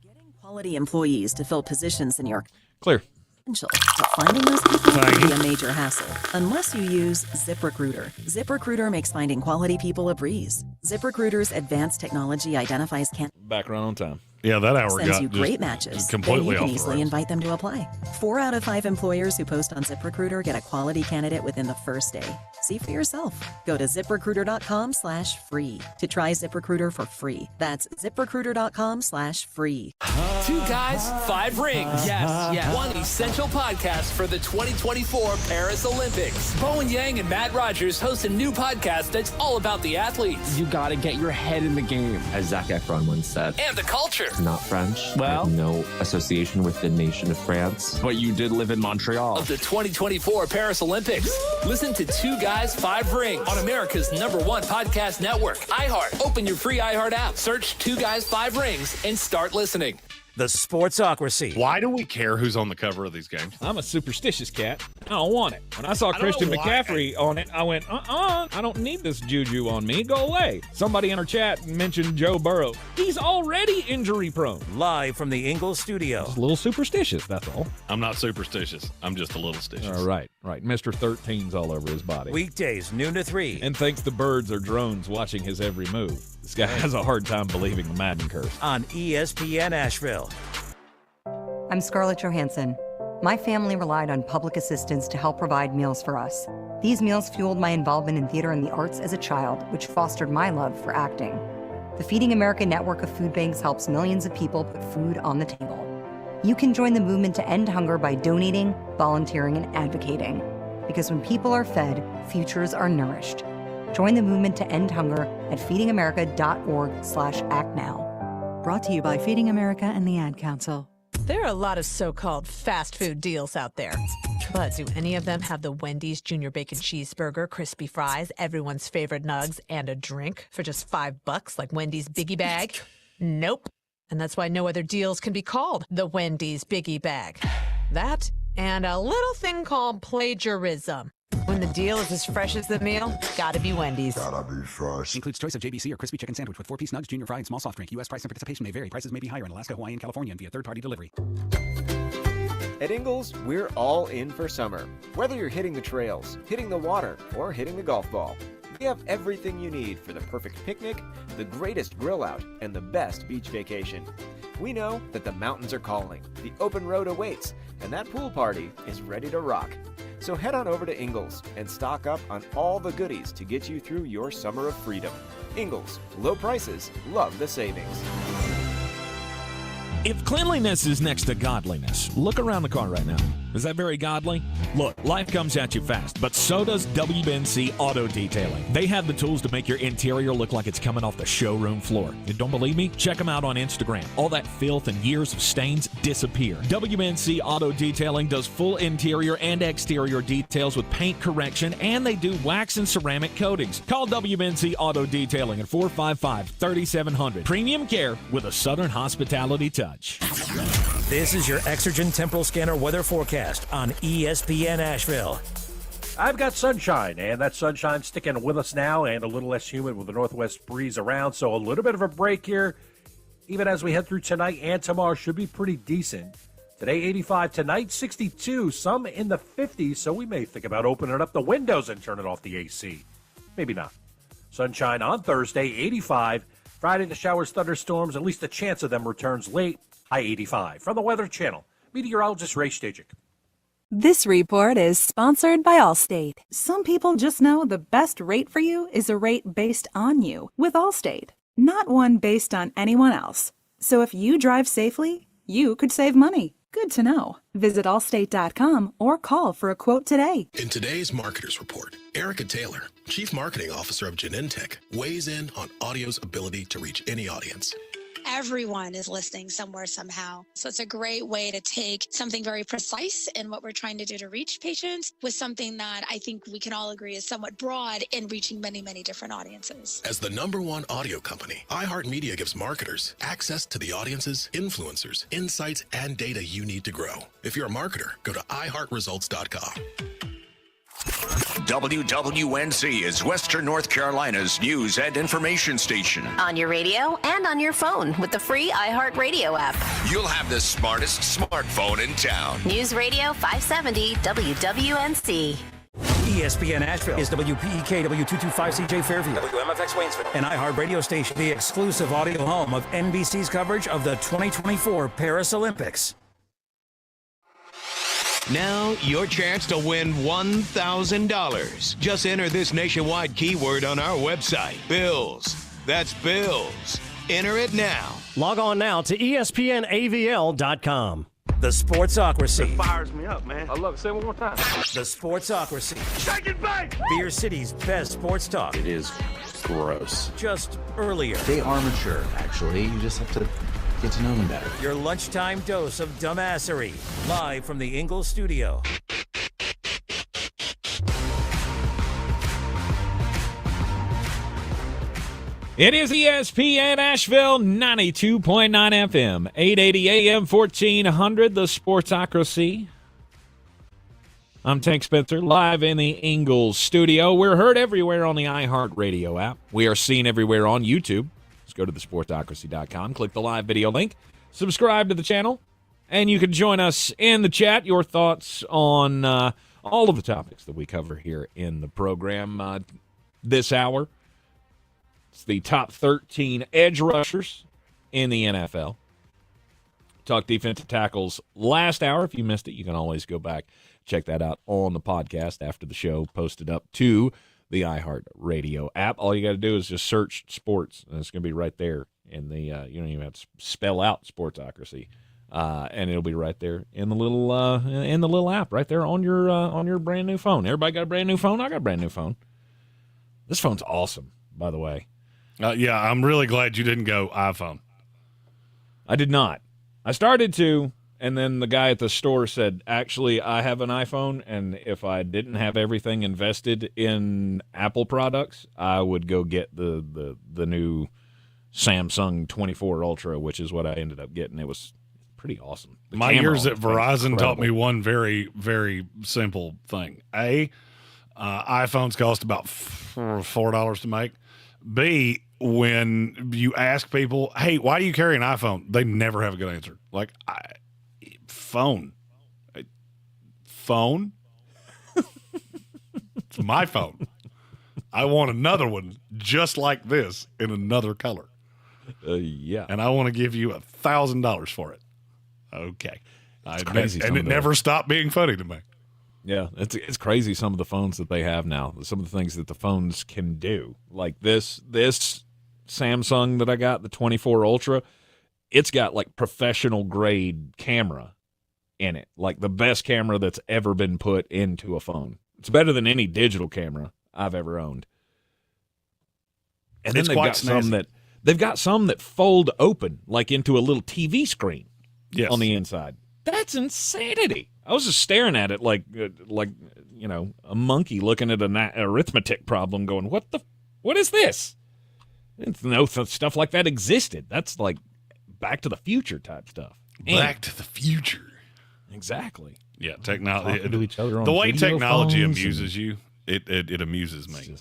Getting quality employees to fill positions in your clear. But finding those people can be a major hassle unless you use ZipRecruiter. ZipRecruiter makes finding quality people a breeze. ZipRecruiter's advanced technology identifies Back around on time. Yeah, that hour sends you great matches. Completely then you can off easily invite them to apply. 4 out of 5 employers who post on ZipRecruiter get a quality candidate within the first day. See for yourself. Go to ZipRecruiter.com/free to try ZipRecruiter for free. That's ZipRecruiter.com/free. 2 guys, 5 rings. Yes. One essential podcast for the 2024 Paris Olympics. Bowen Yang and Matt Rogers host a new podcast that's all about the athletes. You got to get your head in the game, as Zac Efron once said. And the culture. Not French. Well, I have no association with the nation of France. But you did live in Montreal. Of the 2024 Paris Olympics. Listen to 2 Guys, 5 Rings on America's #1 podcast network, iHeart. Open your free iHeart app. Search 2 Guys, 5 Rings and start listening. The Sportsocracy. Why do we care who's on the cover of these games? I'm a superstitious cat. I don't want it. When I saw Christian McCaffrey on it, I went, I don't need this juju on me. Go away. Somebody in our chat mentioned Joe Burrow. He's already injury prone. Live from the Ingles studio. Just a little superstitious, that's all. I'm not superstitious. I'm just a little stitious. All right. Mr. 13's all over his body. Weekdays, noon to 3. And thinks the birds are drones watching his every move. This guy has a hard time believing the Madden curse. On ESPN Asheville. I'm Scarlett Johansson. My family relied on public assistance to help provide meals for us. These meals fueled my involvement in theater and the arts as a child, which fostered my love for acting. The Feeding America network of food banks helps millions of people put food on the table. You can join the movement to end hunger by donating, volunteering, and advocating. Because when people are fed, futures are nourished. Join the movement to end hunger at feedingamerica.org/actnow. Brought to you by Feeding America and the Ad Council. There are a lot of so-called fast food deals out there. But do any of them have the Wendy's Junior Bacon Cheeseburger, crispy fries, everyone's favorite nugs, and a drink for just $5 like Wendy's Biggie Bag? Nope. And that's why no other deals can be called the Wendy's Biggie Bag. That and a little thing called plagiarism. When the deal is as fresh as the meal, gotta be Wendy's. Gotta be fresh. Includes choice of JBC or crispy chicken sandwich with 4-piece nugs, junior fry, and small soft drink. U.S. price and participation may vary. Prices may be higher in Alaska, Hawaii, and California and via third-party delivery. At Ingles, we're all in for summer. Whether you're hitting the trails, hitting the water, or hitting the golf ball, we have everything you need for the perfect picnic, the greatest grill out, and the best beach vacation. We know that the mountains are calling, the open road awaits, and that pool party is ready to rock. So head on over to Ingles and stock up on all the goodies to get you through your summer of freedom. Ingles, low prices, love the savings. If cleanliness is next to godliness, look around the car right now. Is that very godly? Look, life comes at you fast, but so does WNC Auto Detailing. They have the tools to make your interior look like it's coming off the showroom floor. You don't believe me? Check them out on Instagram. All that filth and years of stains disappear. WNC Auto Detailing does full interior and exterior details with paint correction, and they do wax and ceramic coatings. Call WNC Auto Detailing at 455-3700. Premium care with a Southern hospitality touch. This is your Exergen Temporal Scanner weather forecast on ESPN Asheville. I've got sunshine, and that sunshine sticking with us now and a little less humid with the northwest breeze around, so a little bit of a break here. Even as we head through tonight and tomorrow should be pretty decent. Today, 85. Tonight, 62. Some in the 50s, so we may think about opening up the windows and turning off the AC. Maybe not. Sunshine on Thursday, 85. Friday, the showers, thunderstorms, at least a chance of them returns late. High 85. From the Weather Channel, meteorologist Ray Stajic. This report is sponsored by Allstate. Some people just know the best rate for you is a rate based on you with Allstate, not one based on anyone else. So if you drive safely, you could save money. Good to know. Visit allstate.com or call for a quote today. In today's Marketers Report, Erica Taylor, Chief Marketing Officer of Genentech, weighs in on audio's ability to reach any audience. everyone is listening somewhere, somehow. So it's a great way to take something very precise in what we're trying to do to reach patients with something that I think we can all agree is somewhat broad in reaching many, many different audiences. As the #1 audio company, iHeartMedia gives marketers access to the audiences, influencers, insights, and data you need to grow. If you're a marketer, go to iHeartResults.com. WWNC is Western North Carolina's news and information station. On your radio and on your phone with the free iHeartRadio app. You'll have the smartest smartphone in town. News Radio 570 WWNC. ESPN Asheville is WPEK W225CJ Fairview, WMFX Waynesville, an iHeart radio station, the exclusive audio home of NBC's coverage of the 2024 Paris Olympics. Now, your chance to win $1,000. Just enter this nationwide keyword on our website, Bills. That's Bills. Enter it now. Log on now to ESPNAVL.com. The Sportsocracy. It fires me up, man. I love it. Say it one more time. The Sportsocracy. Shake it back! Beer City's best sports talk. It is gross. Just earlier. They are mature, actually. You just have to get to know them better. Your lunchtime dose of dumbassery. Live from the Ingalls studio. It is ESPN Asheville, 92.9 FM, 880 AM, 1400, the Sportsocracy. I'm Tank Spencer, live in the Ingalls studio. We're heard everywhere on the iHeartRadio app. We are seen everywhere on YouTube. Just go to thesportsocracy.com, click the live video link, subscribe to the channel, and you can join us in the chat. Your thoughts on all of the topics that we cover here in the program this hour. It's the top 13 edge rushers in the NFL. Talk defensive tackles last hour. If you missed it, you can always go back, check that out on the podcast after the show, posted up to the iHeartRadio app. All you got to do is just search sports, and it's going to be right there in the. You don't even have to spell out Sportsocracy, and it'll be right there in the little app right there on your brand new phone. Everybody got a brand new phone? I got a brand new phone. This phone's awesome, by the way. Yeah, I'm really glad you didn't go iPhone. I did not. I started to, and then the guy at the store said, actually, I have an iPhone, and if I didn't have everything invested in Apple products, I would go get the new Samsung 24 Ultra, which is what I ended up getting. It was pretty awesome. My years at Verizon taught me one very, very simple thing. A, iPhones cost about $4 to make. B, when you ask people, hey, why do you carry an iPhone? They never have a good answer. Like, phone. Phone? It's my phone. I want another one just like this in another color. Yeah. And I want to give you $1,000 for it. Okay. It's crazy. And it never stopped being funny to me. Yeah, it's crazy some of the phones that they have now, some of the things that the phones can do. Like this Samsung that I got, the 24 Ultra, it's got like professional grade camera in it, like the best camera that's ever been put into a phone. It's better than any digital camera I've ever owned. And then they've got some that fold open like into a little TV screen on the inside. That's insanity. I was just staring at it like a monkey looking at an arithmetic problem going, what is this? I didn't know stuff like that existed. That's like Back to the Future type stuff. Back to the Future. Exactly. Yeah, technology. To each other on the way video technology phones amuses you, it amuses me.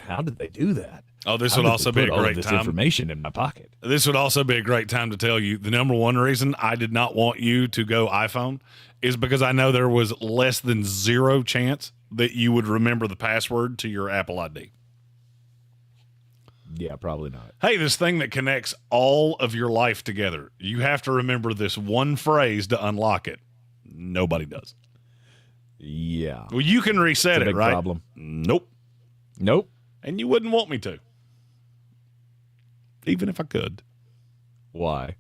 How did they do that? Oh, this would also be a great time. Information in my pocket. This would also be a great time to tell you the number one reason I did not want you to go iPhone is because I know there was less than zero chance that you would remember the password to your Apple ID. Yeah, probably not. Hey, this thing that connects all of your life together. You have to remember this one phrase to unlock it. Nobody does. Yeah. Well, you can reset it, right? Problem. Nope. And you wouldn't want me to. Even if I could. Why?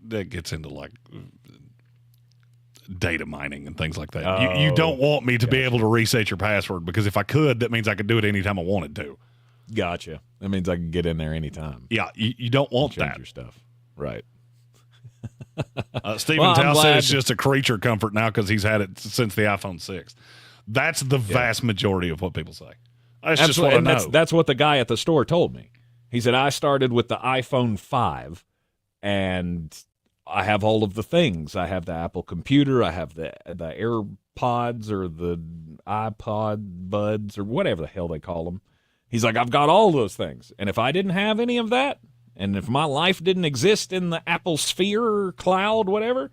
That gets into like data mining and things like that. You don't want me to be able to reset your password because if I could, that means I could do it anytime I wanted to. Gotcha. That means I can get in there anytime. Yeah, you don't want change that. Your stuff. Right. Stephen Tao said it's just a creature comfort now because he's had it since the iPhone 6. That's the vast majority of what people say. That's just what I know. That's what the guy at the store told me. He said, I started with the iPhone 5, and I have all of the things. I have the Apple computer. I have the AirPods or the iPod buds or whatever the hell they call them. He's like, I've got all those things. And if I didn't have any of that, and if my life didn't exist in the Apple sphere, cloud, whatever,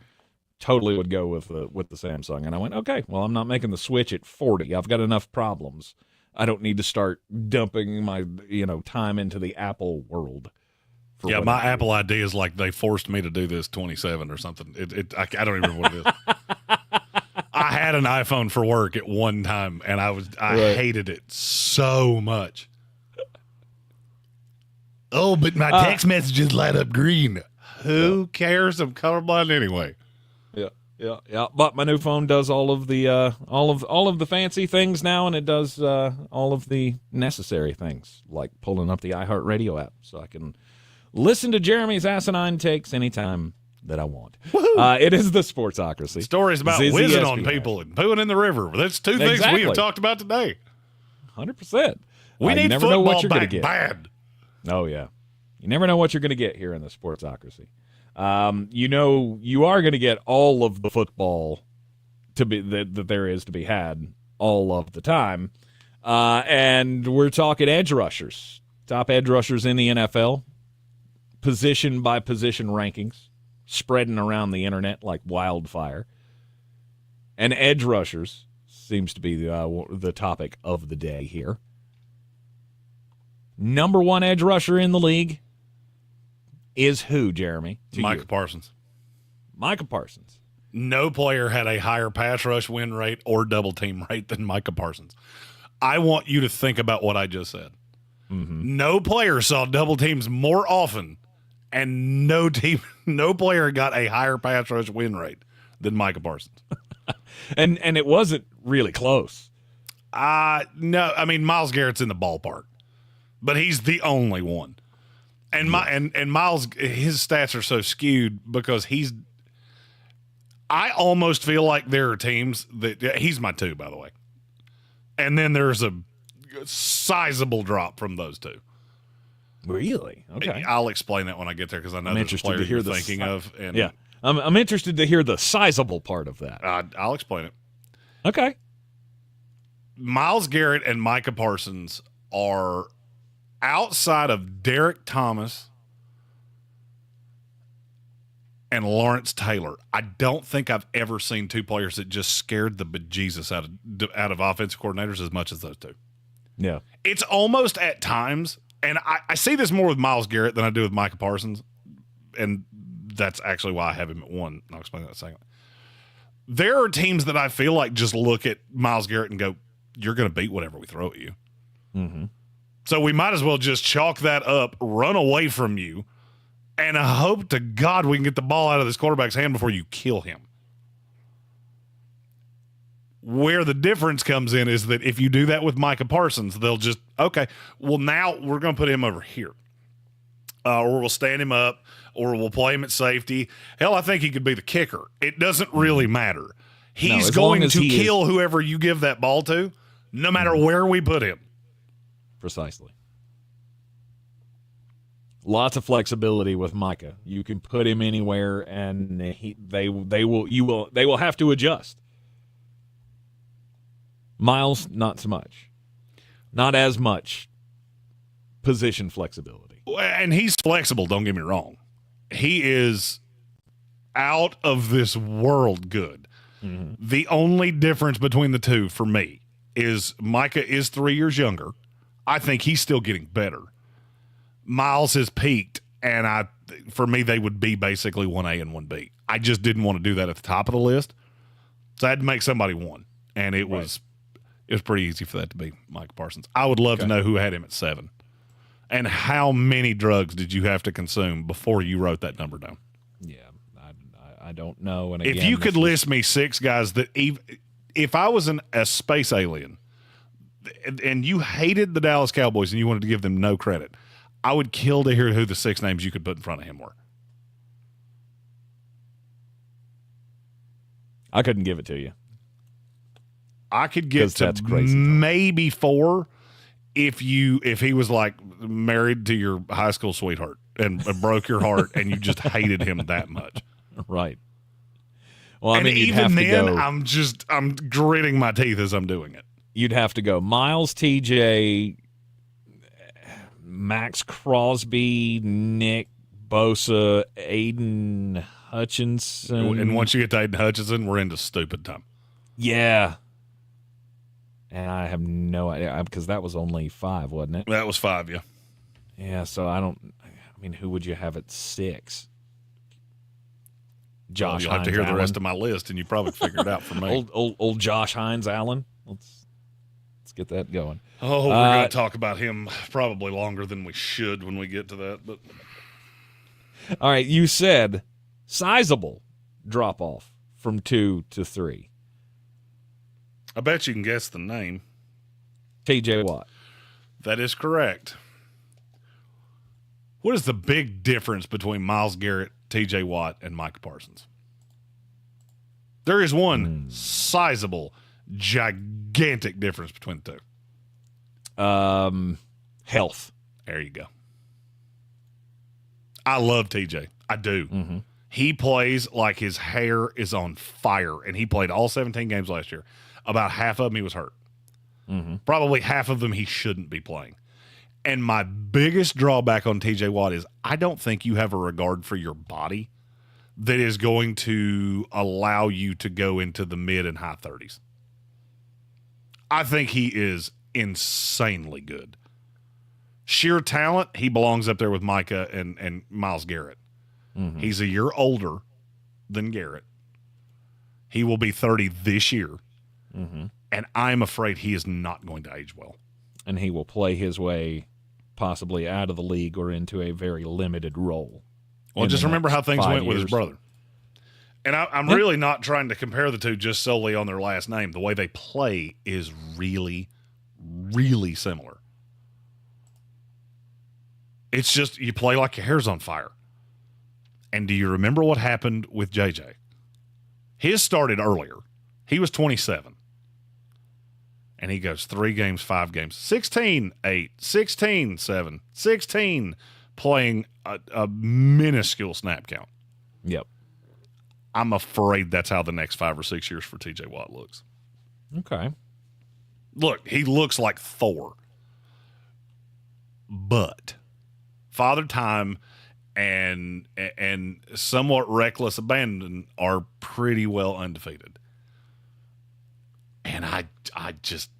totally would go with the Samsung. And I went, okay, well, I'm not making the switch at 40. I've got enough problems. I don't need to start dumping my time into the Apple world. Yeah, my Apple ID is like they forced me to do this 27 or something. I don't even remember what it is. I had an iPhone for work at one time, and I hated it so much. Oh, but my text messages light up green. Who cares? I'm colorblind anyway. Yeah. But my new phone does all of the all of the fancy things now, and it does all of the necessary things, like pulling up the iHeartRadio app, so I can listen to Jeremy's asinine takes anytime that I want. It is the Sportsocracy. Stories about Zizzy whizzing SB on people and pooing in the river. That's two things we have talked about today. 100%. We need never know what football you're gonna back get. bad. Oh, yeah. You never know what you're going to get here in the Sportsocracy. You are going to get all of the football that there is to be had all of the time. And we're talking edge rushers, top edge rushers in the NFL, position by position rankings, spreading around the internet like wildfire. And edge rushers seems to be the topic of the day here. Number one edge rusher in the league is who, Jeremy? Micah Parsons. Micah Parsons. No player had a higher pass rush win rate or double team rate than Micah Parsons. I want you to think about what I just said. Mm-hmm. No player saw double teams more often, and no player got a higher pass rush win rate than Micah Parsons. and it wasn't really close. No, I mean Myles Garrett's in the ballpark, but he's the only one. And Myles, his stats are so skewed because I almost feel like there are teams that he's my 2, by the way. And then there's a sizable drop from those 2. Really? Okay. I'll explain that when I get there because I know there's a player you're thinking of. And yeah. I'm interested to hear the sizable part of that. I'll explain it. Okay. Myles Garrett and Micah Parsons are outside of Derek Thomas and Lawrence Taylor. I don't think I've ever seen 2 players that just scared the bejesus out of offensive coordinators as much as those 2. Yeah. It's almost at times, and I see this more with Myles Garrett than I do with Micah Parsons, and that's actually why I have him at 1. I'll explain that in a second. There are teams that I feel like just look at Myles Garrett and go, you're going to beat whatever we throw at you. Mm-hmm. So we might as well just chalk that up, run away from you, and hope to God we can get the ball out of this quarterback's hand before you kill him. Where the difference comes in is that if you do that with Micah Parsons, they'll just, okay, well, now we're going to put him over here. Or we'll stand him up, or we'll play him at safety. Hell, I think he could be the kicker. It doesn't really matter. He's going to kill whoever you give that ball to, no matter where we put him. Precisely. Lots of flexibility with Micah. You can put him anywhere, and they will have to adjust. Myles, not so much. Not as much position flexibility. And he's flexible, don't get me wrong. He is out of this world good. Mm-hmm. The only difference between the 2 for me is Micah is 3 years younger. I think he's still getting better. Myles has peaked, and for me, they would be basically 1A and 1B. I just didn't want to do that at the top of the list, so I had to make somebody 1, and it was pretty easy for that to be Micah Parsons. I would love to know who had him at 7, and how many drugs did you have to consume before you wrote that number down? Yeah, I don't know. And if you could list me 6 guys that if I was a space alien and you hated the Dallas Cowboys and you wanted to give them no credit, I would kill to hear who the 6 names you could put in front of him were. I couldn't give it to you. I could get to maybe 4 if he was like married to your high school sweetheart and broke your heart and you just hated him that much. Right. Well, I and mean, even then, I'm gritting my teeth as I'm doing it. You'd have to go Myles, TJ, Max Crosby, Nick, Bosa, Aiden Hutchinson. And once you get to Aiden Hutchinson, we're into stupid time. Yeah. And I have no idea, because that was only 5, wasn't it? That was 5, yeah. Yeah, so who would you have at 6? Josh You'll have to hear the rest of my list, and you probably figure it out for me. old Josh Hines Allen. Let's get that going. Oh, we're going to talk about him probably longer than we should when we get to that. But all right, you said sizable drop off from 2 to 3. I bet you can guess the name. TJ Watt. That is correct. What is the big difference between Myles Garrett, TJ Watt, and Micah Parsons? There is one sizable, gigantic difference between the two. Health. There you go. I love TJ. I do. Mm-hmm. He plays like his hair is on fire, and he played all 17 games last year. About half of them he was hurt. Mm-hmm. Probably half of them he shouldn't be playing. And my biggest drawback on TJ Watt is I don't think you have a regard for your body that is going to allow you to go into the mid and high 30s. I think he is insanely good. Sheer talent, he belongs up there with Micah and Myles Garrett. Mm-hmm. He's a year older than Garrett. He will be 30 this year. Mm-hmm. And I'm afraid he is not going to age well. And he will play his way possibly out of the league or into a very limited role. Well, just remember how things went with his brother. And I'm really not trying to compare the two just solely on their last name. The way they play is really, really similar. It's just you play like your hair's on fire. And do you remember what happened with JJ? His started earlier. He was 27. And he goes 3 games, 5 games, 16, 8, 16, 7, 16, playing a minuscule snap count. Yep. I'm afraid that's how the next 5 or 6 years for TJ Watt looks. Okay. Look, he looks like Thor. But Father Time and somewhat reckless abandon are pretty well undefeated. And I just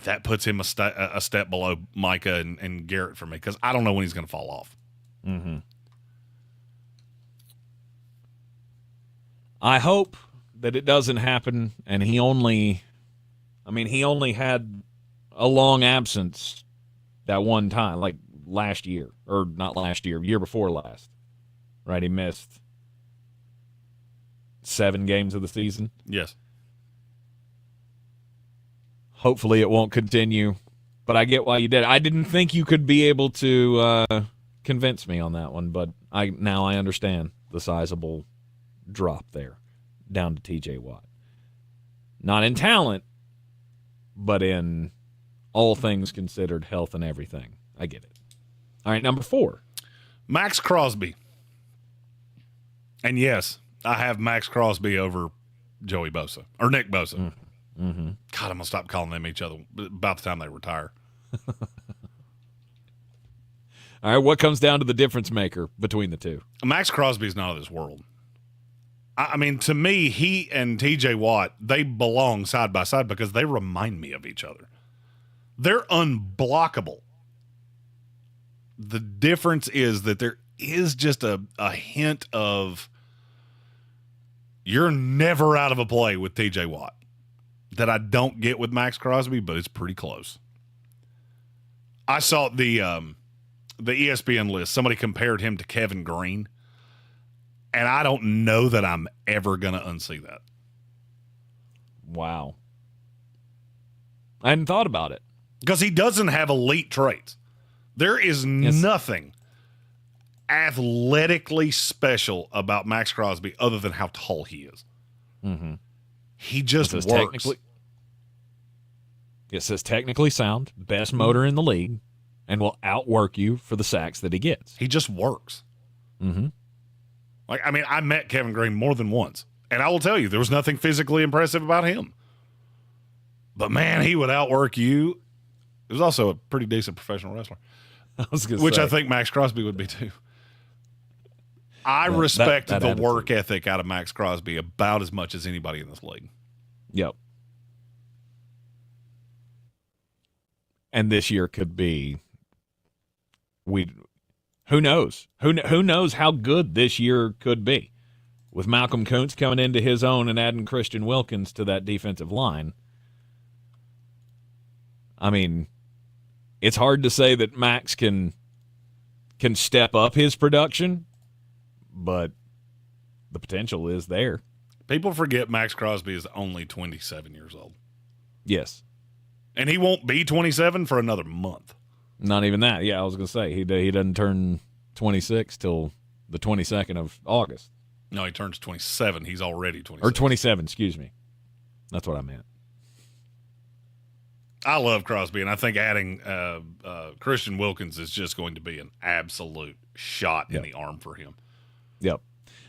that puts him a step below Micah and Garrett for me because I don't know when he's going to fall off. Mm-hmm. I hope that it doesn't happen, and he only had a long absence that one time, like last year, or not last year, year before last, right? He missed 7 games of the season. Yes. Hopefully it won't continue, but I get why you did. I didn't think you could be able to convince me on that one, but now I understand the sizable drop there down to TJ Watt. Not in talent, but in all things considered, health and everything. I get it. All right, number 4. Max Crosby. And yes, I have Max Crosby over Joey Bosa, or Nick Bosa. Mm-hmm. God, I'm going to stop calling them each other about the time they retire. All right, what comes down to the difference maker between the two? Max Crosby is not of this world. I mean, to me, he and TJ Watt, they belong side by side because they remind me of each other. They're unblockable. The difference is that there is just a hint of you're never out of a play with TJ Watt that I don't get with Max Crosby, but it's pretty close. I saw the ESPN list. Somebody compared him to Kevin Greene, and I don't know that I'm ever going to unsee that. Wow. I hadn't thought about it. Because he doesn't have elite traits. There is nothing athletically special about Max Crosby other than how tall he is. Mm-hmm. He just works. It says technically sound, best motor in the league, and will outwork you for the sacks that he gets. He just works. Mm-hmm. I met Kevin Greene more than once, and I will tell you, there was nothing physically impressive about him. But, man, he would outwork you. He was also a pretty decent professional wrestler, which I think Max Crosby would be too. I respect the work ethic out of Max Crosby about as much as anybody in this league. Yep. And this year could be who knows? Who knows how good this year could be? With Malcolm Kuntz coming into his own and adding Christian Wilkins to that defensive line. I mean, it's hard to say that Max can step up his production, but the potential is there. People forget Max Crosby is only 27 years old. Yes. And he won't be 27 for another month. Not even that. Yeah, I was going to say, he doesn't turn 26 till the 22nd of August. No, he turns 27. He's already 27. Or 27, excuse me. That's what I meant. I love Crosby, and I think adding Christian Wilkins is just going to be an absolute shot in the arm for him. Yep.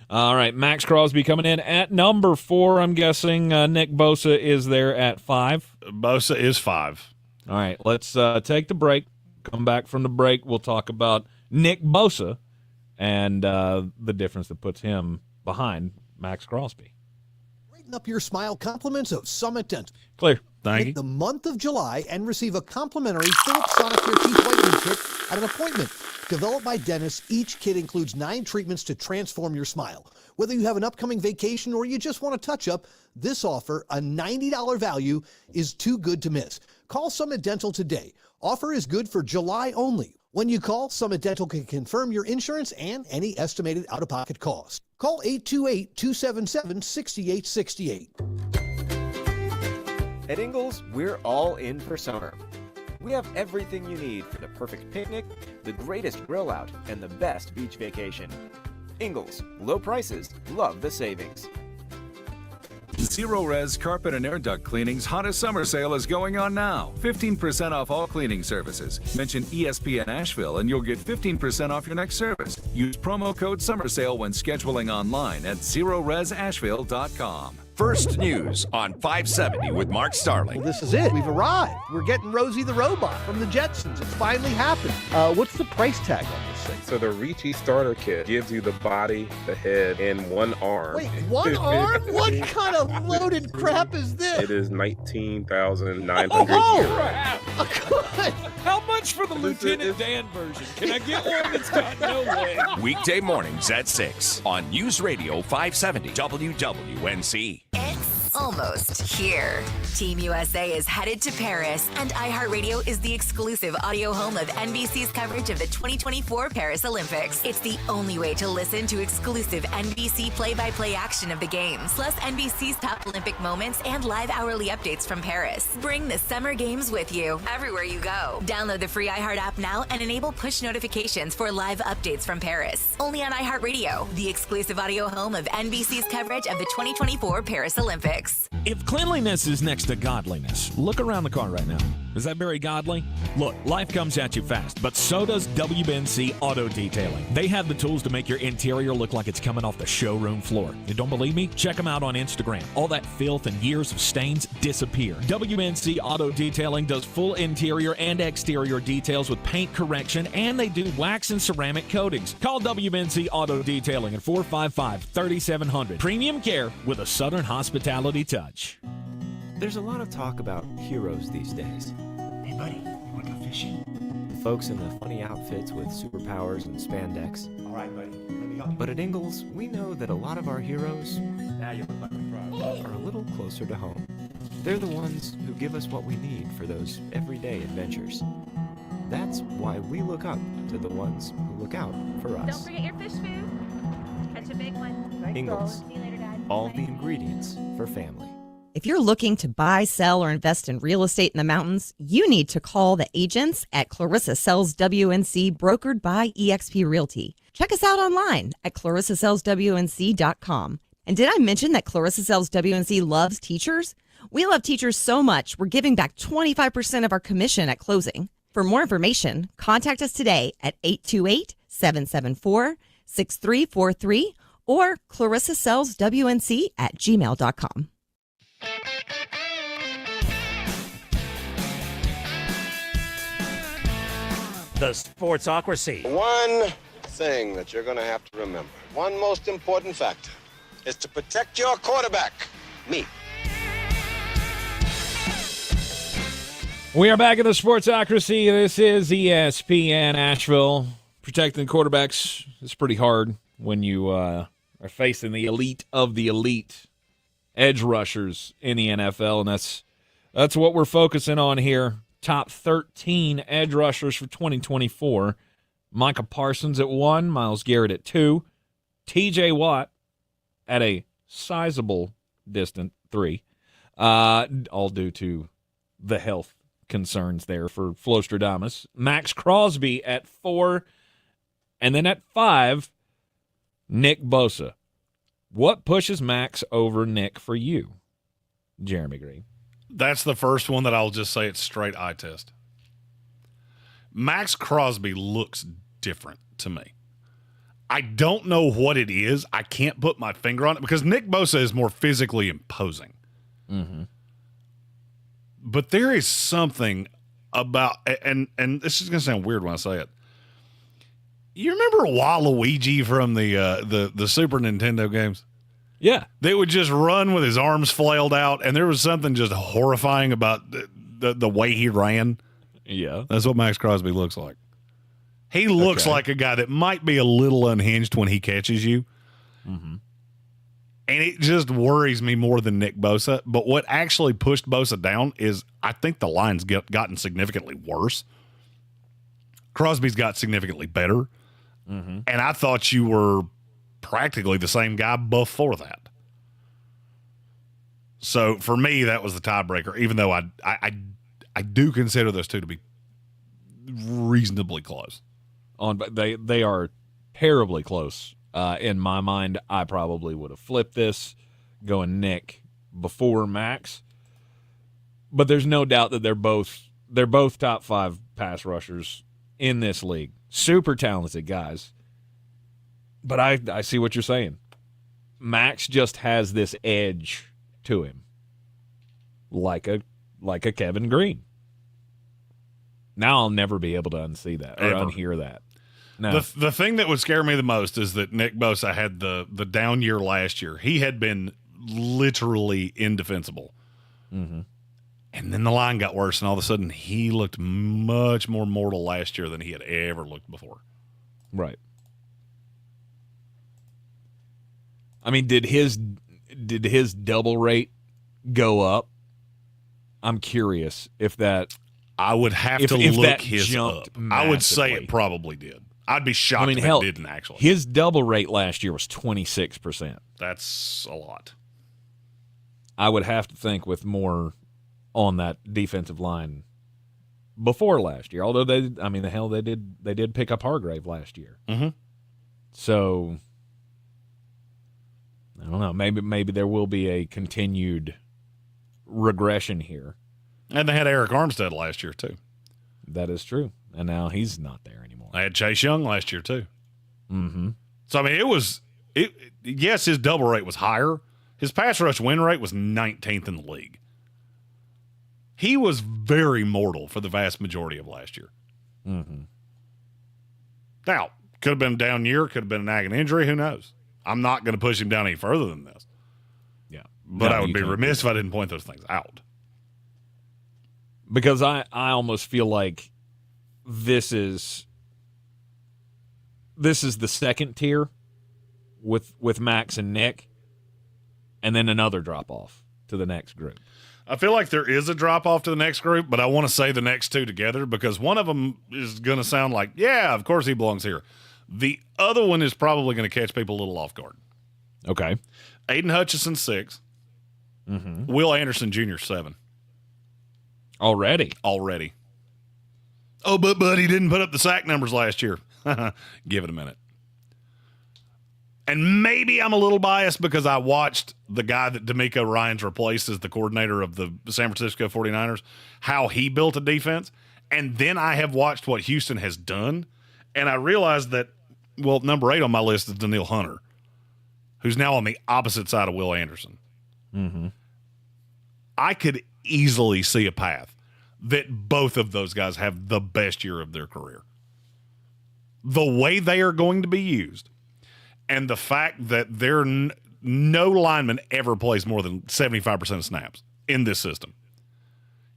All right, Max Crosby coming in at number 4, I'm guessing. Nick Bosa is there at 5. Bosa is 5. All right, let's take the break. Come back from the break. We'll talk about Nick Bosa and the difference that puts him behind Max Crosby. Brighten up your smile, compliments of Summit Dental. Clear. Thank you. The month of July and receive a complimentary Philips Sonicare Teeth Whitening Kit at an appointment. Developed by dentists, each kit includes 9 treatments to transform your smile. Whether you have an upcoming vacation or you just want a touch-up, this offer, a $90 value, is too good to miss. Call Summit Dental today. Offer is good for July only. When you call, Summit Dental can confirm your insurance and any estimated out-of-pocket cost. Call 828-277-6868. At Ingles, we're all in for summer. We have everything you need for the perfect picnic, the greatest grill out, and the best beach vacation. Ingles, low prices, love the savings. Zero Res Carpet and Air Duct Cleaning's hottest summer sale is going on now. 15% off all cleaning services. Mention ESPN Asheville and you'll get 15% off your next service. Use promo code SUMMERSALE when scheduling online at ZeroResAsheville.com. First News on 570 with Mark Starling. Well, this is it. We've arrived. We're getting Rosie the Robot from the Jetsons. It's finally happened. What's the price tag on this thing? So the Ricci Starter Kit gives you the body, the head, and one arm. Wait, one arm? What kind of loaded crap is this? It is $19,900. Oh, crap! Good. How much for the Lieutenant Dan version? Can I get one that's got no leg? Weekday mornings at 6 on News Radio 570 WWNC. It's almost here. Team USA is headed to Paris, and iHeartRadio is the exclusive audio home of NBC's coverage of the 2024 Paris Olympics. It's the only way to listen to exclusive NBC play-by-play action of the games, plus NBC's top Olympic moments and live hourly updates from Paris. Bring the Summer Games with you everywhere you go. Download the free iHeart app now and enable push notifications for live updates from Paris. Only on iHeartRadio, the exclusive audio home of NBC's coverage of the 2024 Paris Olympics. If cleanliness is next to godliness, look around the car right now. Is that very godly? Look, life comes at you fast, but so does WNC Auto Detailing. They have the tools to make your interior look like it's coming off the showroom floor. You don't believe me? Check them out on Instagram. All that filth and years of stains disappear. WNC Auto Detailing does full interior and exterior details with paint correction, and they do wax and ceramic coatings. Call WNC Auto Detailing at 455-3700. Premium care with a Southern hospitality touch. There's a lot of talk about heroes these days. Hey, buddy, you want to go fishing? Folks in the funny outfits with superpowers and spandex. All right, buddy, let me help you. But at Ingles, we know that a lot of our heroes Now you look like a pro. are a little closer to home. They're the ones who give us what we need for those everyday adventures. That's why we look up to the ones who look out for us. Don't forget your fish food. Catch a big one. Ingles, See you later, Dad. all the ingredients for family. If you're looking to buy, sell, or invest in real estate in the mountains, you need to call the agents at Clarissa Sells WNC, brokered by eXp Realty. Check us out online at clarissasellswnc.com. And did I mention that Clarissa Sells WNC loves teachers? We love teachers so much, we're giving back 25% of our commission at closing. For more information, contact us today at 828-774-6343 or clarissasellswnc@gmail.com. The Sportsocracy. One thing that you're going to have to remember, one most important factor, is to protect your quarterback, me. We are back in the Sportsocracy. This is ESPN Asheville. Protecting quarterbacks is pretty hard when you are facing the elite of the elite edge rushers in the NFL, and that's what we're focusing on here. Top 13 edge rushers for 2024. Micah Parsons at 1, Myles Garrett at 2, T.J. Watt at a sizable distant 3, all due to the health concerns there for Flostradamus. Max Crosby at 4, and then at 5, Nick Bosa. What pushes Max over Nick for you, Jeremy Greene? That's the first one that I'll just say it's straight eye test. Max Crosby looks different to me. I don't know what it is. I can't put my finger on it because Nick Bosa is more physically imposing. Mm-hmm. But there is something about, and this is going to sound weird when I say it. You remember Waluigi from the Super Nintendo games? Yeah. They would just run with his arms flailed out, and there was something just horrifying about the way he ran. Yeah. That's what Max Crosby looks like. He looks like a guy that might be a little unhinged when he catches you. Mm-hmm. And it just worries me more than Nick Bosa. But what actually pushed Bosa down is I think the line's gotten significantly worse. Crosby's got significantly better. Mm-hmm. And I thought you were practically the same guy before that. So for me, that was the tiebreaker, even though I do consider those two to be reasonably close. But they are terribly close. In my mind, I probably would have flipped this, going Nick before Max. But there's no doubt that they're both top 5 pass rushers in this league. Super talented guys. But I see what you're saying. Max just has this edge to him, like a Kevin Greene. Now I'll never be able to unsee that or unhear that. No. The thing that would scare me the most is that Nick Bosa had the down year last year. He had been literally indefensible. Mm-hmm. And then the line got worse, and all of a sudden he looked much more mortal last year than he had ever looked before. Right. I mean, did his double rate go up? I'm curious if that. I would have to look his up. I would say it probably did. I'd be shocked if it didn't actually. His double rate last year was 26%. That's a lot. I would have to think with more on that defensive line before last year. Although they did pick up Hargrave last year. Mm-hmm. So I don't know. Maybe there will be a continued regression here. And they had Eric Armstead last year too. That is true. And now he's not there anymore. They had Chase Young last year too. Mm-hmm. So I mean, yes, his double rate was higher. His pass rush win rate was 19th in the league. He was very mortal for the vast majority of last year. Mm-hmm. Now, could have been a down year, could have been an nagging injury, who knows? I'm not going to push him down any further than this. Yeah. But I would be remiss if I didn't point those things out. Because I almost feel like this is the second tier with Max and Nick, and then another drop-off to the next group. I feel like there is a drop-off to the next group, but I want to say the next two together because one of them is going to sound like, yeah, of course he belongs here. The other one is probably going to catch people a little off guard. Okay. Aiden Hutchinson, 6. Mm-hmm. Will Anderson Jr. 7. Already. Oh, but he didn't put up the sack numbers last year. Give it a minute. And maybe I'm a little biased because I watched the guy that D'Amico Ryans replaced as the coordinator of the San Francisco 49ers, how he built a defense. And then I have watched what Houston has done. And I realized that, well, number 8 on my list is Danielle Hunter, who's now on the opposite side of Will Anderson. Mm-hmm. I could easily see a path that both of those guys have the best year of their career. The way they are going to be used, and the fact that no lineman ever plays more than 75% of snaps in this system.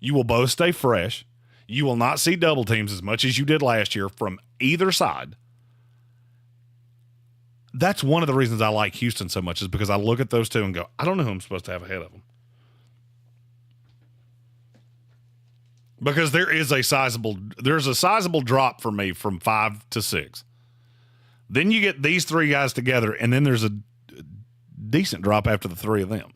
You will both stay fresh. You will not see double teams as much as you did last year from either side. That's one of the reasons I like Houston so much, is because I look at those two and go, I don't know who I'm supposed to have ahead of them. Because there's a sizable drop for me from 5 to 6. Then you get these 3 guys together, and then there's a decent drop after the 3 of them.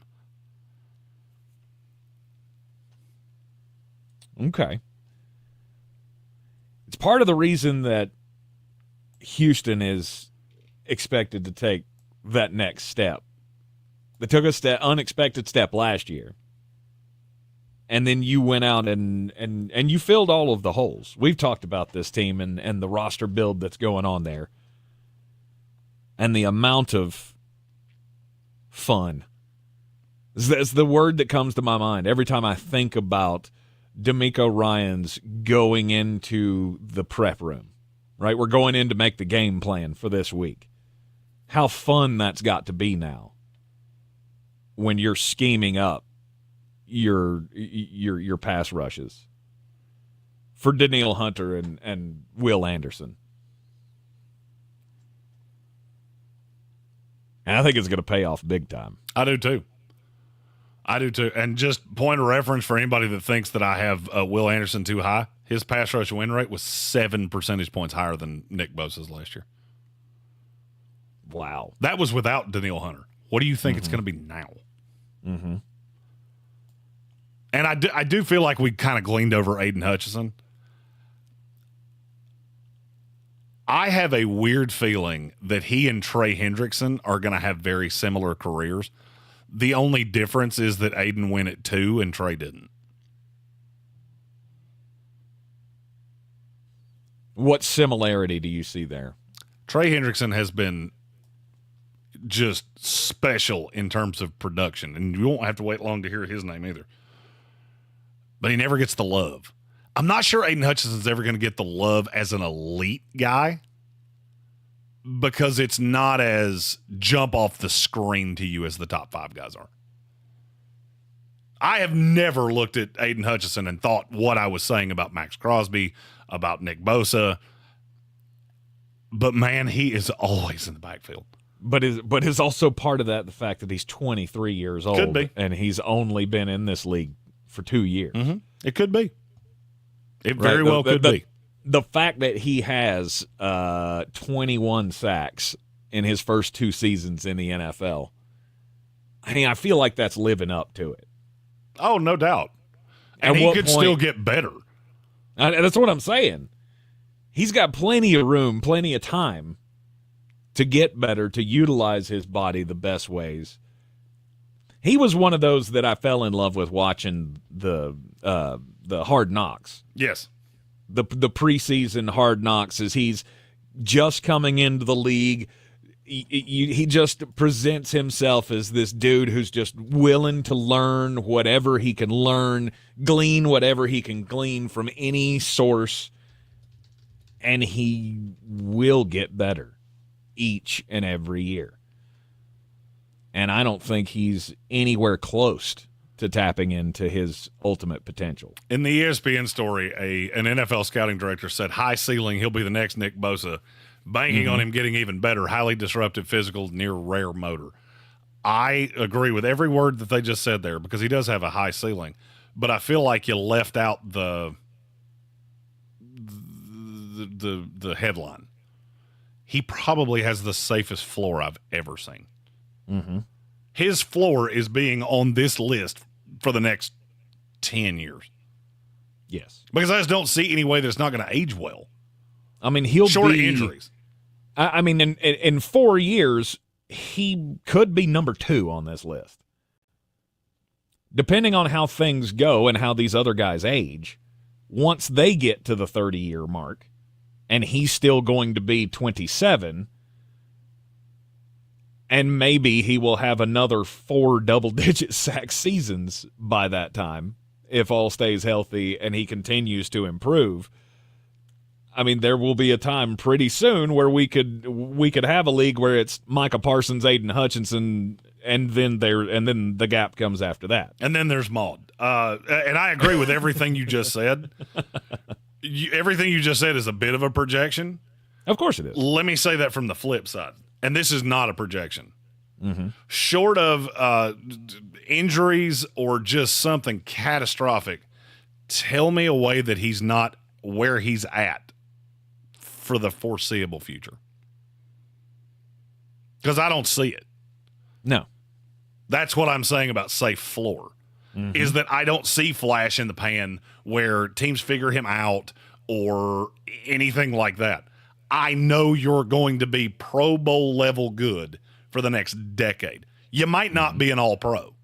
Okay. It's part of the reason that Houston is expected to take that next step. They took a unexpected step last year. And then you went out and you filled all of the holes. We've talked about this team and the roster build that's going on there. And the amount of fun. That's the word that comes to my mind every time I think about D'Amico Ryans going into the prep room. Right? We're going in to make the game plan for this week. How fun that's got to be now when you're scheming up your pass rushes for Danielle Hunter and Will Anderson. And I think it's going to pay off big time. I do too. And just point of reference for anybody that thinks that I have Will Anderson too high, his pass rush win rate was 7 percentage points higher than Nick Bosa's last year. Wow. That was without Danielle Hunter. What do you think it's going to be now? Mm-hmm. And I do feel like we kind of gleaned over Aiden Hutchinson. I have a weird feeling that he and Trey Hendrickson are going to have very similar careers. The only difference is that Aiden went at 2 and Trey didn't. What similarity do you see there? Trey Hendrickson has been just special in terms of production, and you won't have to wait long to hear his name either. But he never gets the love. I'm not sure Aiden Hutchinson's ever going to get the love as an elite guy because it's not as jump off the screen to you as the top 5 guys are. I have never looked at Aiden Hutchinson and thought what I was saying about Max Crosby, about Nick Bosa. But, man, he is always in the backfield. But is also part of that the fact that he's 23 years old. Could be. And he's only been in this league for 2 years. Mm-hmm. It could be. It very well could be. The fact that he has 21 sacks in his first 2 seasons in the NFL, I mean, I feel like that's living up to it. Oh, no doubt. And he could still get better. That's what I'm saying. He's got plenty of room, plenty of time to get better, to utilize his body the best ways. He was one of those that I fell in love with watching the Hard Knocks. Yes. The preseason Hard Knocks, as he's just coming into the league. He just presents himself as this dude who's just willing to learn whatever he can learn, glean whatever he can glean from any source, and he will get better each and every year. And I don't think he's anywhere close to tapping into his ultimate potential. In the ESPN story, an NFL scouting director said, high ceiling, he'll be the next Nick Bosa, banking on him getting even better, highly disruptive physical, near rare motor. I agree with every word that they just said there because he does have a high ceiling. But I feel like you left out the headline. He probably has the safest floor I've ever seen. Mm-hmm. his floor is being on this list for the next 10 years. Yes. Because I just don't see any way that it's not going to age well. I mean, he'll short be of injuries. I mean, in 4 years, he could be number 2 on this list. Depending on how things go and how these other guys age, once they get to the 30-year mark, and he's still going to be 27, and maybe he will have another 4 double-digit sack seasons by that time, if all stays healthy and he continues to improve. I mean, there will be a time pretty soon where we could have a league where it's Micah Parsons, Aiden Hutchinson, and then the gap comes after that. And then there's Maud. And I agree with everything you just said. Everything you just said is a bit of a projection. Of course it is. Let me say that from the flip side. And this is not a projection. Mm-hmm. Short of injuries or just something catastrophic, tell me a way that he's not where he's at for the foreseeable future. Because I don't see it. No. That's what I'm saying about safe floor, is that I don't see flash in the pan where teams figure him out or anything like that. I know you're going to be Pro Bowl level good for the next decade. You might not be an all-pro.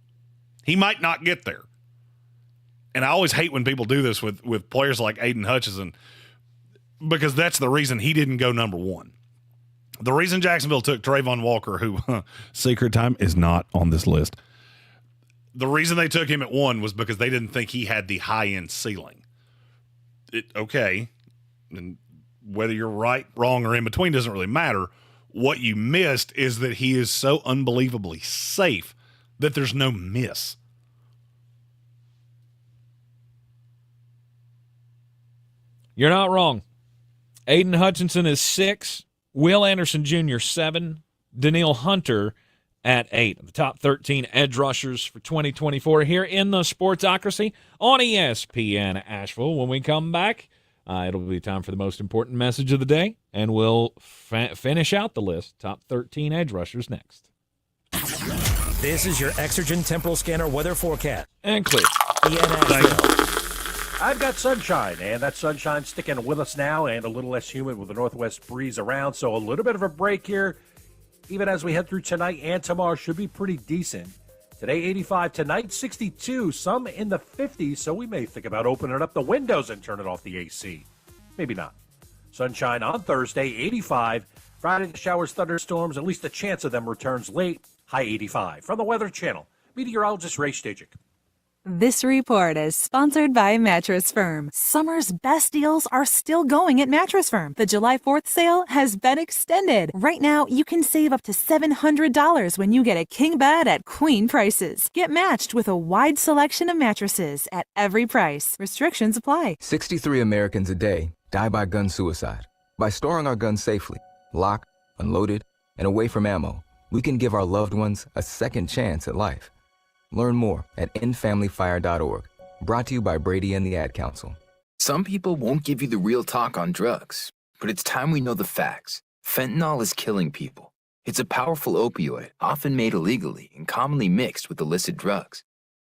He might not get there. And I always hate when people do this with players like Aiden Hutchinson, because that's the reason he didn't go number 1. The reason Jacksonville took Trayvon Walker, who, secret time, is not on this list. The reason they took him at 1 was because they didn't think he had the high-end ceiling. Okay. And whether you're right, wrong, or in between doesn't really matter. What you missed is that he is so unbelievably safe that there's no miss. You're not wrong. Aiden Hutchinson is 6. Will Anderson Jr., 7. Daniil Hunter at 8. The top 13 edge rushers for 2024 here in the Sportsocracy on ESPN Asheville. When we come back, it'll be time for the most important message of the day, and we'll finish out the list. Top 13 edge rushers next. This is your Exergen Temporal Scanner weather forecast. And clear. I've got sunshine, and that sunshine's sticking with us now, and a little less humid with the northwest breeze around, so a little bit of a break here. Even as we head through tonight and tomorrow, should be pretty decent. Today, 85. Tonight, 62. Some in the 50s, so we may think about opening up the windows and turning off the AC. Maybe not. Sunshine on Thursday, 85. Friday, the showers, thunderstorms, at least a chance of them returns late. High 85. From the Weather Channel, meteorologist Ray Stajic. This report is sponsored by Mattress Firm. Summer's best deals are still going at Mattress Firm. The July 4th sale has been extended. Right now, you can save up to $700 when you get a king bed at queen prices. Get matched with a wide selection of mattresses at every price. Restrictions apply. 63 Americans a day die by gun suicide. By storing our guns safely, locked, unloaded, and away from ammo, we can give our loved ones a second chance at life. Learn more at endfamilyfire.org. Brought to you by Brady and the Ad Council. Some people won't give you the real talk on drugs, but it's time we know the facts. Fentanyl is killing people. It's a powerful opioid, often made illegally and commonly mixed with illicit drugs.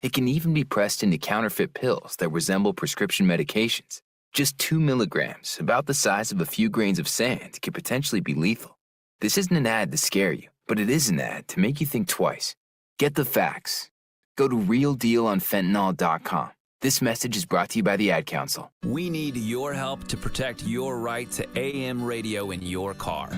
It can even be pressed into counterfeit pills that resemble prescription medications. Just 2 milligrams, about the size of a few grains of sand, could potentially be lethal. This isn't an ad to scare you, but it is an ad to make you think twice. Get the facts. Go to realdealonfentanyl.com. This message is brought to you by the Ad Council. We need your help to protect your right to AM radio in your car.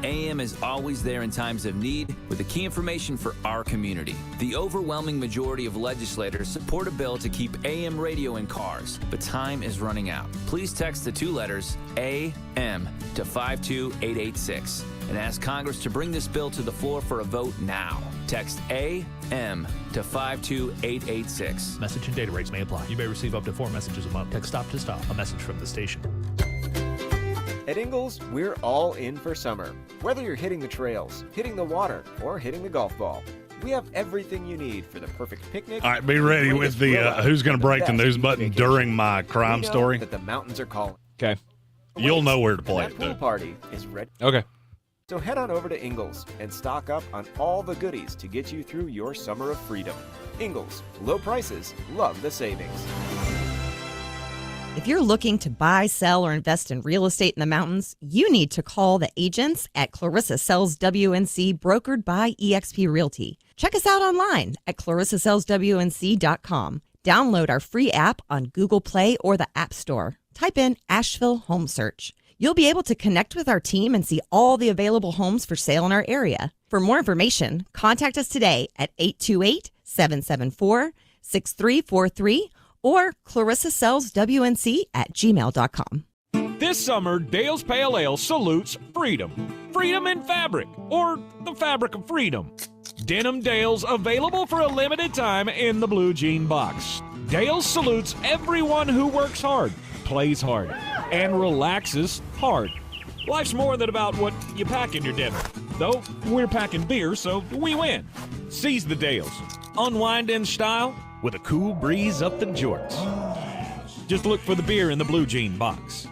AM is always there in times of need with the key information for our community. The overwhelming majority of legislators support a bill to keep AM radio in cars, but time is running out. Please text the 2 letters AM to 52886 and ask Congress to bring this bill to the floor for a vote now. Text AM to 52886. Message and data rates may apply. You may receive up to 4 messages a month. Text stop to stop. A message from the station. At Ingalls, we're all in for summer. Whether you're hitting the trails, hitting the water, or hitting the golf ball, we have everything you need for the perfect picnic. All right, be ready with the who's going to break the news button during my crime story. That the mountains are calling. Okay. You'll know where to play that it, pool too. Party is ready. Okay. So head on over to Ingles and stock up on all the goodies to get you through your summer of freedom. Ingles, low prices, love the savings. If you're looking to buy, sell, or invest in real estate in the mountains, you need to call the agents at Clarissa Sells WNC, brokered by eXp Realty. Check us out online at clarissasellswnc.com. Download our free app on Google Play or the App Store. Type in Asheville Home Search. You'll be able to connect with our team and see all the available homes for sale in our area. For more information, contact us today at 828-774-6343 or clarissasellswnc@gmail.com. This summer, Dale's Pale Ale salutes freedom. Freedom in fabric, or the fabric of freedom. Denim Dale's available for a limited time in the blue jean box. Dale's salutes everyone who works hard, plays hard, and relaxes hard. Life's more than about what you pack in your dinner. Though we're packing beer, so we win. Seize the Dales. Unwind in style with a cool breeze up the jorts. Just look for the beer in the blue jean box.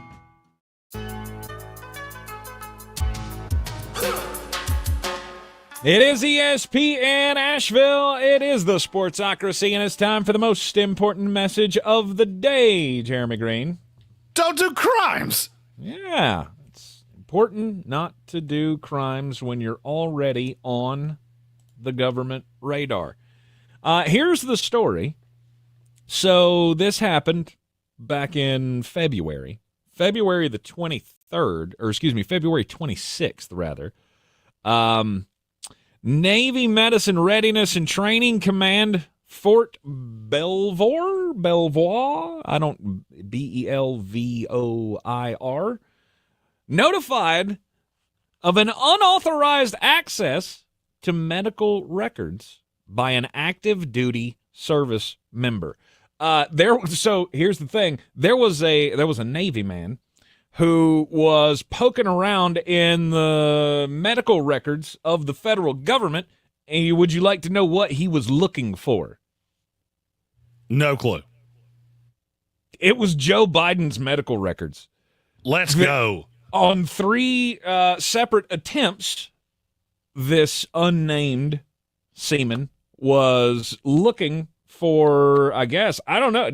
It is ESPN Asheville. It is the Sportsocracy, and it's time for the most important message of the day, Jeremy Greene. Don't do crimes! Yeah, it's important not to do crimes when you're already on the government radar. Here's the story. So this happened back in February the 23rd, or excuse me, February 26th, rather. Navy Medicine Readiness and Training Command, Fort Belvoir, Belvoir, notified of an unauthorized access to medical records by an active duty service member. So here's the thing: there was a Navy man who was poking around in the medical records of the federal government. And would you like to know what he was looking for? No clue. It was Joe Biden's medical records. Let's go. On 3 separate attempts, this unnamed seaman was looking for, I guess, I don't know.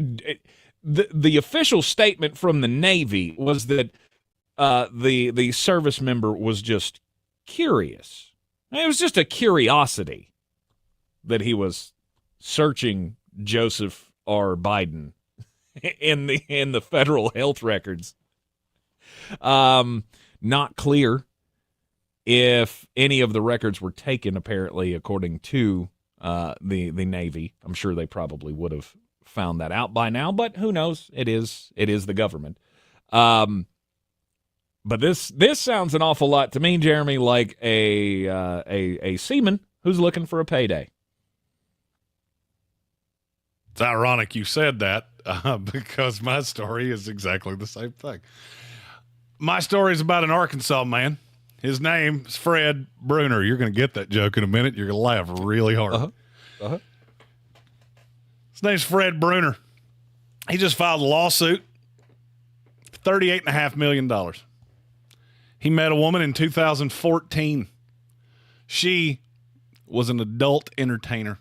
The official statement from the Navy was that the service member was just curious. It was just a curiosity that he was searching Joseph R. Biden in the federal health records. Not clear if any of the records were taken, apparently, according to the Navy. I'm sure they probably would have found that out by now, but who knows? It is the government. But this sounds an awful lot to me, Jeremy, like a seaman who's looking for a payday. It's ironic you said that because my story is exactly the same thing. My story is about an Arkansas man. His name is Fred Bruner. You're going to get that joke in a minute. You're going to laugh really hard. His name's Fred Bruner. He just filed a lawsuit, $38.5 million. He met a woman in 2014. She was an adult entertainer.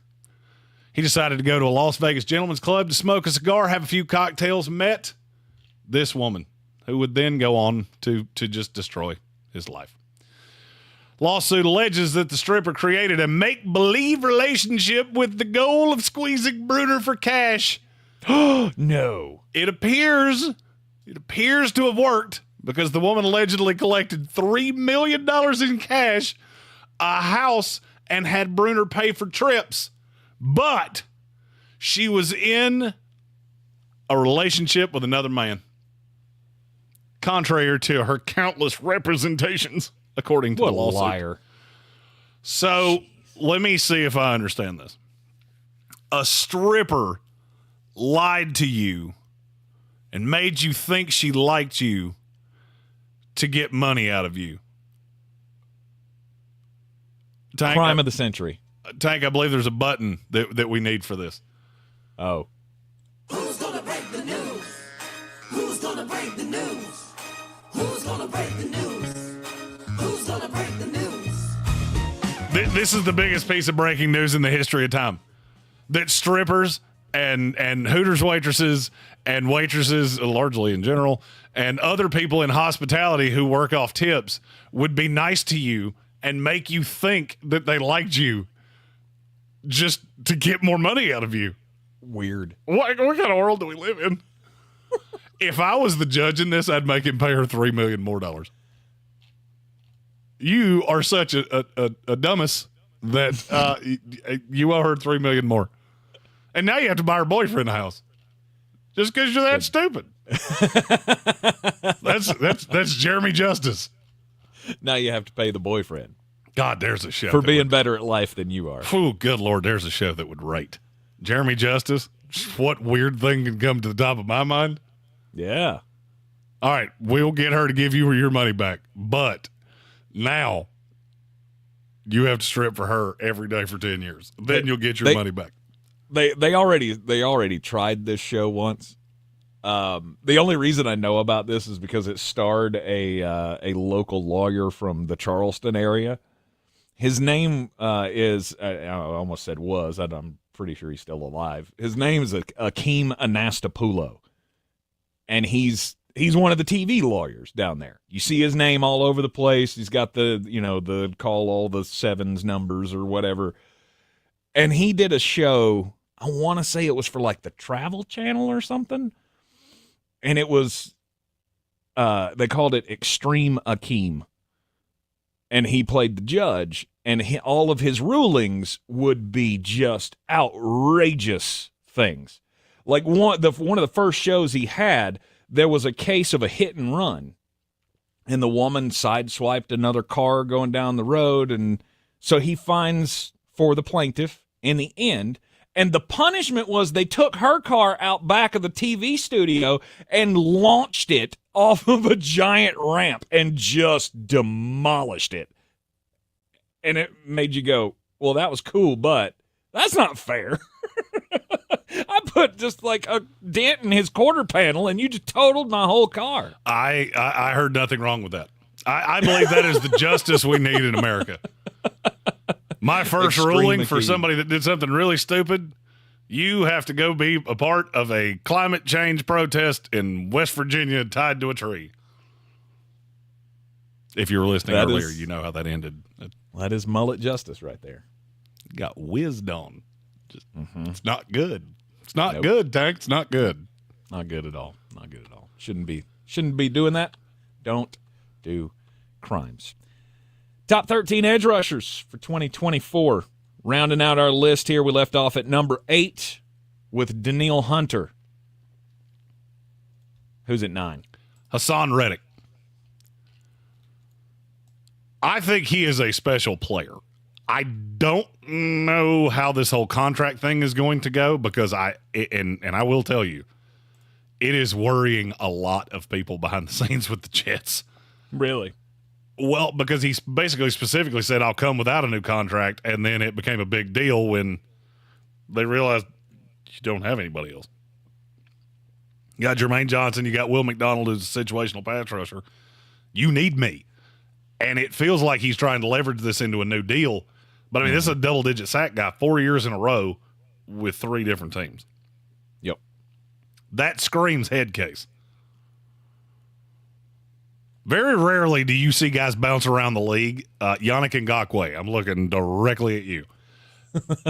He decided to go to a Las Vegas gentleman's club to smoke a cigar, have a few cocktails, met this woman who would then go on to just destroy his life. Lawsuit alleges that the stripper created a make-believe relationship with the goal of squeezing Bruner for cash. No. It appears to have worked because the woman allegedly collected $3 million in cash, a house, and had Bruner pay for trips. But she was in a relationship with another man, contrary to her countless representations, according to the lawsuit. Liar. So let me see if I understand this. A stripper lied to you and made you think she liked you to get money out of you. Tank, Crime of the century. Tank, I believe there's a button that we need for this. Oh. Who's gonna break the news? Who's gonna break the news? Who's gonna break the news? Who's gonna break the news? This is the biggest piece of breaking news in the history of time. That strippers and Hooters waitresses and waitresses, largely in general, and other people in hospitality who work off tips would be nice to you and make you think that they liked you just to get more money out of you. Weird. What kind of world do we live in? If I was the judge in this, I'd make him pay her $3 million more. You are such a dumbass that you owe her $3 million more. And now you have to buy her boyfriend a house. Just because you're that stupid. That's Jeremy Justice. Now you have to pay the boyfriend. God, there's a show. For being better at life than you are. Oh, good Lord, there's a show that would rate. Jeremy Justice, what weird thing can come to the top of my mind? Yeah. All right, we'll get her to give you your money back. But now you have to strip for her every day for 10 years. Then you'll get your money back. They already tried this show once. The only reason I know about this is because it starred a local lawyer from the Charleston area. His name is I almost said was. I'm pretty sure he's still alive. His name is Akeem Anastapoulo, and he's one of the TV lawyers down there. You see his name all over the place. He's got the call all the sevens numbers or whatever. And he did a show, I want to say it was for like the Travel Channel or something. And it was, they called it Extreme Akeem. And he played the judge. And all of his rulings would be just outrageous things. Like one of the first shows he had, there was a case of a hit and run. And the woman sideswiped another car going down the road. And so he finds for the plaintiff in the end. And the punishment was they took her car out back of the TV studio and launched it off of a giant ramp and just demolished it. And it made you go, well, that was cool, but that's not fair. I put just like a dent in his quarter panel, and you just totaled my whole car. I heard nothing wrong with that. I believe that is the justice we need in America. My first ruling for somebody that did something really stupid, you have to go be a part of a climate change protest in West Virginia tied to a tree. If you were listening earlier, you know how that ended. That is mullet justice right there. Got whizzed on. Just, It's not good. It's not good, Tank. It's not good. Not good at all. Not good at all. Shouldn't be doing that. Don't do crimes. Top 13 edge rushers for 2024. Rounding out our list here, we left off at number 8 with Danielle Hunter. Who's at 9? Hassan Reddick. I think he is a special player. I don't know how this whole contract thing is going to go because I will tell you, it is worrying a lot of people behind the scenes with the Jets. Really? Well, because he basically specifically said, I'll come without a new contract, and then it became a big deal when they realized you don't have anybody else. You got Jermaine Johnson, you got Will McDonald who's a situational pass rusher. You need me. And it feels like he's trying to leverage this into a new deal. But, I mean, this is a double-digit sack guy 4 years in a row with 3 different teams. Yep. That screams head case. Very rarely do you see guys bounce around the league. Yannick Ngakoue, I'm looking directly at you.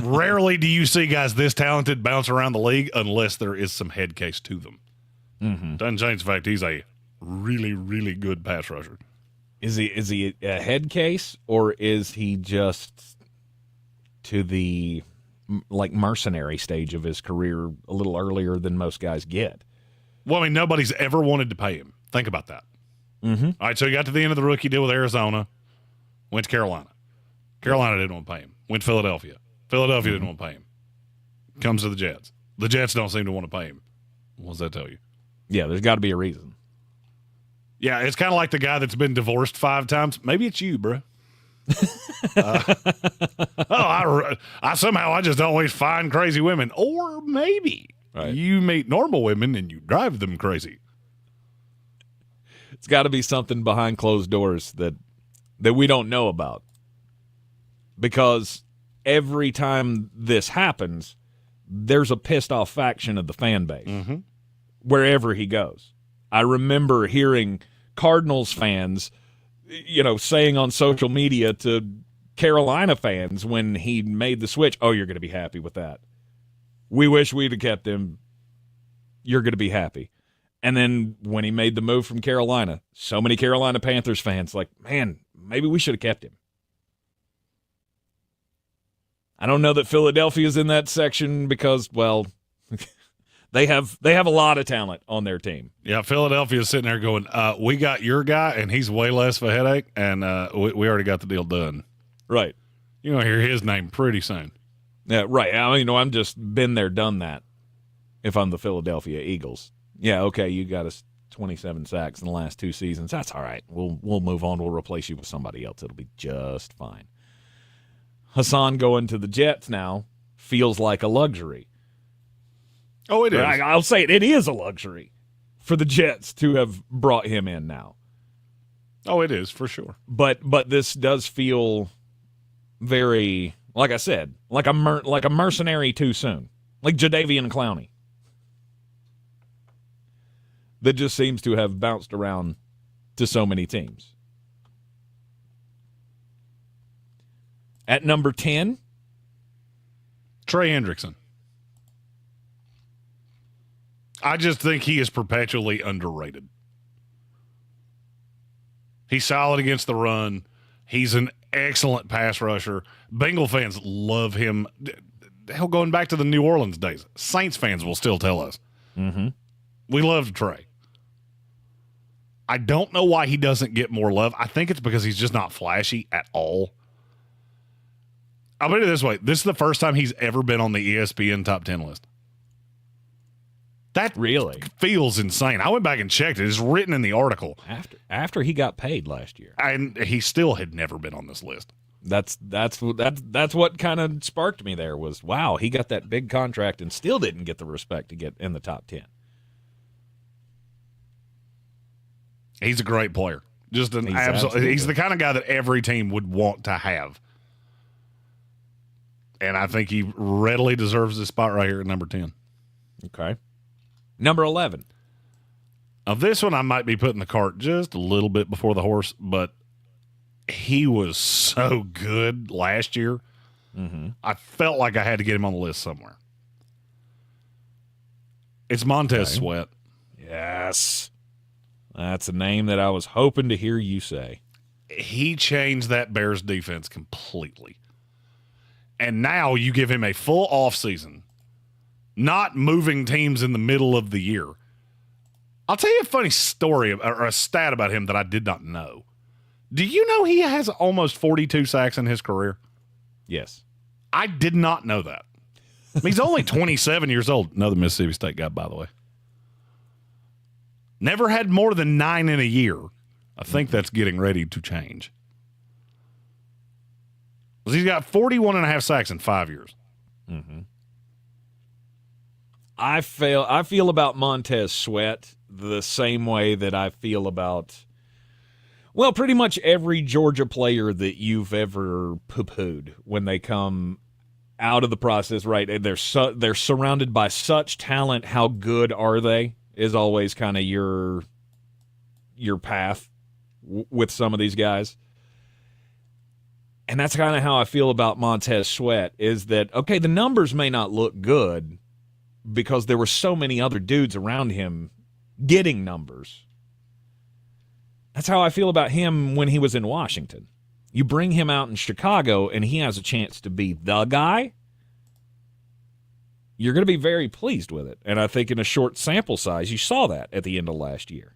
Rarely do you see guys this talented bounce around the league unless there is some head case to them. Doesn't change the fact he's a really, really good pass rusher. Is he a head case, or is he just to the mercenary stage of his career a little earlier than most guys get? Well, I mean, nobody's ever wanted to pay him. Think about that. All right, so he got to the end of the rookie deal with Arizona, went to Carolina. Carolina didn't want to pay him. Went to Philadelphia. Philadelphia didn't want to pay him. Comes to the Jets. The Jets don't seem to want to pay him. What does that tell you? Yeah, there's got to be a reason. Yeah, it's kind of like the guy that's been divorced 5 times. Maybe it's you, bro. I somehow just always find crazy women. Or maybe you meet normal women and you drive them crazy. It's got to be something behind closed doors that that we don't know about. Because every time this happens, there's a pissed off faction of the fan base wherever he goes. I remember hearing Cardinals fans, saying on social media to Carolina fans when he made the switch, "Oh, you're going to be happy with that. We wish we'd have kept him. You're going to be happy." And then when he made the move from Carolina, so many Carolina Panthers fans like, "Man, maybe we should have kept him." I don't know that Philadelphia's in that section because, well, they have a lot of talent on their team. Yeah, Philadelphia's sitting there going, we got your guy, and he's way less of a headache, and we already got the deal done. Right. You're going to hear his name pretty soon. Yeah, right. I'm just been there, done that if I'm the Philadelphia Eagles. Yeah, okay, you got us 27 sacks in the last 2 seasons. That's all right. We'll move on. We'll replace you with somebody else. It'll be just fine. Hassan going to the Jets now feels like a luxury. Oh, it is. I'll say it is a luxury for the Jets to have brought him in now. Oh, it is, for sure. But this does feel very, like I said, like a mercenary too soon. Like Jadeveon Clowney. That just seems to have bounced around to so many teams. At number 10, Trey Hendrickson. I just think he is perpetually underrated. He's solid against the run. He's an excellent pass rusher. Bengal fans love him. Hell, going back to the New Orleans days, Saints fans will still tell us. We loved Trey. I don't know why he doesn't get more love. I think it's because he's just not flashy at all. I'll put it this way. This is the first time he's ever been on the ESPN top 10 list. That really feels insane. I went back and checked it. It's written in the article. After he got paid last year. And he still had never been on this list. That's what kind of sparked me there was, wow, he got that big contract and still didn't get the respect to get in the top 10. He's a great player. Just an absolutely. He's the kind of guy that every team would want to have. And I think he readily deserves this spot right here at number 10. Okay. Number 11. Now, this one I might be putting the cart just a little bit before the horse, but he was so good last year. I felt like I had to get him on the list somewhere. It's Montez Sweat. Yes. That's a name that I was hoping to hear you say. He changed that Bears defense completely. And now you give him a full offseason, not moving teams in the middle of the year. I'll tell you a funny story or a stat about him that I did not know. Do you know he has almost 42 sacks in his career? Yes. I did not know that. He's only 27 years old. Another Mississippi State guy, by the way. Never had more than 9 in a year. I think that's getting ready to change. He's got 41 and a half sacks in 5 years. I feel about Montez Sweat the same way that I feel about, well, pretty much every Georgia player that you've ever poo-pooed when they come out of the process, right? They're surrounded by such talent. How good are they is always kind of your path with some of these guys. And that's kind of how I feel about Montez Sweat is that, okay, the numbers may not look good because there were so many other dudes around him getting numbers. That's how I feel about him when he was in Washington. You bring him out in Chicago and he has a chance to be the guy, you're going to be very pleased with it. And I think in a short sample size, you saw that at the end of last year.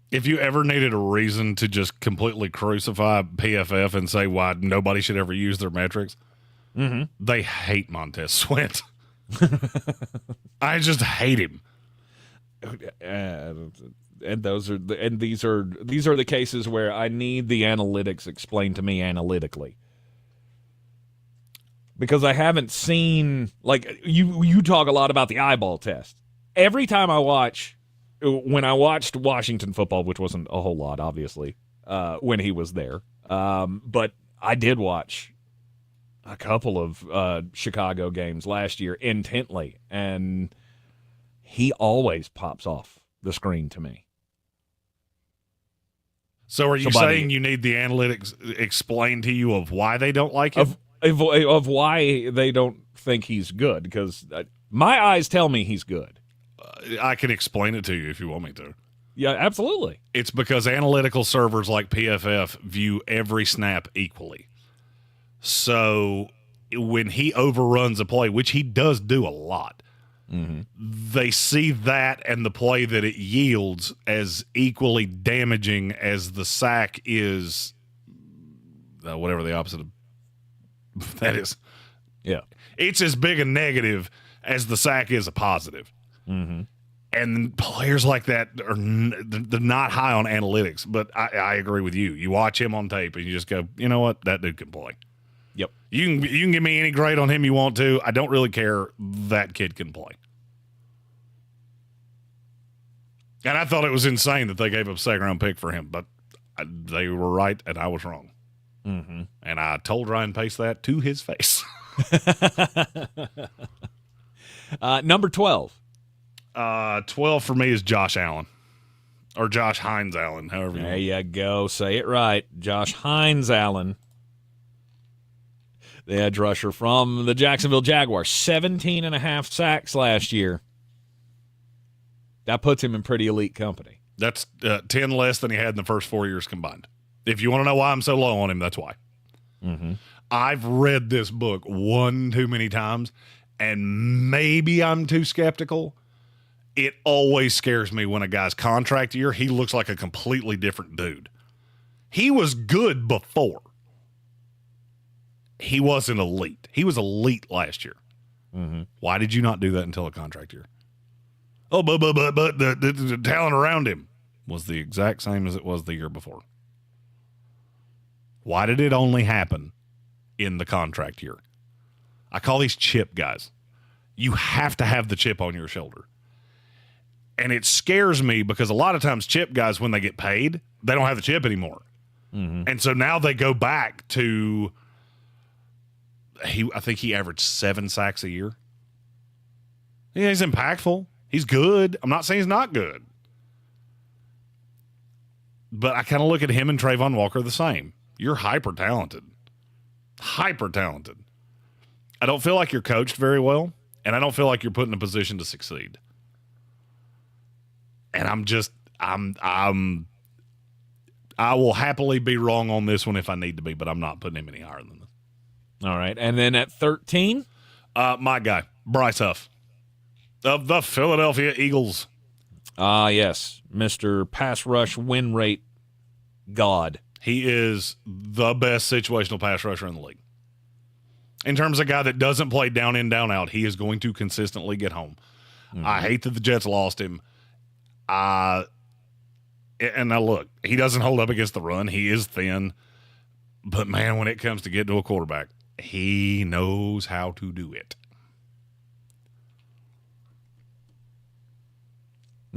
If you ever needed a reason to just completely crucify PFF and say why nobody should ever use their metrics, they hate Montez Sweat. I just hate him. And these are the cases where I need the analytics explained to me analytically. Because I haven't seen, like, you talk a lot about the eyeball test. Every time when I watched Washington football, which wasn't a whole lot, obviously, when he was there. But I did watch a couple of Chicago games last year intently, and he always pops off the screen to me. So are you saying you need the analytics explained to you of why they don't like him? Of why they don't think he's good? Because my eyes tell me he's good. I can explain it to you if you want me to. Yeah, absolutely. It's because analytical servers like PFF view every snap equally. So when he overruns a play, which he does do a lot, they see that and the play that it yields as equally damaging as the sack is, whatever the opposite of that is. Yeah. It's as big a negative as the sack is a positive. And players like that they're not high on analytics, but I agree with you. You watch him on tape and you just go, you know what? That dude can play. Yep. You can give me any grade on him you want to. I don't really care. That kid can play. And I thought it was insane that they gave up a second-round pick for him, but they were right and I was wrong. And I told Ryan Pace that to his face. Number 12. 12 for me is Josh Allen. Or Josh Hines Allen, however you There you go. Say it right. Josh Hines Allen. The edge rusher from the Jacksonville Jaguars. 17.5 sacks last year. That puts him in pretty elite company. That's 10 less than he had in the first 4 years combined. If you want to know why I'm so low on him, that's why. I've read this book one too many times, and maybe I'm too skeptical. It always scares me when a guy's contract year, he looks like a completely different dude. He was good before. He wasn't elite. He was elite last year. Why did you not do that until a contract year? Oh, but the talent around him was the exact same as it was the year before. Why did it only happen in the contract year? I call these chip guys. You have to have the chip on your shoulder. And it scares me because a lot of times chip guys, when they get paid, they don't have the chip anymore. And so now they go back to, I think he averaged 7 sacks a year. Yeah, he's impactful. He's good. I'm not saying he's not good. But I kind of look at him and Trayvon Walker the same. You're hyper-talented. Hyper-talented. I don't feel like you're coached very well, and I don't feel like you're put in a position to succeed. And I will happily be wrong on this one if I need to be, but I'm not putting him any higher than this. All right. And then at 13? My guy, Bryce Huff of the Philadelphia Eagles. Yes. Mr. Pass Rush win rate God. He is the best situational pass rusher in the league. In terms of a guy that doesn't play down in, down out, he is going to consistently get home. I hate that the Jets lost him. And now look, he doesn't hold up against the run. He is thin. But, man, when it comes to getting to a quarterback, he knows how to do it.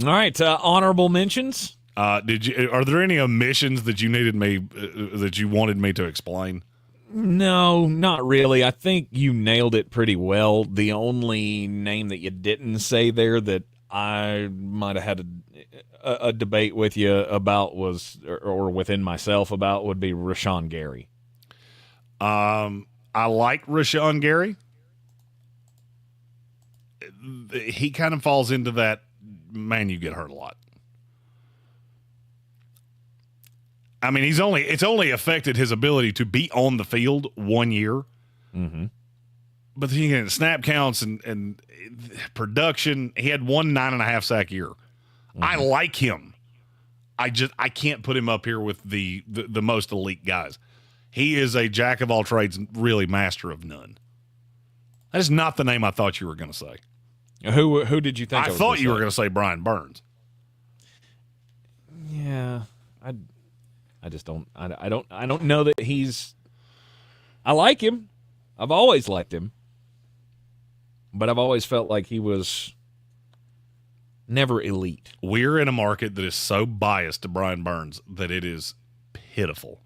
All right, honorable mentions. Are there any omissions that you wanted me to explain? No, not really. I think you nailed it pretty well. The only name that you didn't say there that I might have had a debate with you about or within myself about would be Rashawn Gary. I like Rashawn Gary. He kind of falls into that, man, you get hurt a lot. I mean, it's only affected his ability to be on the field 1 year. But then again, snap counts and production, he had 1 9.5 sack year. I like him. I can't put him up here with the most elite guys. He is a jack of all trades and really master of none. That is not the name I thought you were going to say. Who did you think? I thought you were going to say Brian Burns. Yeah, I just don't. I don't know that he's. I like him. I've always liked him, but I've always felt like he was never elite. We're in a market that is so biased to Brian Burns that it is pitiful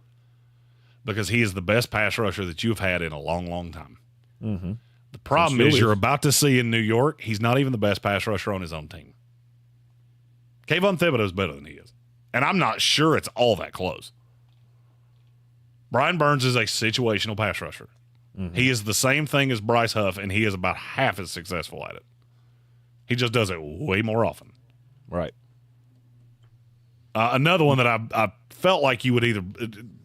because he is the best pass rusher that you've had in a long, long time. Mm-hmm. The problem is you're about to see in New York, he's not even the best pass rusher on his own team. Kayvon Thibodeau's better than he is. And I'm not sure it's all that close. Brian Burns is a situational pass rusher. Mm-hmm. He is the same thing as Bryce Huff, and he is about half as successful at it. He just does it way more often. Right. Another one that I felt like you would either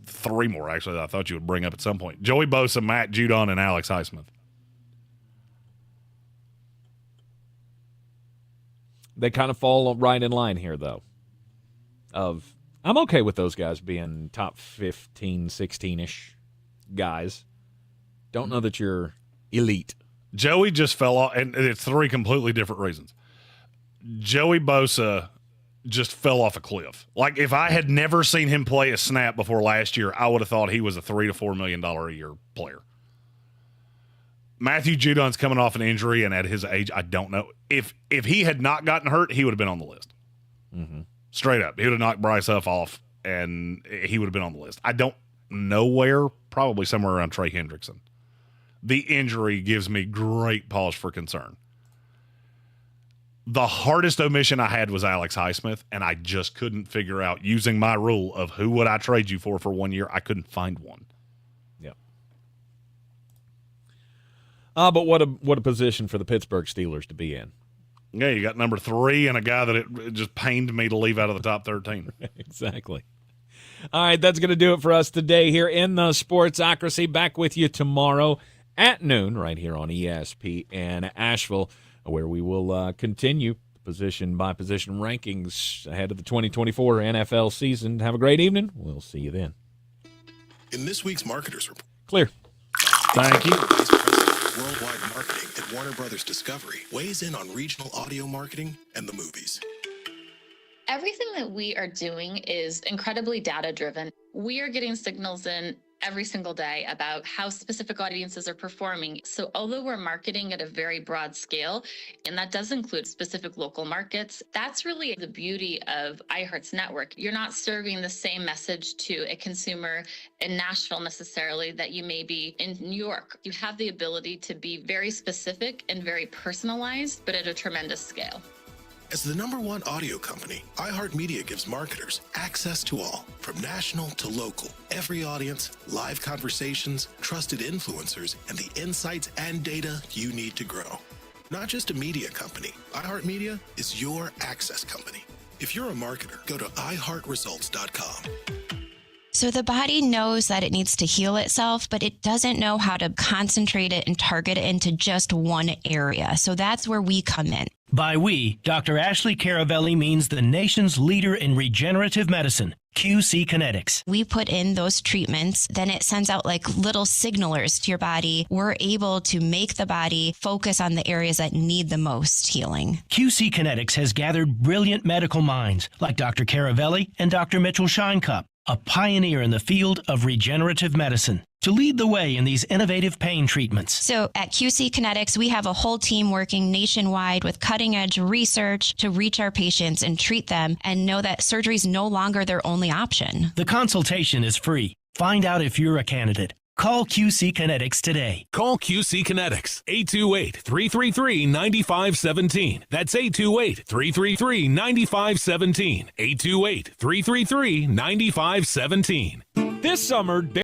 three more, actually, that I thought you would bring up at some point. Joey Bosa, Matt Judon, and Alex Highsmith. They kind of fall right in line here, though. I'm okay with those guys being top 15, 16-ish guys. Don't know that you're elite. Joey just fell off, and it's three completely different reasons. Joey Bosa just fell off a cliff. Like, if I had never seen him play a snap before last year, I would have thought he was a $3 to $4 million a year player. Matthew Judon's coming off an injury, and at his age, I don't know. If he had not gotten hurt, he would have been on the list. Mm-hmm. Straight up. He would have knocked Bryce Huff off, and he would have been on the list. I don't know where. Probably somewhere around Trey Hendrickson. The injury gives me great pause for concern. The hardest omission I had was Alex Highsmith, and I just couldn't figure out, using my rule of who would I trade you for 1 year, I couldn't find one. But what a position for the Pittsburgh Steelers to be in. Yeah, you got number 3 and a guy that it just pained me to leave out of the top 13. Exactly. All right, that's going to do it for us today here in the Sportsocracy. Back with you tomorrow at noon right here on ESPN Asheville, where we will continue position-by-position rankings ahead of the 2024 NFL season. Have a great evening. We'll see you then. In this week's Marketers Report. Clear. Thank you. Worldwide Marketing at Warner Brothers Discovery weighs in on regional audio marketing and the movies. Everything that we are doing is incredibly data-driven. We are getting signals in every single day about how specific audiences are performing. So although we're marketing at a very broad scale, and that does include specific local markets, that's really the beauty of iHeart's network. You're not serving the same message to a consumer in Nashville necessarily that you may be in New York. You have the ability to be very specific and very personalized, but at a tremendous scale. As the #1 audio company, iHeartMedia gives marketers access to all, from national to local, every audience, live conversations, trusted influencers, and the insights and data you need to grow. Not just a media company, iHeartMedia is your access company. If you're a marketer, go to iHeartResults.com. So the body knows that it needs to heal itself, but it doesn't know how to concentrate it and target it into just one area. So that's where we come in. By we, Dr. Ashley Caravelli means the nation's leader in regenerative medicine, QC Kinetics. We put in those treatments, then it sends out like little signalers to your body. We're able to make the body focus on the areas that need the most healing. QC Kinetics has gathered brilliant medical minds like Dr. Caravelli and Dr. Mitchell Shinecup, a pioneer in the field of regenerative medicine, to lead the way in these innovative pain treatments. So at QC Kinetics, we have a whole team working nationwide with cutting-edge research to reach our patients and treat them and know that surgery is no longer their only option. The consultation is free. Find out if you're a candidate. Call QC Kinetics today. Call QC Kinetics, 828-333-9517. That's 828-333-9517. 828-333-9517. This summer,